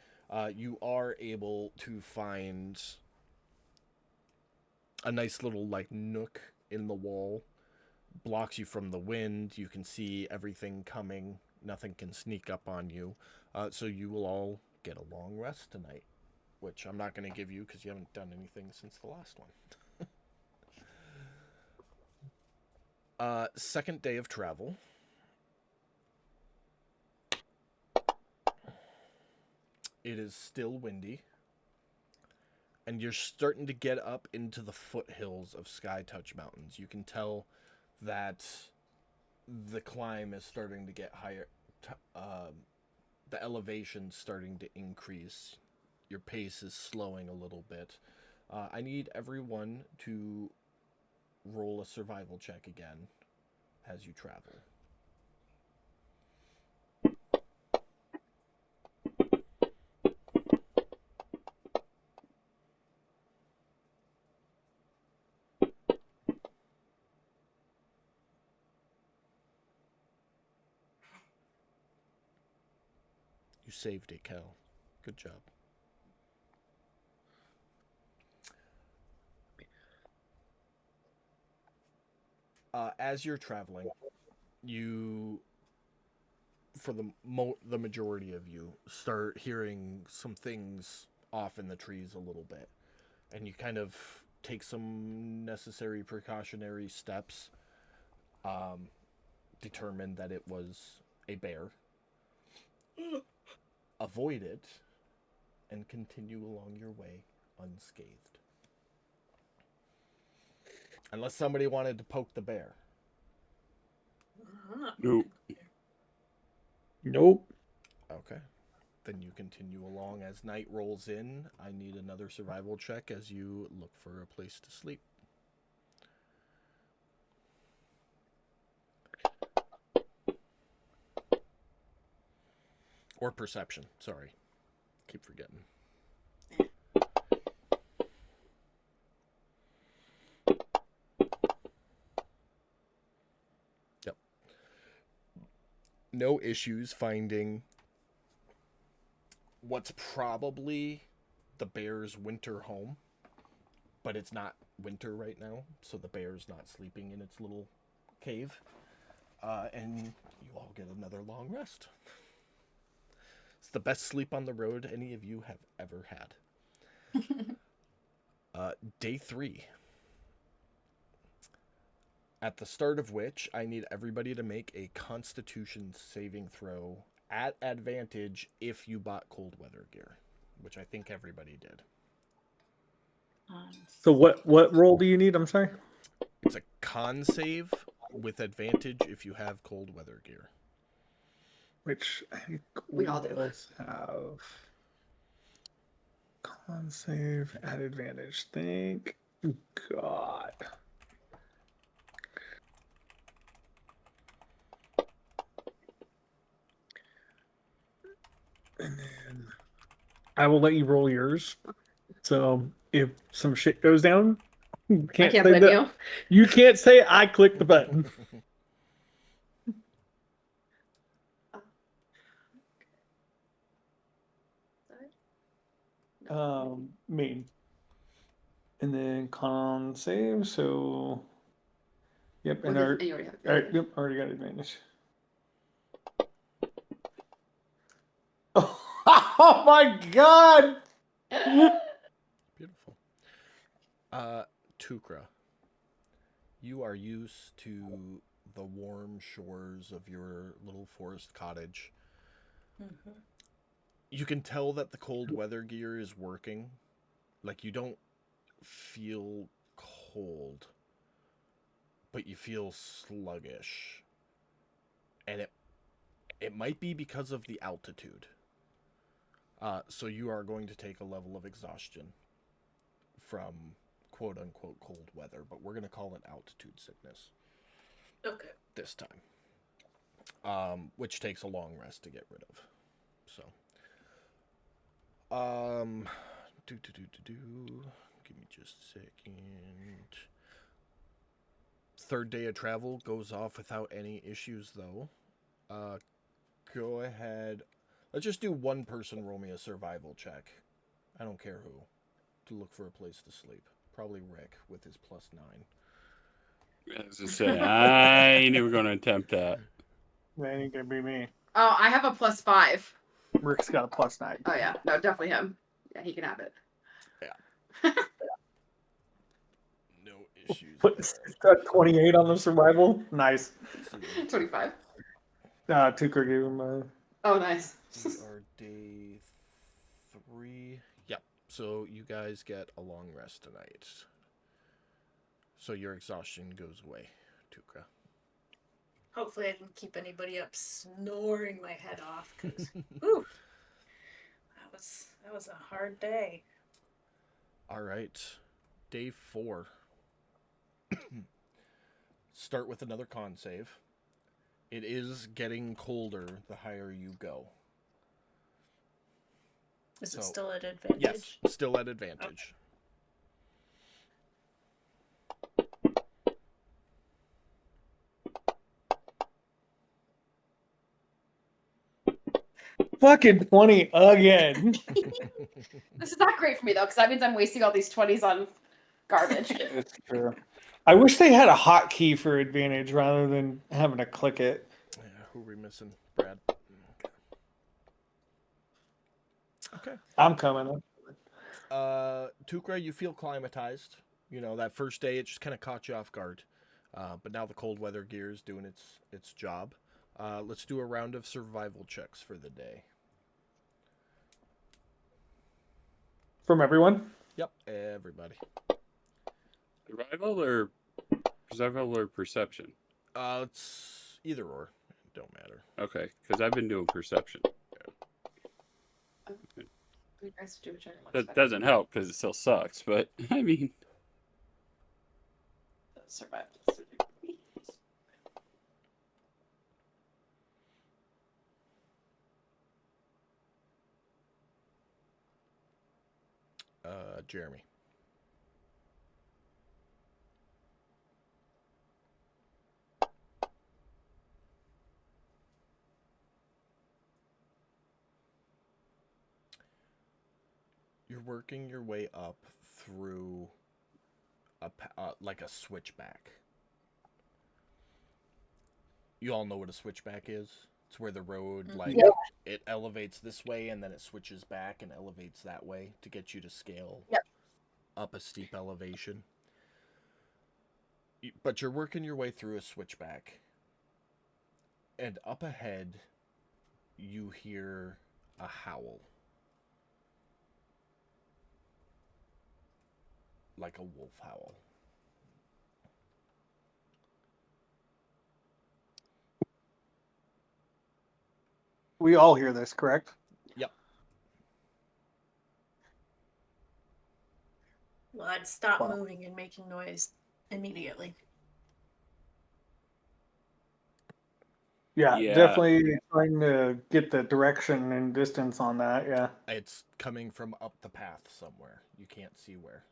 you are able to find a nice little like nook in the wall. Blocks you from the wind. You can see everything coming. Nothing can sneak up on you. So you will all get a long rest tonight, which I'm not going to give you because you haven't done anything since the last one. Second day of travel. It is still windy. And you're starting to get up into the foothills of Skytouch Mountains. You can tell that the climb is starting to get higher. The elevation's starting to increase. Your pace is slowing a little bit. I need everyone to roll a survival check again as you travel. You saved it, Cal. Good job. As you're traveling, you, for the majority of you, start hearing some things off in the trees a little bit, and you kind of take some necessary precautionary steps. Determine that it was a bear. Avoid it, and continue along your way unscathed. Unless somebody wanted to poke the bear. I'm not Nope. Nope. Okay. Then you continue along as night rolls in. I need another survival check as you look for a place to sleep. Or perception, sorry. Keep forgetting. Yep. No issues finding what's probably the bear's winter home, but it's not winter right now, so the bear's not sleeping in its little cave. And you all get another long rest. It's the best sleep on the road any of you have ever had. Day 3. At the start of which, I need everybody to make a Constitution saving throw at advantage if you bought cold weather gear, which I think everybody did. So what roll do you need? I'm sorry. It's a con save with advantage if you have cold weather gear. Which I think We all do. both have. Con save at advantage. Thank God. And then I will let you roll yours. So if some shit goes down, you I can't can't say blame that. you. You can't say I clicked the button. Main. And then con save, so yep, and You our already have all right, yep, already got advantage. Oh my god! Beautiful. Tukra, you are used to the warm shores of your little forest cottage. Mm-hmm. You can tell that the cold weather gear is working. Like, you don't feel cold, but you feel sluggish. And it might be because of the altitude. So you are going to take a level of exhaustion from quote unquote cold weather, but we're going to call it altitude sickness Okay. this time. which takes a long rest to get rid of. So, give me just a second. Third day of travel goes off without any issues, though. Go ahead. Let's just do one person roll me a survival check. I don't care who. To look for a place to sleep. Probably Rick with his +9. As I say, I knew we were going to attempt that. That ain't gonna be me. Oh, I have a +5. Rick's got a +9. Oh yeah, no, definitely him. Yeah, he can have it. No issues. Got 28 on the survival. Nice. 25. Tucker gave him Oh, nice. We are day 3. Yep. So you guys get a long rest tonight. So your exhaustion goes away, Tukra. Hopefully, I didn't keep anybody up snoring my head off. Cause, ooh, that was a hard day. All right. Day 4. Start with another con save. It is getting colder the higher you go. Is it So- still at advantage? Yes, still at advantage. fucking 20 again. This is not great for me though, because that means I'm wasting all these 20s on garbage. It's true. I wish they had a hotkey for advantage rather than having to click it. Yeah, who are we missing? Brad. Okay. I'm coming. Tukra, you feel climatized. You know, that first day it just kind of caught you off guard. But now the cold weather gear is doing its job. Let's do a round of survival checks for the day. From everyone? Yep, everybody. Survival or perception? It's either or. Don't matter. Okay, because I've been doing perception. You guys do whichever looks That better. doesn't help because it still sucks, but I mean, Survival. Jeremy. You're working your way up through like a switchback. You all know what a switchback is? It's where the road like Yep. it elevates this way and then it switches back and elevates that way to get you to scale Yep. up a steep elevation. But you're working your way through a switchback. And up ahead you hear a howl. Like a wolf howl. We all hear this, correct? Yep. Well, I'd stop Wow. moving and making noise immediately. Yeah, Yeah. definitely trying to get the direction and distance on that. Yeah. It's coming from up the path somewhere. You can't see where.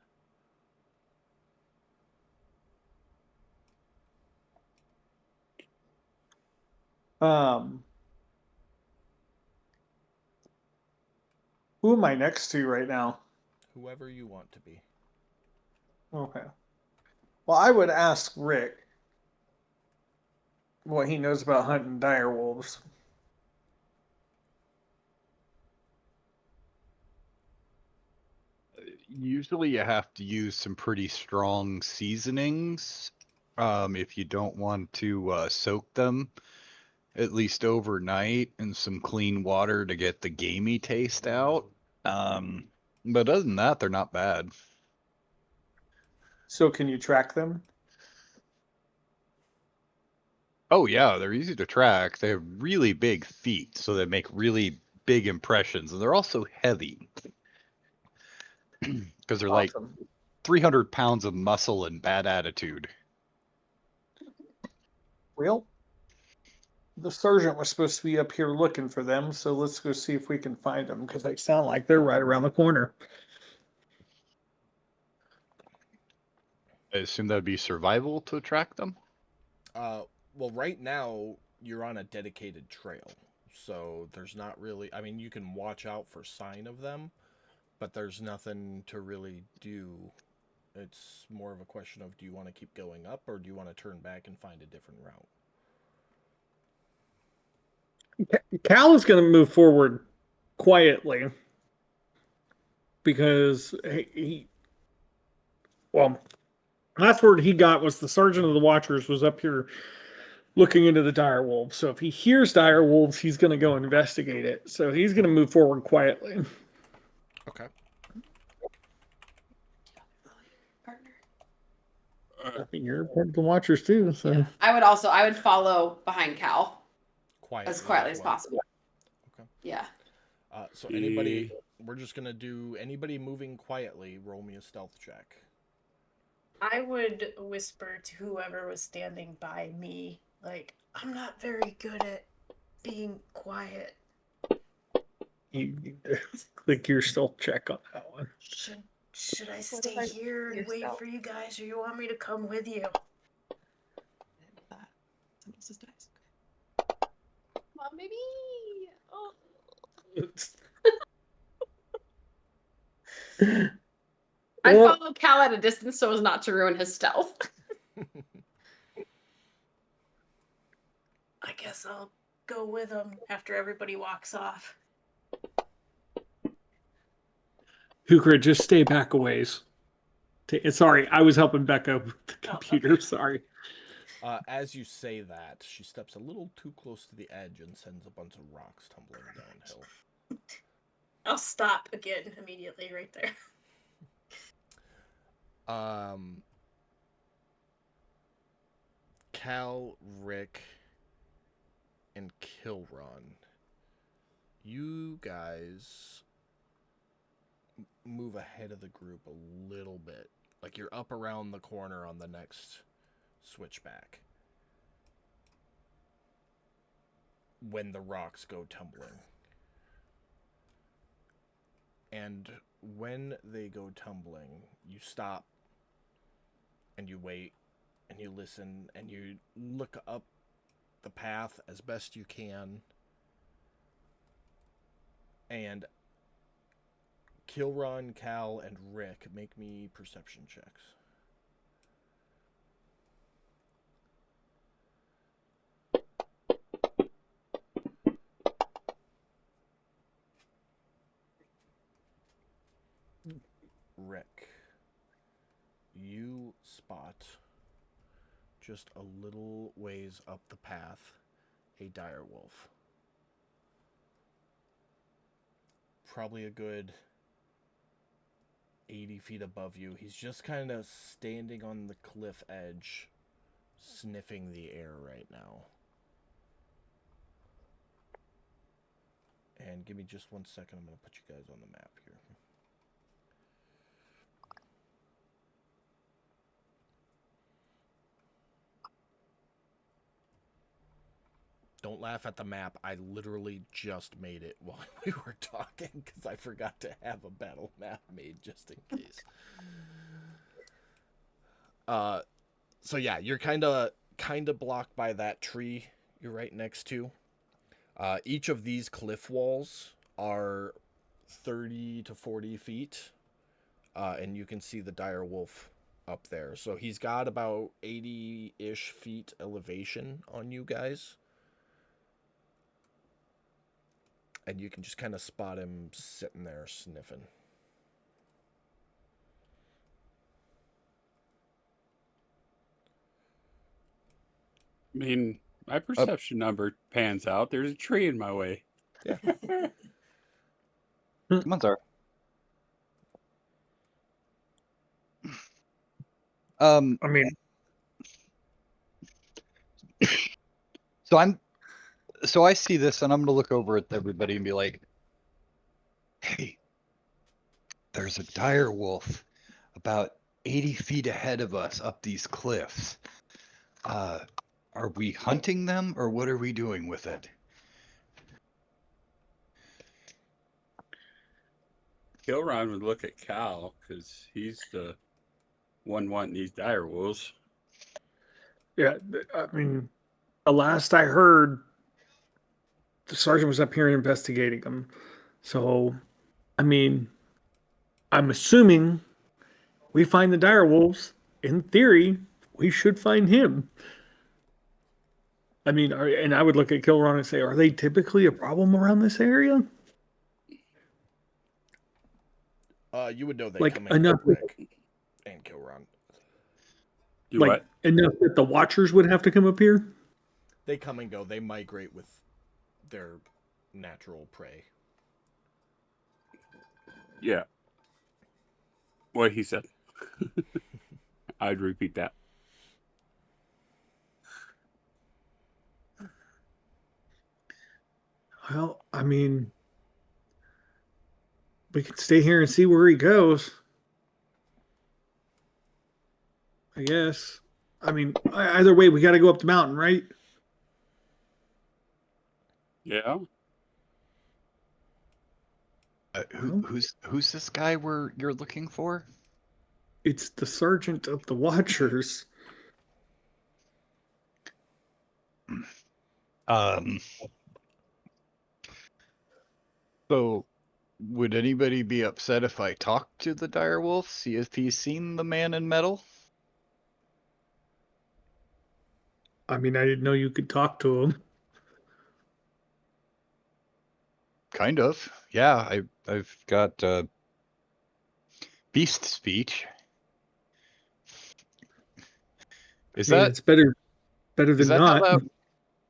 Who am I next to right now? Whoever you want to be. Okay. Well, I would ask Rick what he knows about hunting dire wolves. Usually you have to use some pretty strong seasonings if you don't want to soak them at least overnight in some clean water to get the gamey taste out. But other than that, they're not bad. So can you track them? Oh yeah, they're easy to track. They have really big feet, so they make really big impressions, and they're also heavy because they're like Awesome. 300 pounds of muscle and bad attitude. Real? The sergeant was supposed to be up here looking for them, so let's go see if we can find them because they sound like they're right around the corner. I assume that'd be survival to track them. Well, right now you're on a dedicated trail, so there's not really. I mean, you can watch out for sign of them, but there's nothing to really do. It's more of a question of, do you want to keep going up or do you want to turn back and find a different route? Cal is going to move forward quietly because well, last word he got was the sergeant of the Watchers was up here looking into the dire wolves. So if he hears dire wolves, he's going to go investigate it. So he's going to move forward quietly. Okay. Partner. I mean, you're part of the Watchers too. So Yeah. I would follow behind Cal as quietly as well. possible. Okay. Yeah. So anybody, we're just gonna do anybody moving quietly. Roll me a stealth check. I would whisper to whoever was standing by me, like, I'm not very good at being quiet. you click your stealth check on that one. Should I What stay if I here and wait yourself? for you guys, or you want me to come with you? Someone else's dice. Come on, baby. Oh. I Well- follow Cal at a distance so as not to ruin his stealth. I guess I'll go with them after everybody walks off. Hukra, just stay back a ways. Sorry, I was helping Becca with the computer. okay. Sorry. As you say that, she steps a little too close to the edge and sends a bunch of rocks tumbling downhill. I'll stop again immediately right there. Cal, Rick, and Kilron, you guys move ahead of the group a little bit. Like you're up around the corner on the next switchback when the rocks go tumbling. And when they go tumbling, you stop and you wait and you listen and you look up the path as best you can. And Kilron, Cal, and Rick, make me perception checks. Rick, you spot just a little ways up the path a dire wolf. Probably a good 80 feet above you. He's just kind of standing on the cliff edge, sniffing the air right now. And give me just 1 second. I'm going to put you guys on the map here. Don't laugh at the map. I literally just made it while we were talking because I forgot to have a battle map made just in case. So yeah, you're kind of blocked by that tree you're right next to. Each of these cliff walls are 30 to 40 feet, and you can see the dire wolf up there. So he's got about 80-ish feet elevation on you guys. And you can just kind of spot him sitting there sniffing. I mean, my perception number pans out. There's a tree in my way. Yeah. Come on, Zara. I mean, So I see this and I'm gonna look over at everybody and be like, hey, there's a dire wolf about 80 feet ahead of us up these cliffs. Are we hunting them, or what are we doing with it? Kilron would look at Cal because he's the one wanting these dire wolves. Yeah, I mean, the last I heard, the sergeant was up here investigating them. So, I mean, I'm assuming we find the dire wolves. In theory, we should find him. I mean, and I would look at Kilron and say, are they typically a problem around this area? You would know they Like, come in enough with Rick and Kilron. Do Like what? enough that the Watchers would have to come up here? They come and go. They migrate with their natural prey. Yeah. What he said. I'd repeat that. Well, I mean, we could stay here and see where he goes. I guess. I mean, either way, we got to go up the mountain, right? Yeah. Who's this guy you're looking for? It's the sergeant of the Watchers. So, would anybody be upset if I talk to the direwolf, see if he's seen the man in metal? I mean, I didn't know you could talk to him. Kind of. Yeah, I've got beast speech. Is I mean, that it's better is than that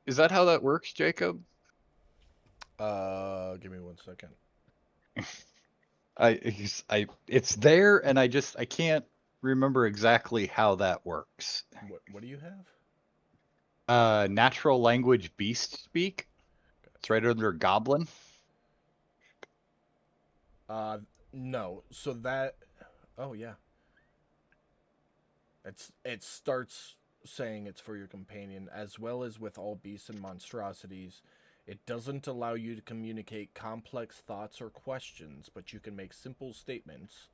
not? how that works, Jacob? Give me 1 second. It's there, and I can't remember exactly how that works. What do you have? Natural language beast speak. It's right under goblin. No. So that. Oh yeah. It starts saying it's for your companion, as well as with all beasts and monstrosities. It doesn't allow you to communicate complex thoughts or questions, but you can make simple statements,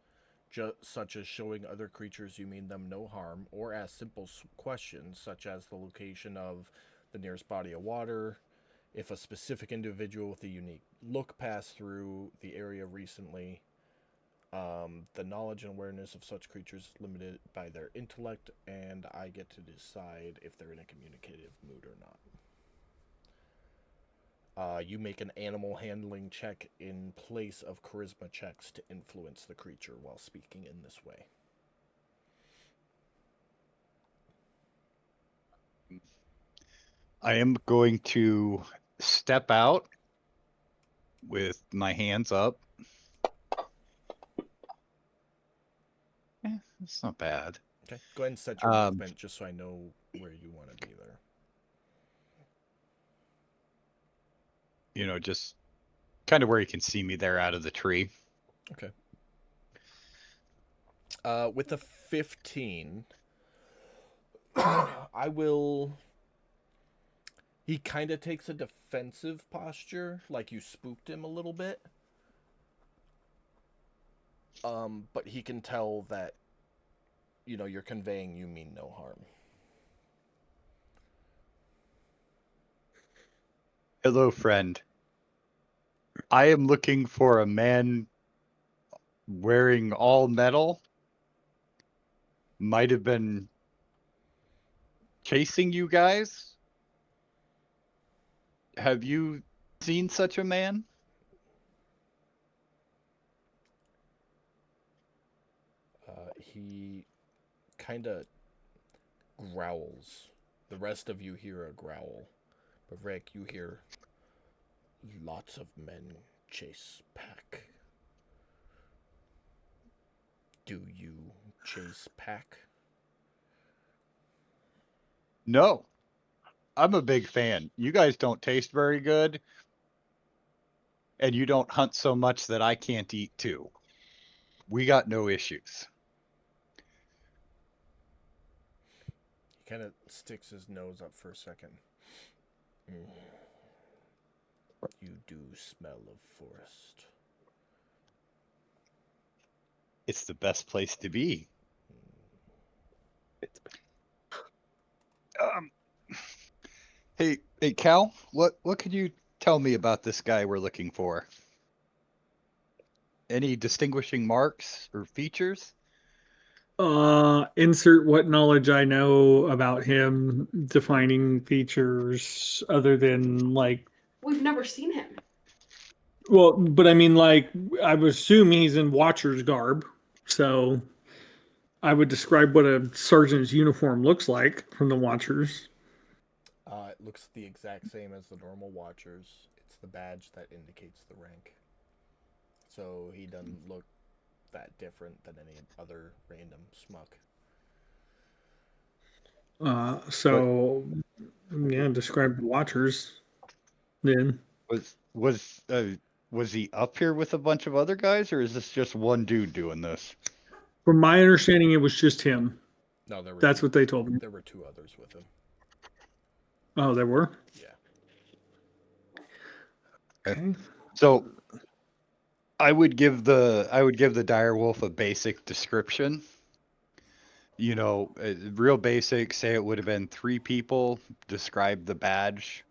such as showing other creatures you mean them no harm, or ask simple questions, such as the location of the nearest body of water, if a specific individual with a unique look passed through the area recently. The knowledge and awareness of such creatures is limited by their intellect, and I get to decide if they're in a communicative mood or not. You make an animal handling check in place of charisma checks to influence the creature while speaking in this way. I am going to step out with my hands up. That's not bad. Okay, go ahead and set your movement just so I know where you want to be there. You know, just kind of where you can see me there out of the tree. Okay. With a 15, I will. He kind of takes a defensive posture, like you spooked him a little bit. But he can tell that, you're conveying you mean no harm. Hello, friend. I am looking for a man wearing all metal. Might have been chasing you guys. Have you seen such a man? He kind of growls. The rest of you hear a growl. But Rick, you hear lots of men chase pack. Do you chase pack? No. I'm a big fan. You guys don't taste very good. And you don't hunt so much that I can't eat too. We got no issues. He kind of sticks his nose up for a second. Mm. You do smell of forest. It's the best place to be. Um, hey, Cal, what could you tell me about this guy we're looking for? Any distinguishing marks or features? Insert what knowledge I know about him, defining features other than like, We've never seen him. well, but I mean, like, I would assume he's in Watcher's garb. So I would describe what a sergeant's uniform looks like from the Watchers. It looks the exact same as the normal Watchers. It's the badge that indicates the rank. So he doesn't look that different than any other random smuck. So yeah, describe the Watchers then. Was he up here with a bunch of other guys, or is this just one dude doing this? From my understanding, it was just him. No, there were That's two, what they told me. there were 2 others with him. Oh, there were? Yeah. Okay. So I would give the direwolf a basic description. You know, real basic. Say it would have been 3 people. Describe the badge,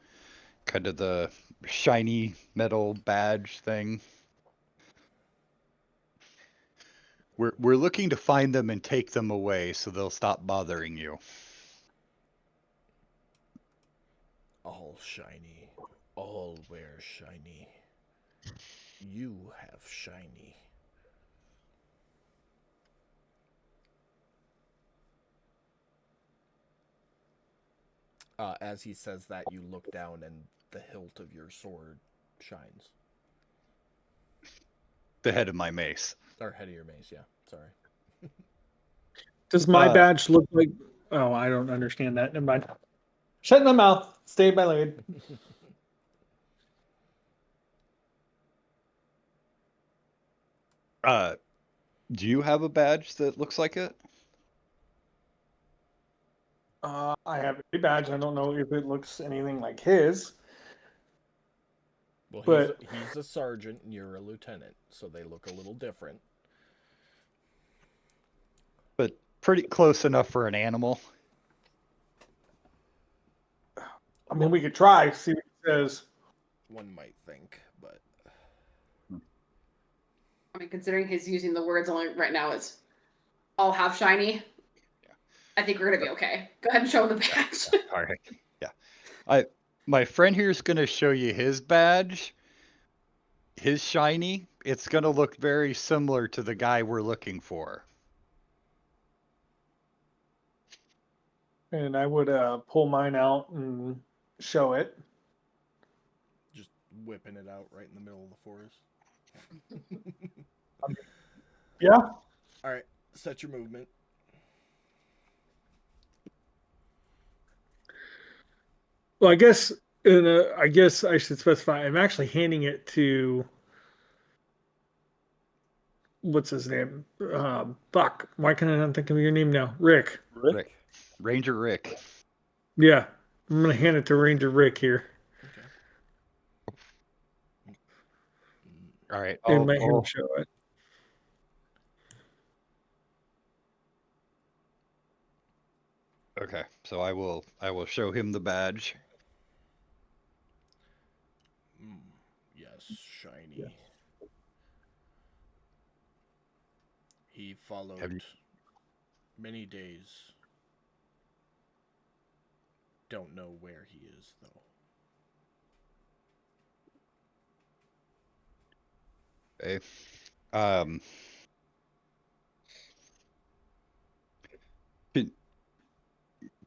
kind of the shiny metal badge thing. We're looking to find them and take them away so they'll stop bothering you. All shiny. All wear shiny. You have shiny. As he says that, you look down and the hilt of your sword shines. The head of my mace. Or head of your mace, yeah. Sorry. Does my Uh, badge look like? Oh, I don't understand that. Never mind. Shut my mouth. Stay in my lane. Do you have a badge that looks like it? I have a badge. I don't know if it looks anything like his. Well, But- he's a sergeant and you're a lieutenant, so they look a little different. But pretty close enough for an animal. I mean, we could try. See what it says. One might think, but I mean, considering he's using the words only right now, it's all have shiny. I think we're gonna be okay. Go ahead and show him the badge. All right. Yeah. My friend here is going to show you his badge. His shiny. It's going to look very similar to the guy we're looking for. And I would pull mine out and show it. just whipping it out right in the middle of the forest. Yeah. All right, set your movement. Well, I guess I should specify. I'm actually handing it to what's his name? Buck. Why can I not think of your name now? Rick. Rick. Ranger Rick. Yeah, I'm gonna hand it to Ranger Rick here. Okay. All right. And let him show it. Okay. So I will show him the badge. Yes, shiny. He followed many days. Don't know where he is, though. Okay.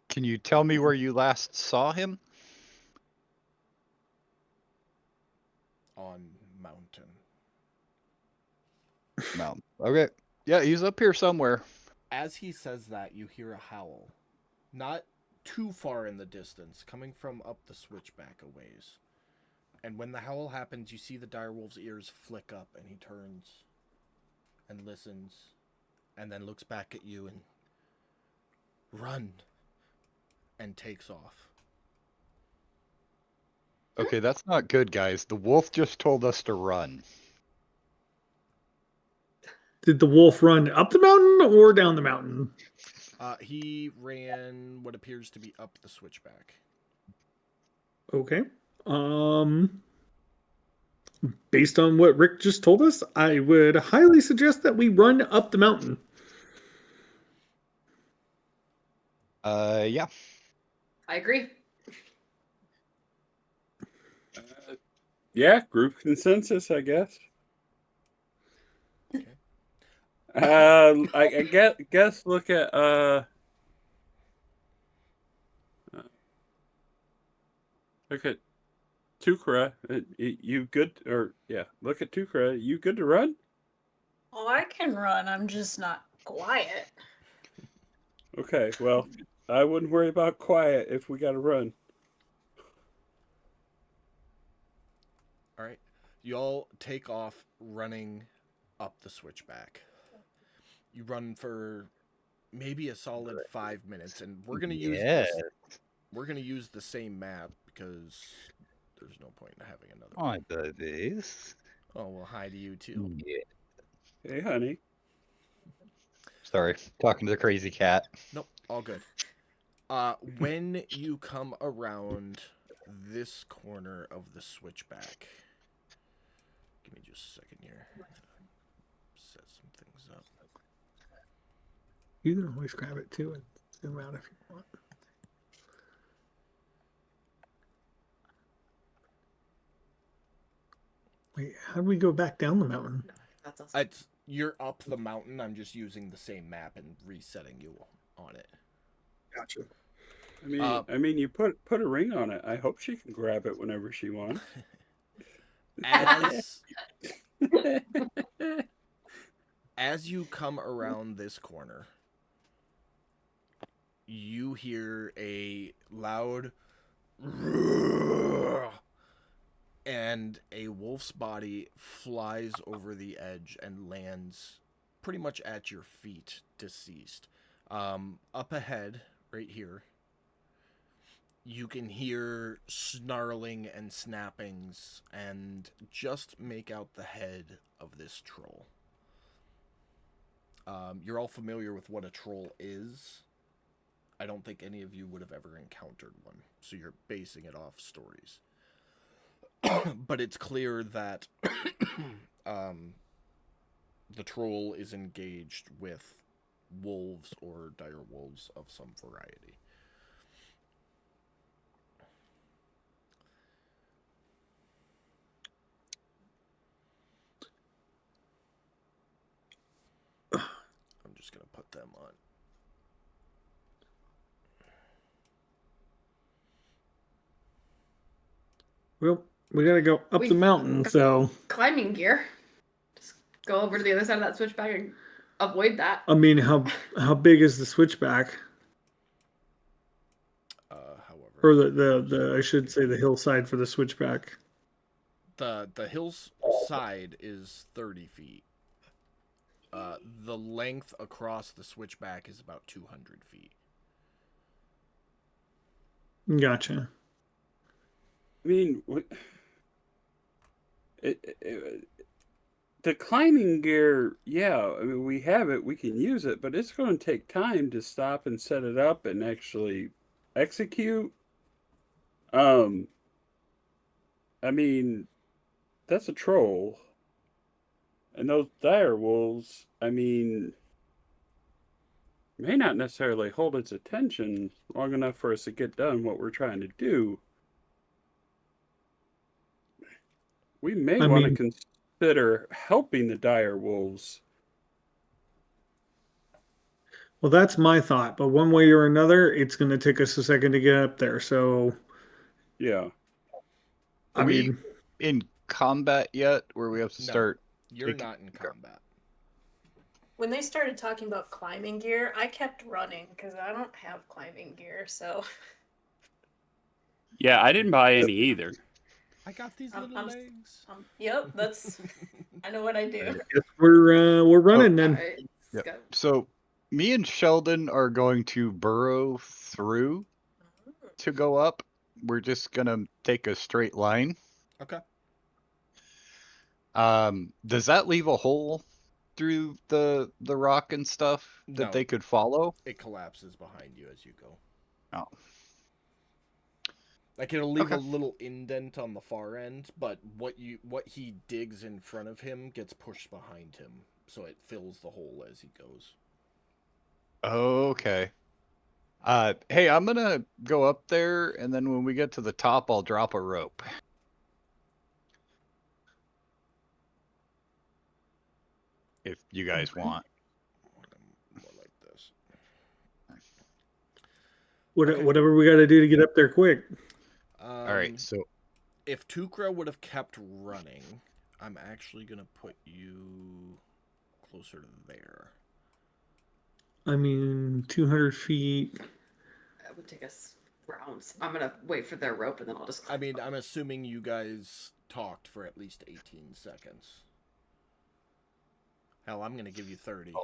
Can you tell me where you last saw him? On mountain. No. Okay. Yeah, he's up here somewhere. As he says that, you hear a howl. Not too far in the distance, coming from up the switchback a ways. And when the howl happens, you see the direwolf's ears flick up, and he turns and listens, and then looks back at you and run. and takes off. Okay, that's not good, guys. The wolf just told us to run. Did the wolf run up the mountain or down the mountain? He ran what appears to be up the switchback. Okay. Based on what Rick just told us, I would highly suggest that we run up the mountain. Yeah. I agree. Yeah, group consensus, I guess. Okay. I guess look at Tukra. You good or yeah? Look at Tukra. You good to run? Oh, I can run. I'm just not quiet. Okay. Well, I wouldn't worry about quiet if we got to run. All right. You all take off running up the switchback. You run for maybe a solid 5 minutes, and we're gonna use Yeah. we're gonna use the same map because there's no point in having another. Hi, babies. Oh well, hi to you too. Yeah. Hey, honey. Sorry, talking to the crazy cat. Nope, all good. When you come around this corner of the switchback, give me just a second here. Set some things up. You can always grab it too and zoom out if you want. Wait, how do we go back down the mountain? That's awesome. You're up the mountain. I'm just using the same map and resetting you on it. Gotcha. I mean, you put a ring on it. I hope she can grab it whenever she wants. As you come around this corner, you hear a loud roar, and a wolf's body flies over the edge and lands pretty much at your feet, deceased. Up ahead, right here, you can hear snarling and snappings and just make out the head of this troll. You're all familiar with what a troll is. I don't think any of you would have ever encountered one, so you're basing it off stories. But it's clear that the troll is engaged with wolves or dire wolves of some variety. I'm just going to put them on. Well, we gotta go up the mountain, so Climbing gear. Just go over to the other side of that switchback and avoid that. I mean, how big is the switchback? However, Or the I should say the hillside for the switchback. the hill's side is 30 feet. The length across the switchback is about 200 feet. Gotcha. I mean, the climbing gear, yeah, I mean, we have it, we can use it, but it's going to take time to stop and set it up and actually execute. I mean, that's a troll. And those dire wolves, I mean, may not necessarily hold its attention long enough for us to get done what we're trying to do. We may I want to mean- consider helping the dire wolves. Well, that's my thought, but one way or another, it's going to take us a second to get up there. So, Yeah. I Are we mean, in combat yet, where we have to No. start? You're Take- not in combat. When they started talking about climbing gear, I kept running because I don't have climbing gear. So Yeah, I didn't buy any either. I got these I'm- little I'm- legs. yep, that's I know what I do. guess we're running then. Alright, let's Yep. go. So me and Sheldon are going to burrow through to go up. We're just gonna take a straight line. Okay. Does that leave a hole through the rock and stuff that No. they could follow? It collapses behind you as you go. Oh. Like it'll leave Okay. a little indent on the far end, but what he digs in front of him gets pushed behind him, so it fills the hole as he goes. Okay. Hey, I'm gonna go up there, and then when we get to the top, I'll drop a rope. If you guys Okay. want. More like this. What, Okay. Whatever we got to do to get up there quick. All right, so If Tukra would have kept running, I'm actually gonna put you closer to there. I mean, 200 feet. That would take us rounds. I'm gonna wait for their rope and then I'll just. I mean, I'm assuming you guys talked for at least 18 seconds. Hell, I'm gonna give you 30.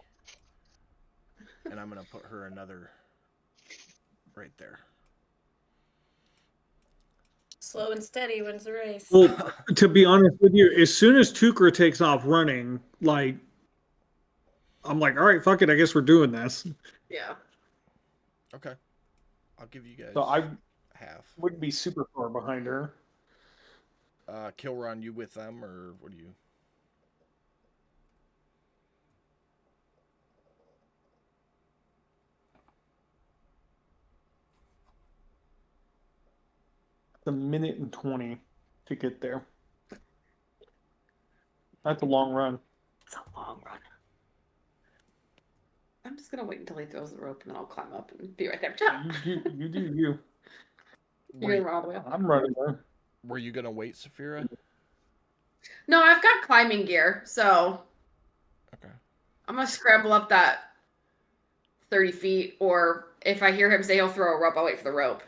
And I'm gonna put her another right there. Slow and steady wins the race. Well, to be honest with you, as soon as Tukra takes off running, like, I'm like, all right, fuck it. I guess we're doing this. Yeah. Okay. I'll give you guys So I half. wouldn't be super far behind her. Kilron, you with them, or what do you? It's a minute and 20 to get there. That's a long run. It's a long run. I'm just gonna wait until he throws the rope and then I'll climb up and be right there. You do you. You're gonna run all the way up. I'm running there. Were you gonna wait, Saphira? No, I've got climbing gear, so Okay. I'm gonna scramble up that 30 feet, or if I hear him say he'll throw a rope, I'll wait for the rope.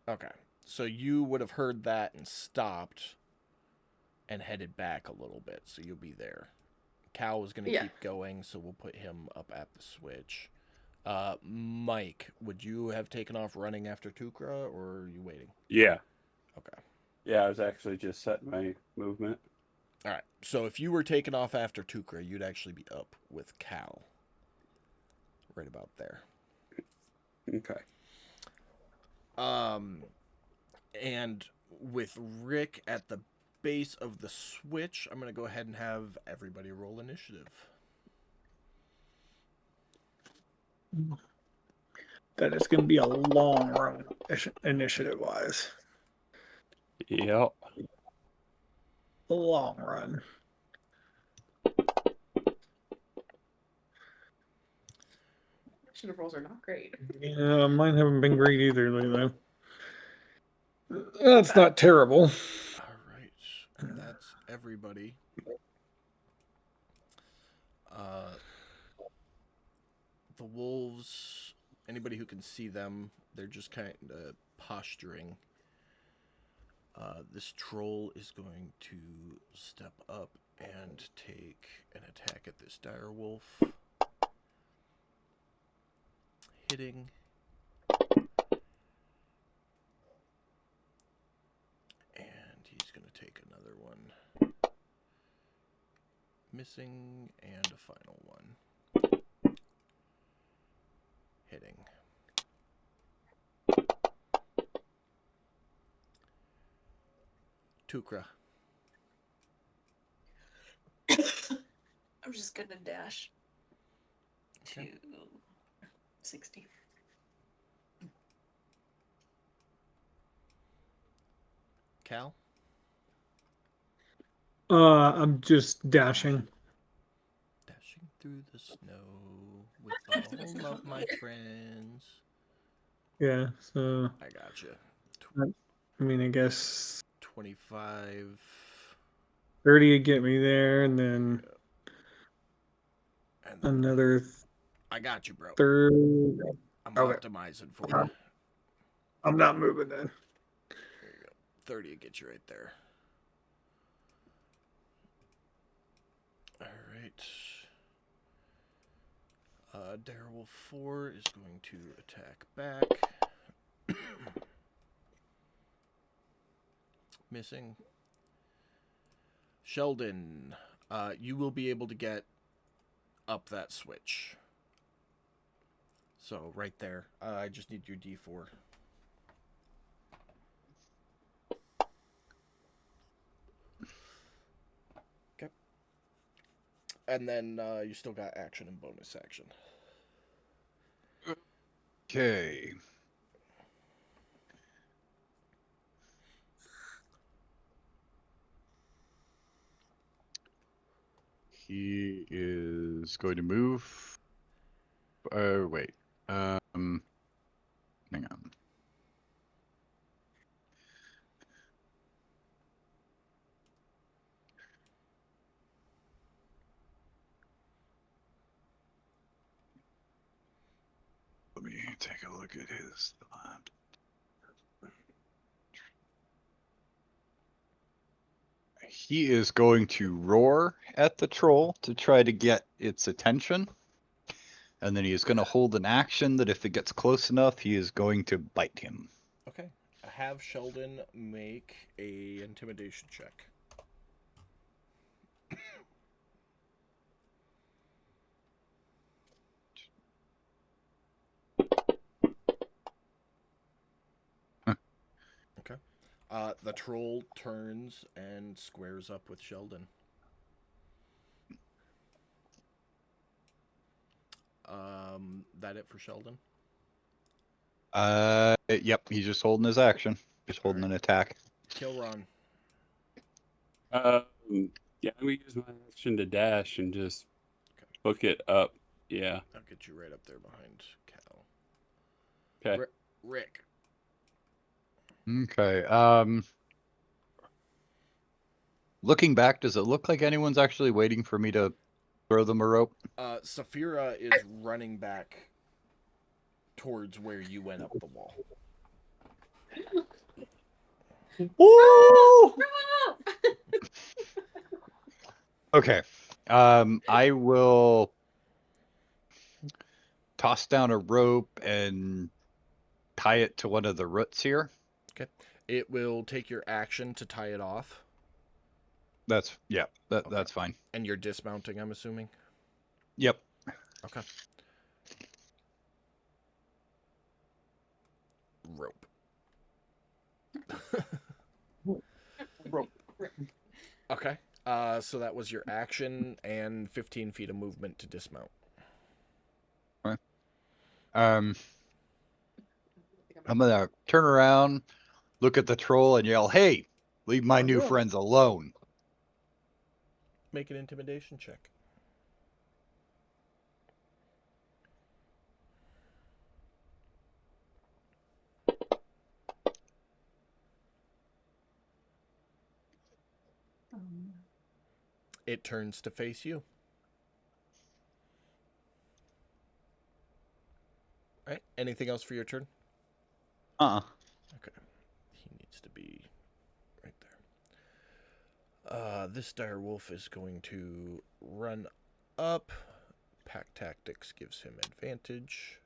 Okay. So you would have heard that and stopped and headed back a little bit, so you'll be there. Cal is gonna Yeah. keep going, so we'll put him up at the switch. Mike, would you have taken off running after Tukra, or are you waiting? Yeah. Okay. Yeah, I was actually just setting my movement. All right. So if you were taken off after Tukra, you'd actually be up with Cal. Right about there. Okay. And with Rick at the base of the switch, I'm going to go ahead and have everybody roll initiative. That is going to be a long run, initiative wise. Yep. A long run. Initiative rolls are not great. Yeah, mine haven't been great either lately. That's not terrible. All right. And that's everybody. The wolves, anybody who can see them, they're just kind of posturing. This troll is going to step up and take an attack at this dire wolf. Hitting. And he's going to take another one. Missing, and a final one. Hitting. Tukra. I'm just gonna dash to Okay. 60. Cal? I'm just dashing. Dashing through the snow with all of my friends. Yeah, so I gotcha. I mean, I guess 25. 30 would get me there, and then And then another I got you, bro. 30. I'm Okay. optimizing for you. I'm not moving then. There you go. 30 will get you right there. All right. Darewolf 4 is going to attack back Missing. Sheldon, you will be able to get up that switch. So, right there. I just need your D4. Okay. And then you still got action and bonus action. Okay. He is going to move. Wait. Hang on. Let me take a look at his thought. He is going to roar at the troll to try to get its attention. And then he is going to hold an action that if it gets close enough, he is going to bite him. Okay. Have Sheldon make a intimidation check. Okay. The troll turns and squares up with Sheldon. That it for Sheldon? Yep, he's just holding his action. Just holding an attack. Kilron. Yeah, I'm gonna use my action to dash and just book it up. Yeah. I'll get you right up there behind Cal. Okay. Rick. Okay. Looking back, does it look like anyone's actually waiting for me to throw them a rope? Saphira is running back towards where you went up the wall. Woo! Okay. I will toss down a rope and tie it to one of the roots here. Okay. It will take your action to tie it off. That's that's fine. And you're dismounting, I'm assuming? Yep. Okay. Rope. Rope. Okay. So that was your action and 15 feet of movement to dismount. I'm gonna turn around, look at the troll, and yell, "Hey, leave my new Yeah. friends alone!" Make an intimidation check. It turns to face you. All right. Anything else for your turn? Okay. He needs to be right there. This dire wolf is going to run up. Pack tactics gives him advantage.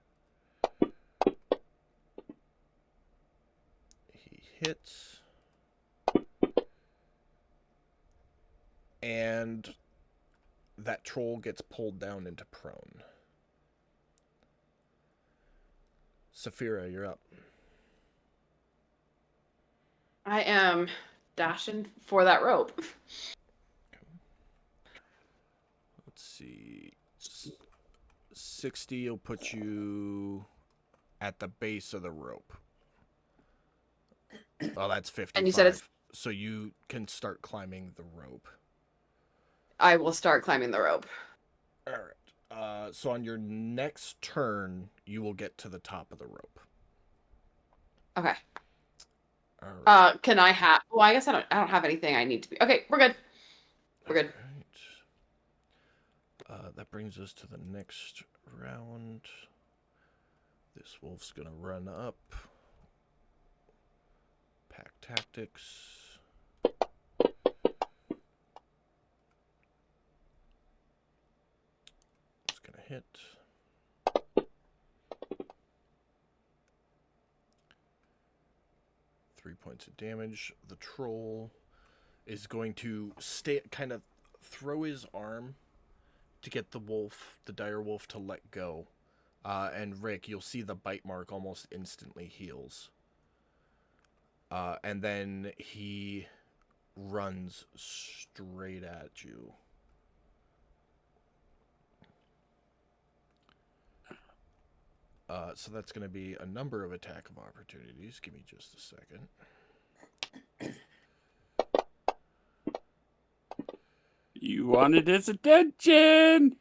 He hits. And that troll gets pulled down into prone. Saphira, you're up. I am dashing for that rope. Let's see. 60 will put you at the base of the rope. Oh, that's 55. And you said it's... So you can start climbing the rope. I will start climbing the rope. All right. So on your next turn, you will get to the top of the rope. Okay. All right. Can I have... Well, I guess I don't have anything I need to be... Okay, we're good. We're good. All right. That brings us to the next round. This wolf's gonna run up. Pack tactics. It's gonna hit. 3 points of damage. The troll is going to kind of throw his arm to get the dire wolf to let go. And Rick, you'll see the bite mark almost instantly heals. And then he runs straight at you. So that's going to be a number of attack of opportunities. Give me just a second. You wanted his attention!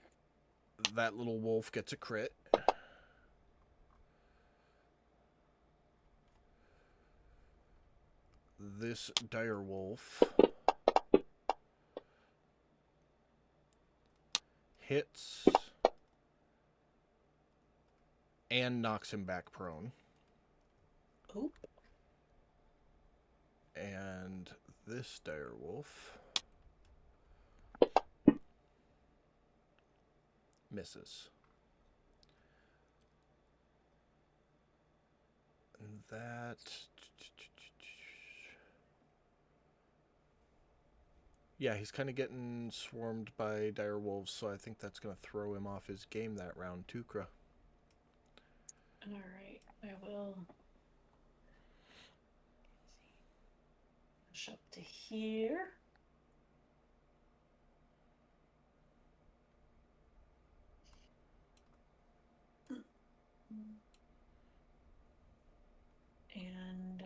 That little wolf gets a crit. This dire wolf hits and knocks him back prone. Oop. And this dire wolf misses. And that... Yeah, he's kind of getting swarmed by dire wolves, so I think that's going to throw him off his game that round, Tukra. Alright, I will push up to here. And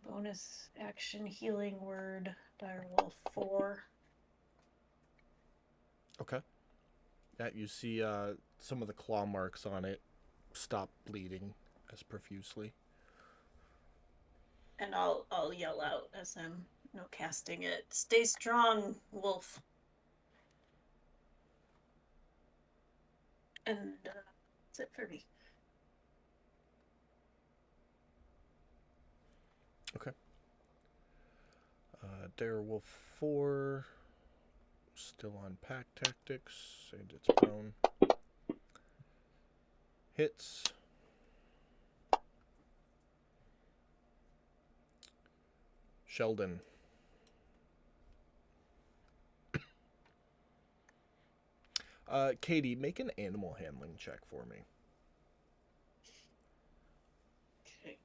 bonus action healing word, direwolf 4. Okay. Yeah, you see some of the claw marks on it stop bleeding as profusely. And I'll yell out as I'm casting it. Stay strong, wolf. And that's it for me. Okay. Direwolf 4, still on pack tactics, and it's prone. Hits. Sheldon. Katie, make an animal handling check for me. Okay.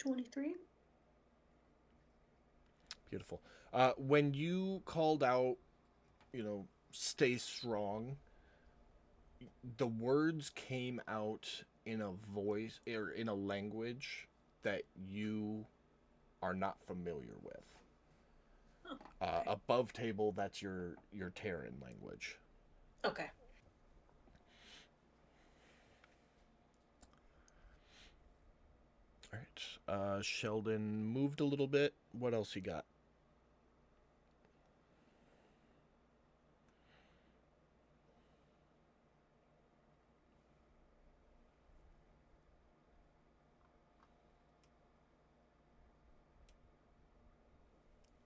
$23. Beautiful. When you called out, stay strong, the words came out in a voice or in a language that you are not familiar with. Oh, okay. Above table, that's your Terran language. Okay. All right. Sheldon moved a little bit. What else you got?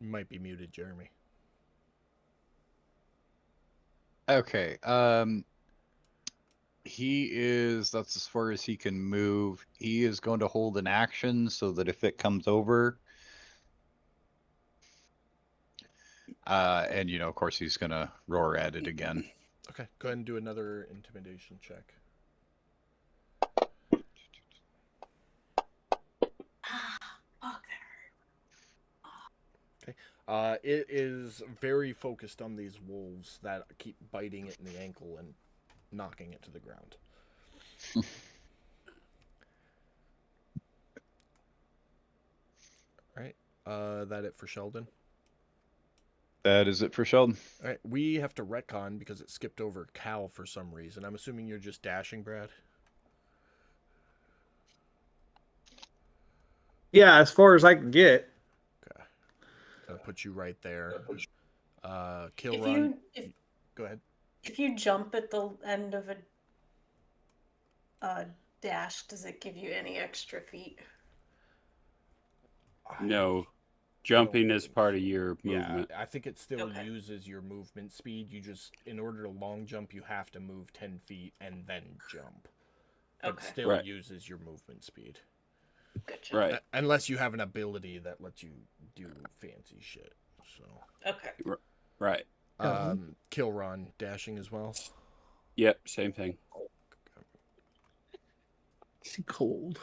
You might be muted, Jeremy. Okay. That's as far as he can move. He is going to hold an action so that if it comes over, and of course he's going to roar at it again. Okay, go ahead and do another intimidation check. Fuck. It is very focused on these wolves that keep biting it in the ankle and knocking it to the ground. All right, that it for Sheldon? That is it for Sheldon. All right, we have to retcon because it skipped over Cal for some reason. I'm assuming you're just dashing, Brad? Yeah, as far as I can get. Okay. Gonna put you right there. Kill If run. you Go ahead. if you jump at the end of a dash, does it give you any extra feet? No. jumping is part of your movement. Yeah, I think it still Okay. uses your movement speed. You just, in order to long jump, you have to move 10 feet and then jump. But Okay. it still Right. uses your movement speed. Gotcha. Right. Unless you have an ability that lets you do fancy shit. So, Okay. Right. kill run, dashing as well. Yep. Same thing. It's cold.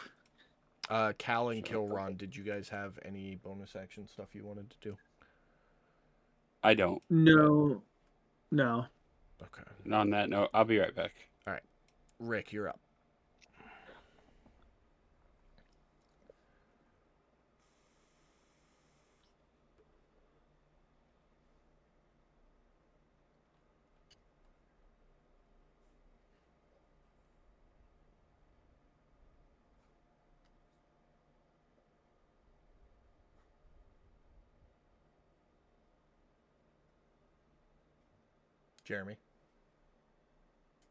Cal and kill run, did you guys have any bonus action stuff you wanted to do? I don't. No. No. Okay. And on that note, I'll be right back. Rick, you're up. Jeremy.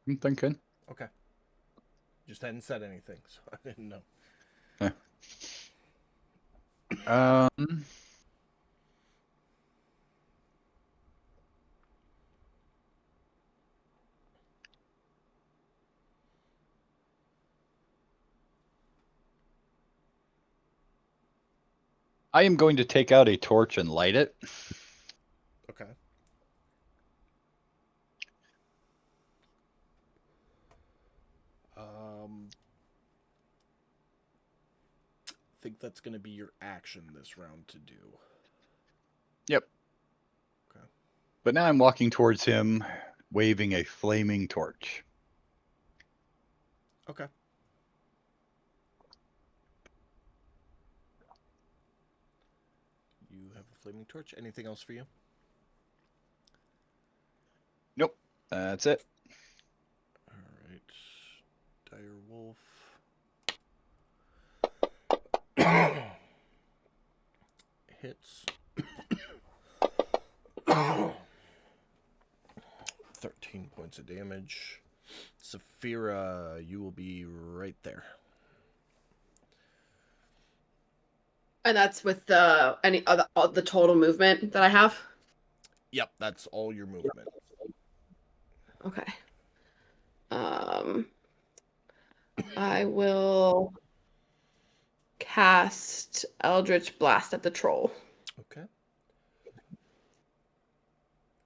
I'm thinking. Okay. Just hadn't said anything, so I didn't know. I am going to take out a torch and light it. Okay. I think that's going to be your action this round to do. Yep. Okay. But now I'm walking towards him, waving a flaming torch. Okay. You have a flaming torch. Anything else for you? Nope. That's it. All right. Dire Wolf. Hits. 13 points of damage. Saphira, you will be right there. And that's with the the total movement that I have. Yep, that's all your movement. Okay. I will cast Eldritch Blast at the troll. Okay.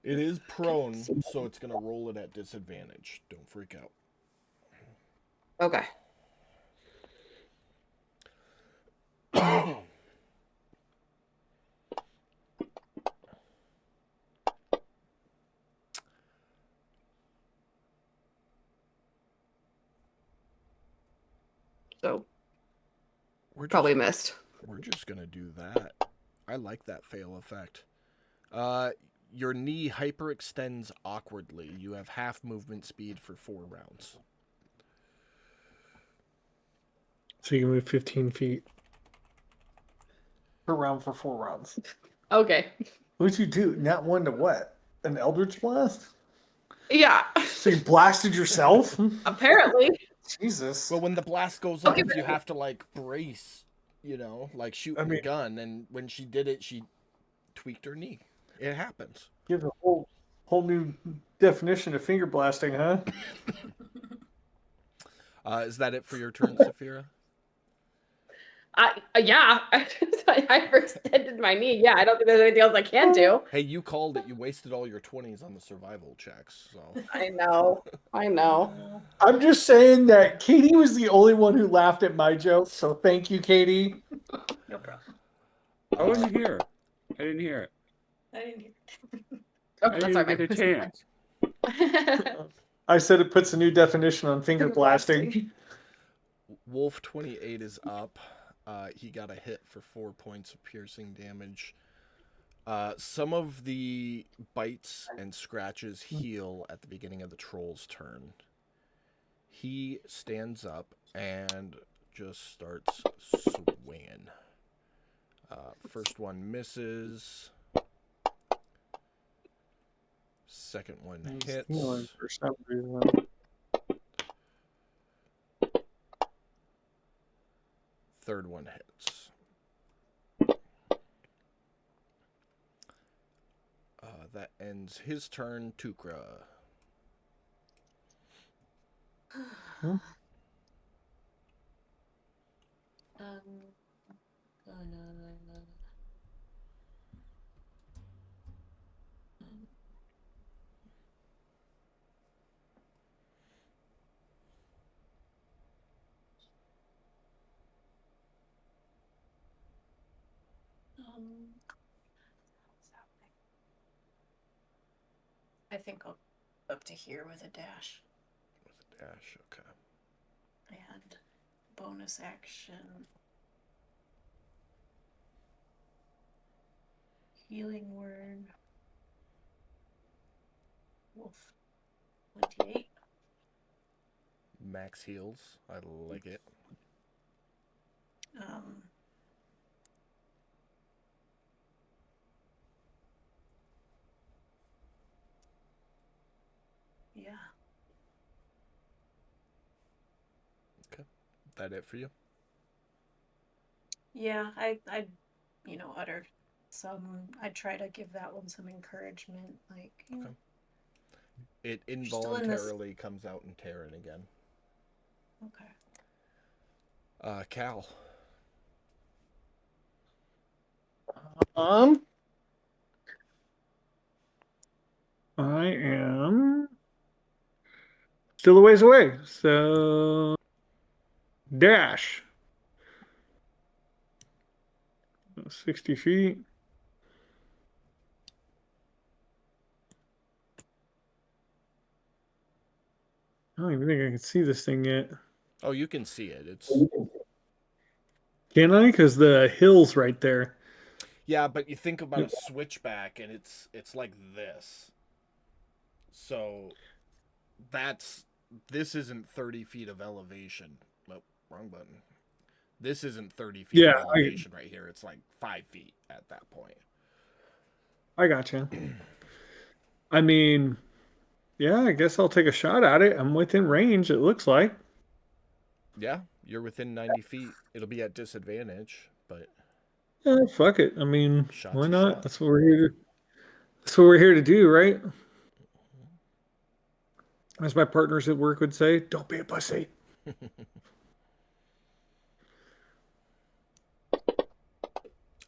It is prone, so it's going to roll it at disadvantage. Don't freak out. Okay. So probably missed. We're just going to do that. I like that fail effect. Your knee hyperextends awkwardly. You have half movement speed for 4 rounds. So you can move 15 feet per round for 4 rounds. Okay. What'd you do? Not one to what? An Eldritch Blast? Yeah. So you blasted yourself? Apparently. Jesus. Well, when the blast goes Okay, off, but- you have to, like, brace, you know, like shooting a gun. And when she did it, she tweaked her knee. It happens. Give a whole new definition of finger blasting, huh? Is that it for your turn, Saphira? Yeah. I hyperextended my knee. Yeah, I don't think there's anything else I can do. Hey, you called it. You wasted all your 20s on the survival checks, so... I know. I'm just saying that Katie was the only one who laughed at my joke, so thank you, Katie. No problem. I wasn't here. I didn't hear it. I didn't hear. Oh, I that's didn't right. get a chance. I said it puts a new definition on finger blasting. Wolf 28 is up. He got a hit for 4 points of piercing damage. Some of the bites and scratches heal at the beginning of the troll's turn. He stands up and just starts swinging. First one misses. Second one hits. For some reason. Third one hits. That ends his turn. Tukra. Hmm. Gonna I think I'll up to here with a dash With a dash, okay. and bonus action. Healing word. Wolf. 28. Max heals. I like it. Yeah. That it for you? Yeah, I utter some. I try to give that one some encouragement, like. Okay. It still in this- involuntarily comes out in Terran again. Okay. Cal. I am still a ways away, so dash 60 feet. I don't even think I can see this thing yet. Oh, you can see it. It's Can I? Because the hill's right there. yeah, but you think about a switchback, and it's like this. So this isn't 30 feet of elevation. Oh, wrong button. This isn't 30 feet Yeah, of elevation right here. It's like 5 feet at that point. I gotcha. I mean, yeah, I guess I'll take a shot at it. I'm within range, it looks like. Yeah, you're within 90 feet. It'll be at disadvantage, but Yeah, fuck it. I mean, Shot's why a not? shot. That's what we're here to. That's what we're here to do, right? As my partners at work would say, "Don't be a pussy."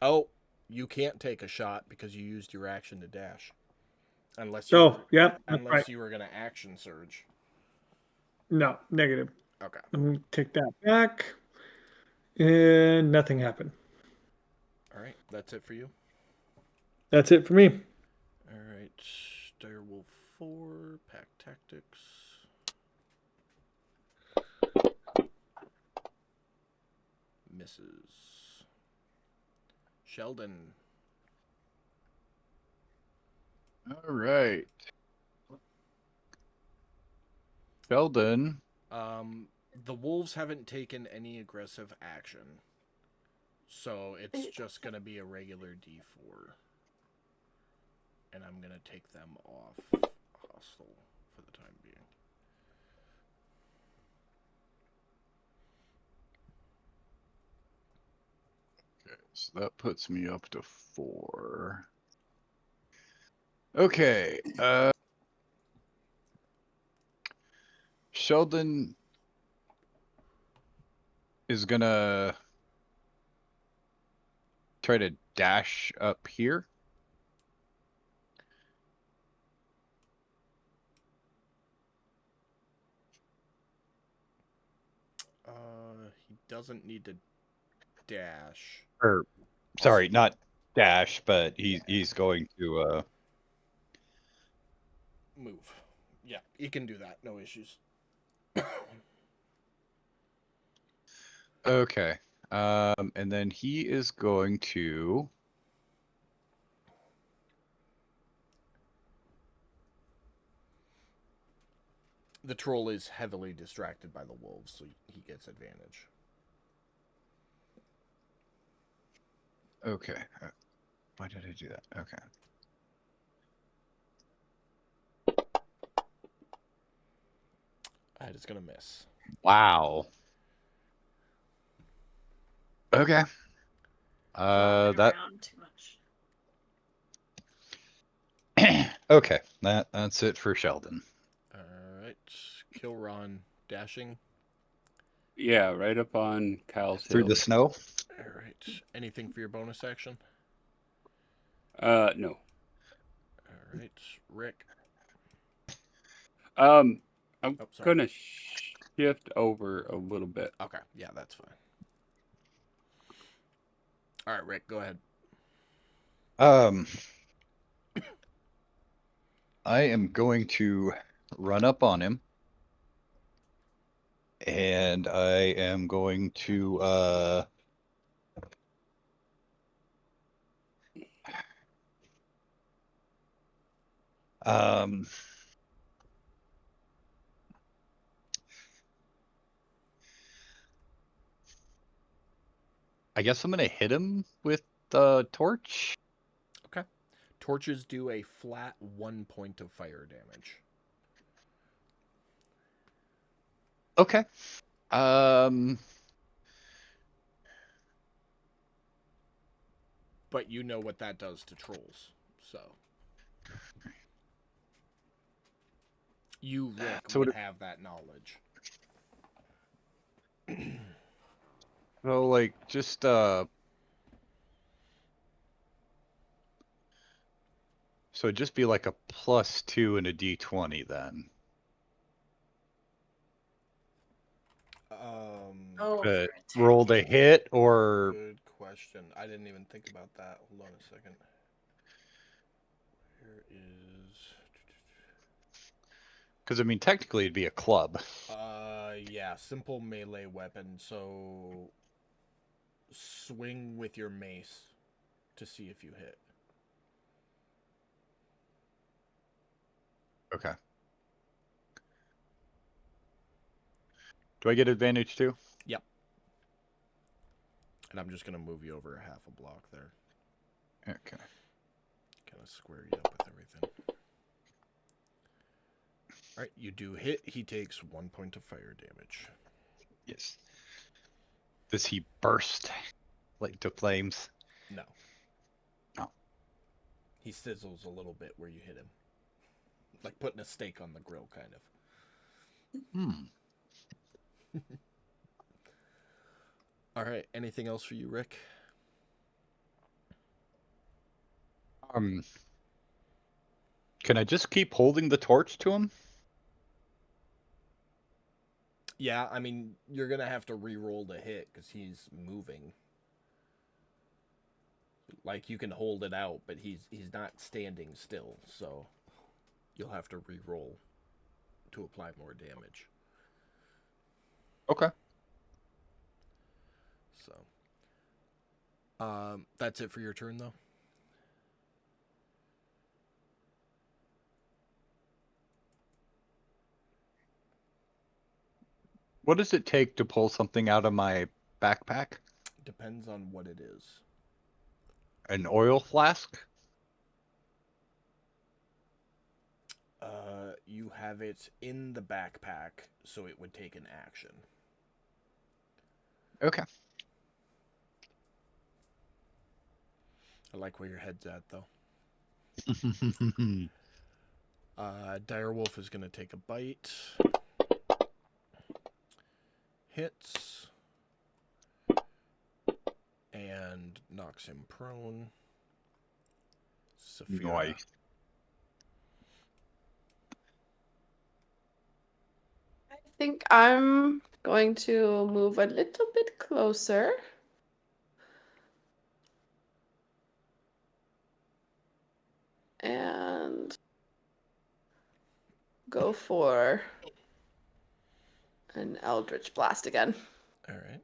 Oh, you can't take a shot because you used your action to dash. Unless you Oh, were, yeah, that's unless right. you were gonna action surge. No, negative. Okay. I'm gonna take that back, and nothing happened. All right, that's it for you. That's it for me. All right, Direwolf 4, Pack Tactics. Misses. Sheldon. All right. Sheldon. The wolves haven't taken any aggressive action, so it's just gonna be a regular D4, and I'm gonna take them off hostile for the time being. Okay, so that puts me up to 4. Okay, Sheldon is gonna try to dash up here. He doesn't need to dash. Or sorry, not dash, but he's going to Move. Yeah, he can do that. No issues. okay. And then he is going to The troll is heavily distracted by the wolves, so he gets advantage. okay. Why did I do that? Okay. That is gonna miss. Wow. Okay. Flopping That around too much. Okay, that's it for Sheldon. All right. Kilron dashing. Yeah, right up on Cal's Through hill. the snow. All right. Anything for your bonus action? No. All right. Rick. I'm Oh, sorry. gonna shift over a little bit. Okay. Yeah, that's fine. All right, Rick, go ahead. I am going to run up on him. And I am going to um I guess I'm gonna hit him with the torch. Okay. Torches do a flat 1 point of fire damage. Okay. But you know what that does to trolls, so you, Rick, So would it- have that knowledge. So like just so it'd just be like a +2 and a D20 then. Oh, But for rolled a attacking. hit or Good question. I didn't even think about that. Hold on a second. Here is. because I mean technically it'd be a club. Yeah, simple melee weapon. So swing with your mace to see if you hit. Okay. Do I get advantage too? Yep. And I'm just gonna move you over a half a block there. Okay. Kind of square you up with everything. All right, you do hit. He takes 1 point of fire damage. Yes. Does he burst like to flames? No. Oh. He sizzles a little bit where you hit him. Like putting a steak on the grill, kind of. All right, anything else for you, Rick? Can I just keep holding the torch to him? Yeah, I mean, you're going to have to re-roll the hit because he's moving. Like, you can hold it out, but he's not standing still, so you'll have to re-roll to apply more damage. Okay. So, that's it for your turn, though? What does it take to pull something out of my backpack? Depends on what it is. An oil flask? You have it in the backpack, so it would take an action. Okay. I like where your head's at, though. Direwolf is going to take a bite. Hits. And knocks him prone. Saphira. Nice. I think I'm going to move a little bit closer. And go for an Eldritch Blast again. All right.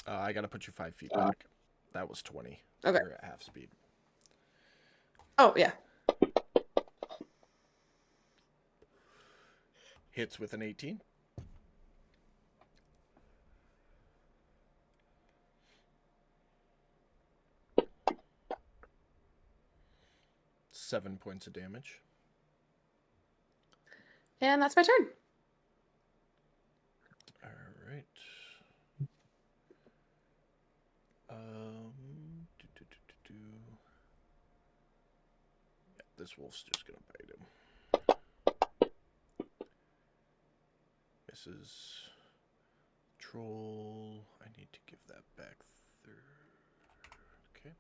I got to put you 5 feet back. That was 20. Okay. You're at half speed. Oh, yeah. Hits with an 18. Seven points of damage. And that's my turn. All right. this wolf's just gonna bite him. Misses. Troll. I need to give that back. Okay.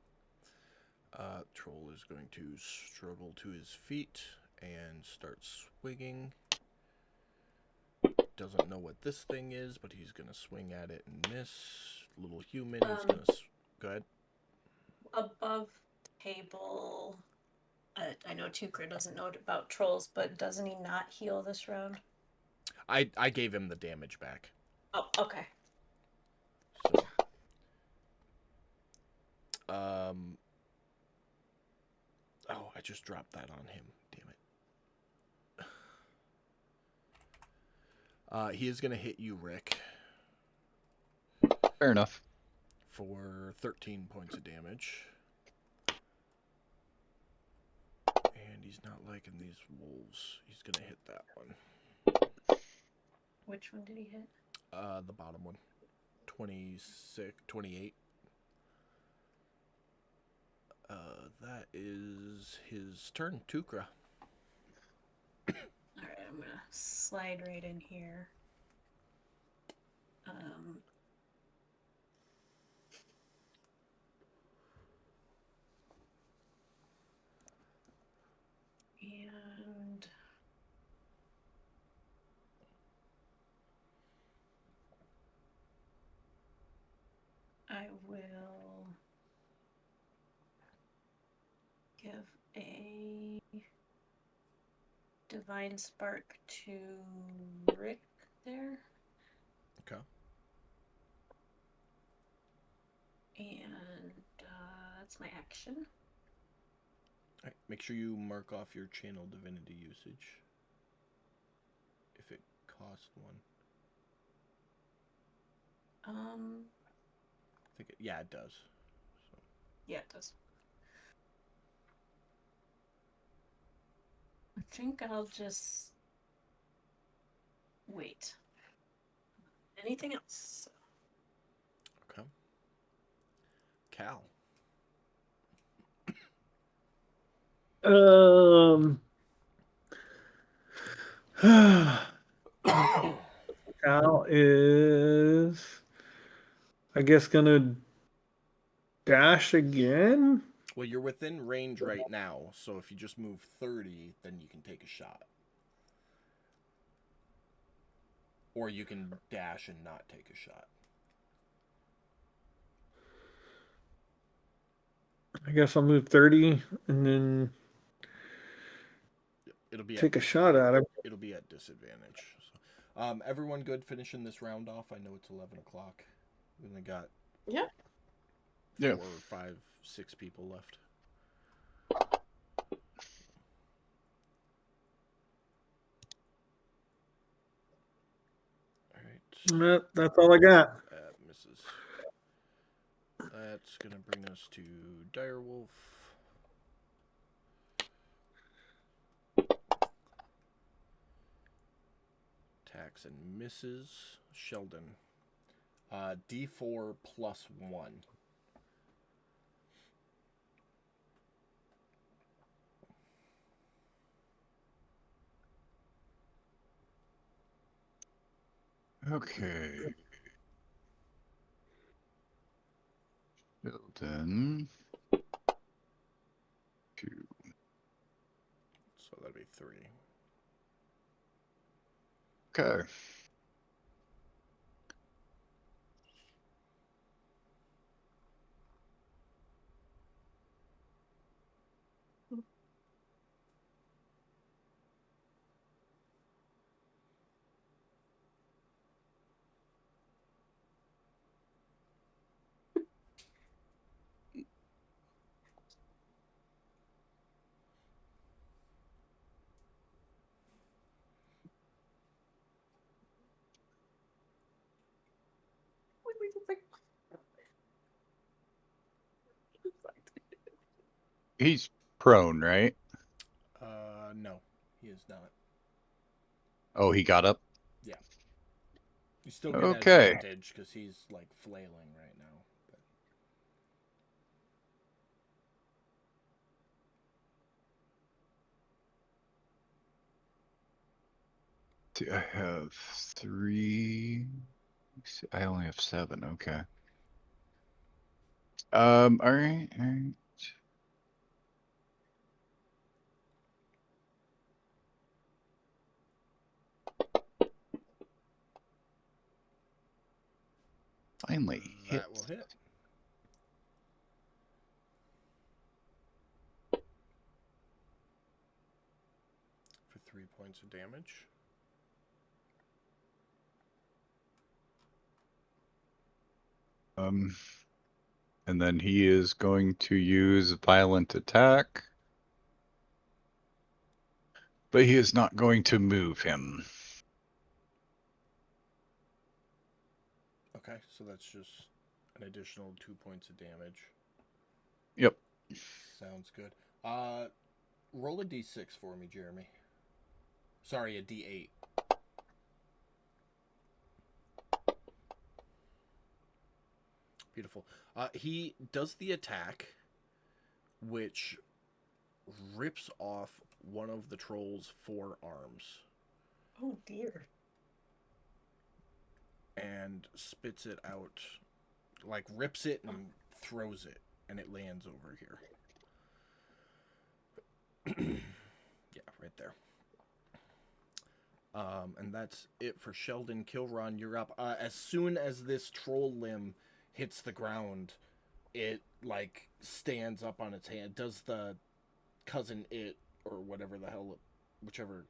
Troll is going to struggle to his feet and start swinging. Doesn't know what this thing is, but he's gonna swing at it and miss. Little human is gonna. Go ahead. Above table. I know Tukra doesn't know about trolls, but doesn't he not heal this round? I gave him the damage back. Oh, okay. So, oh, I just dropped that on him. Damn it. He is gonna hit you, Rick, Fair enough. for 13 points of damage. And he's not liking these wolves. He's gonna hit that one. Which one did he hit? The bottom one. 26, 28. That is his turn, Tukra. Alright, I'm gonna slide right in here. And I will give a divine spark to Rick there. Okay. And that's my action. Alright, make sure you mark off your channel divinity usage. If it costs one. I think yeah, it does. So. Yeah, it does. I think I'll just wait. Anything else? Okay. Cal. Cal is, I guess, gonna dash again. Well, you're within range right now, so if you just move 30, then you can take a shot. Or you can dash and not take a shot. I guess I'll move 30 and then It'll be take a shot at him. It'll be at disadvantage. So, everyone good finishing this round off? I know it's 11 o'clock. We only got Yeah. 4 or 5, 6 people left. All right. That's all I got. Misses. That's gonna bring us to Direwolf. Attacks and misses. Sheldon. D4 plus 1. Okay. Sheldon. 2. So that'd be 3. Okay. He's prone, right? No, he is not. Oh, he got up? Yeah. He's still getting Okay. advantage because he's like flailing right now. But... I have 3. I only have 7. Okay. All right. All right. Finally hit. That will hit. For 3 points of damage. And then he is going to use violent attack. But he is not going to move him. Okay, so that's just an additional 2 points of damage. Yep. Sounds good. Roll a d6 for me, Jeremy. Sorry, a d8. Beautiful. He does the attack, which rips off one of the troll's 4 arms Oh dear. and spits it out, like rips it and throws it, and it lands over here. Yeah, right there. And that's it for Sheldon. Kilron, you're up. As soon as this troll limb hits the ground, it like stands up on its hand. Does the cousin it or whatever the hell, whichever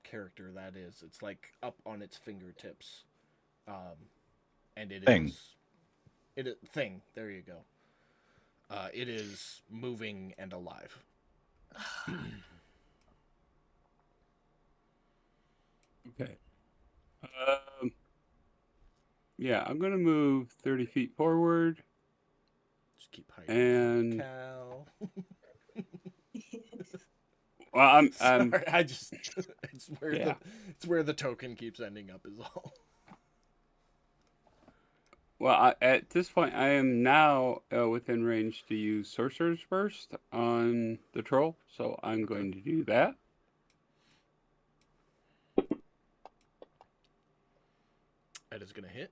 character that is? It's like up on its fingertips, and it Thing. is it thing. There you go. It is moving and alive. Okay. Yeah, I'm gonna move 30 feet forward. Just keep hiding, And Cal. well, I'm Sorry, I just it's where Yeah. it's where the token keeps ending up is all. well, at this point, I am now within range to use Sorcerer's Burst on the troll, so I'm going to do that. That is gonna hit.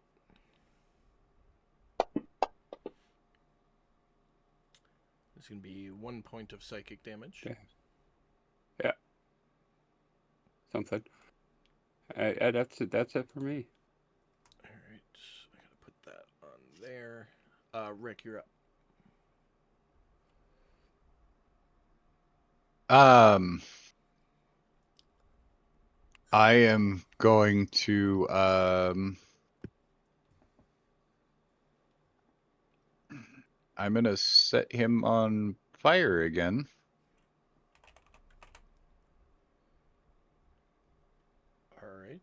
It's gonna be 1 point of psychic damage. Okay. Yeah. Something. That's it for me. All right, I gotta put that on there. Rick, you're up. I am going to I'm gonna set him on fire again. All right.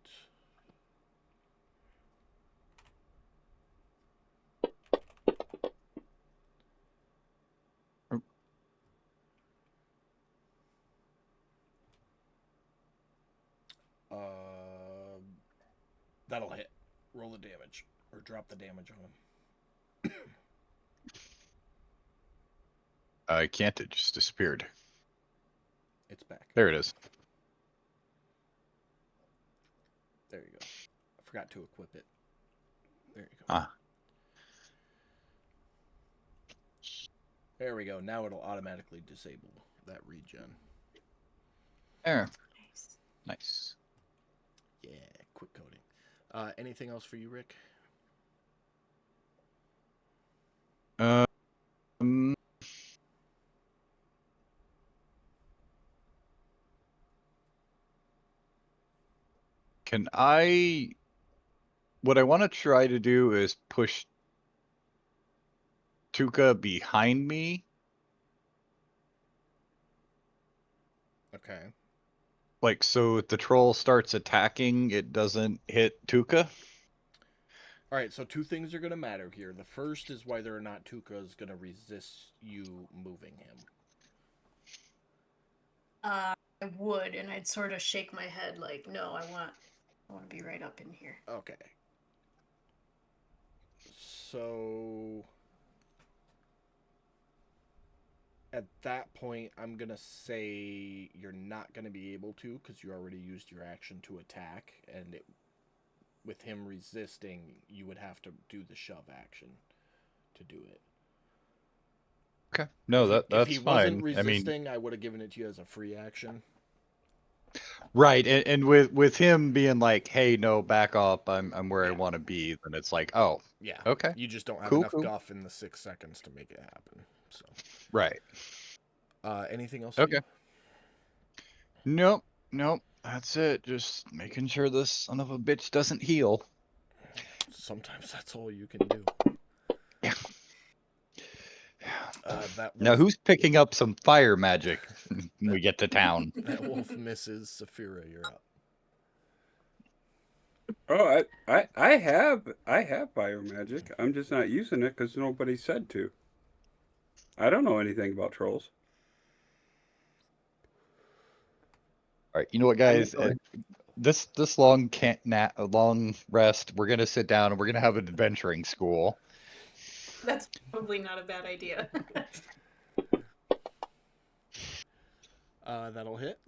That'll hit. Roll the damage or drop the damage on him. I can't, it just disappeared. It's back. There it is. There you go. I forgot to equip it. There you go. Ah. There we go. Now it'll automatically disable that regen. There. Nice. Nice. Yeah, quick coding. Anything else for you, Rick? Um, Can I... What I want to try to do is push Tuca behind me. Okay. Like, so if the troll starts attacking, it doesn't hit Tuca. All right, so 2 things are going to matter here. The first is whether or not Tuca is going to resist you moving him. I would, and I'd sort of shake my head like, no, I want to be right up in here. Okay. So At that point, I'm gonna say you're not gonna be able to because you already used your action to attack, and with him resisting, you would have to do the shove action to do it. Okay. No, If that's he fine. wasn't I mean, resisting, I would have given it to you as a free action. right, and with him being like, "Hey, no, back up. I'm where I Yeah. want to be," then it's like, "Oh, Yeah. okay, You just don't have cool, enough cool." guff in the 6 seconds to make it happen. So, Right. anything else? For Okay. you? Nope, nope. That's it. Just making sure this son of a bitch doesn't heal. Sometimes that's all you can do. Yeah. That Now, wolf, who's picking up some fire magic when we get to town? that wolf misses. Saphira, you're up. Oh, I have fire magic. I'm just not using it because nobody said to. I don't know anything about trolls. All right, you know what, guys? This long long rest. We're gonna sit down and we're gonna have an adventuring school. That's probably not a bad idea. That'll hit.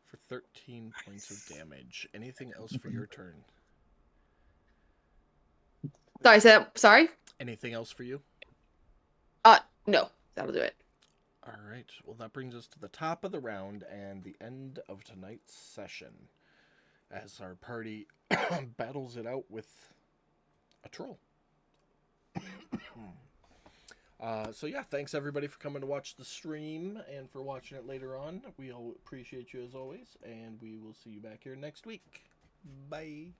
For 13 points of damage. Anything else for your turn? Sorry, sorry? Anything else for you? No, that'll do it. All right. Well, that brings us to the top of the round and the end of tonight's session, as our party battles it out with a troll. So yeah, thanks everybody for coming to watch the stream and for watching it later on. We all appreciate you as always, and we will see you back here next week. Bye.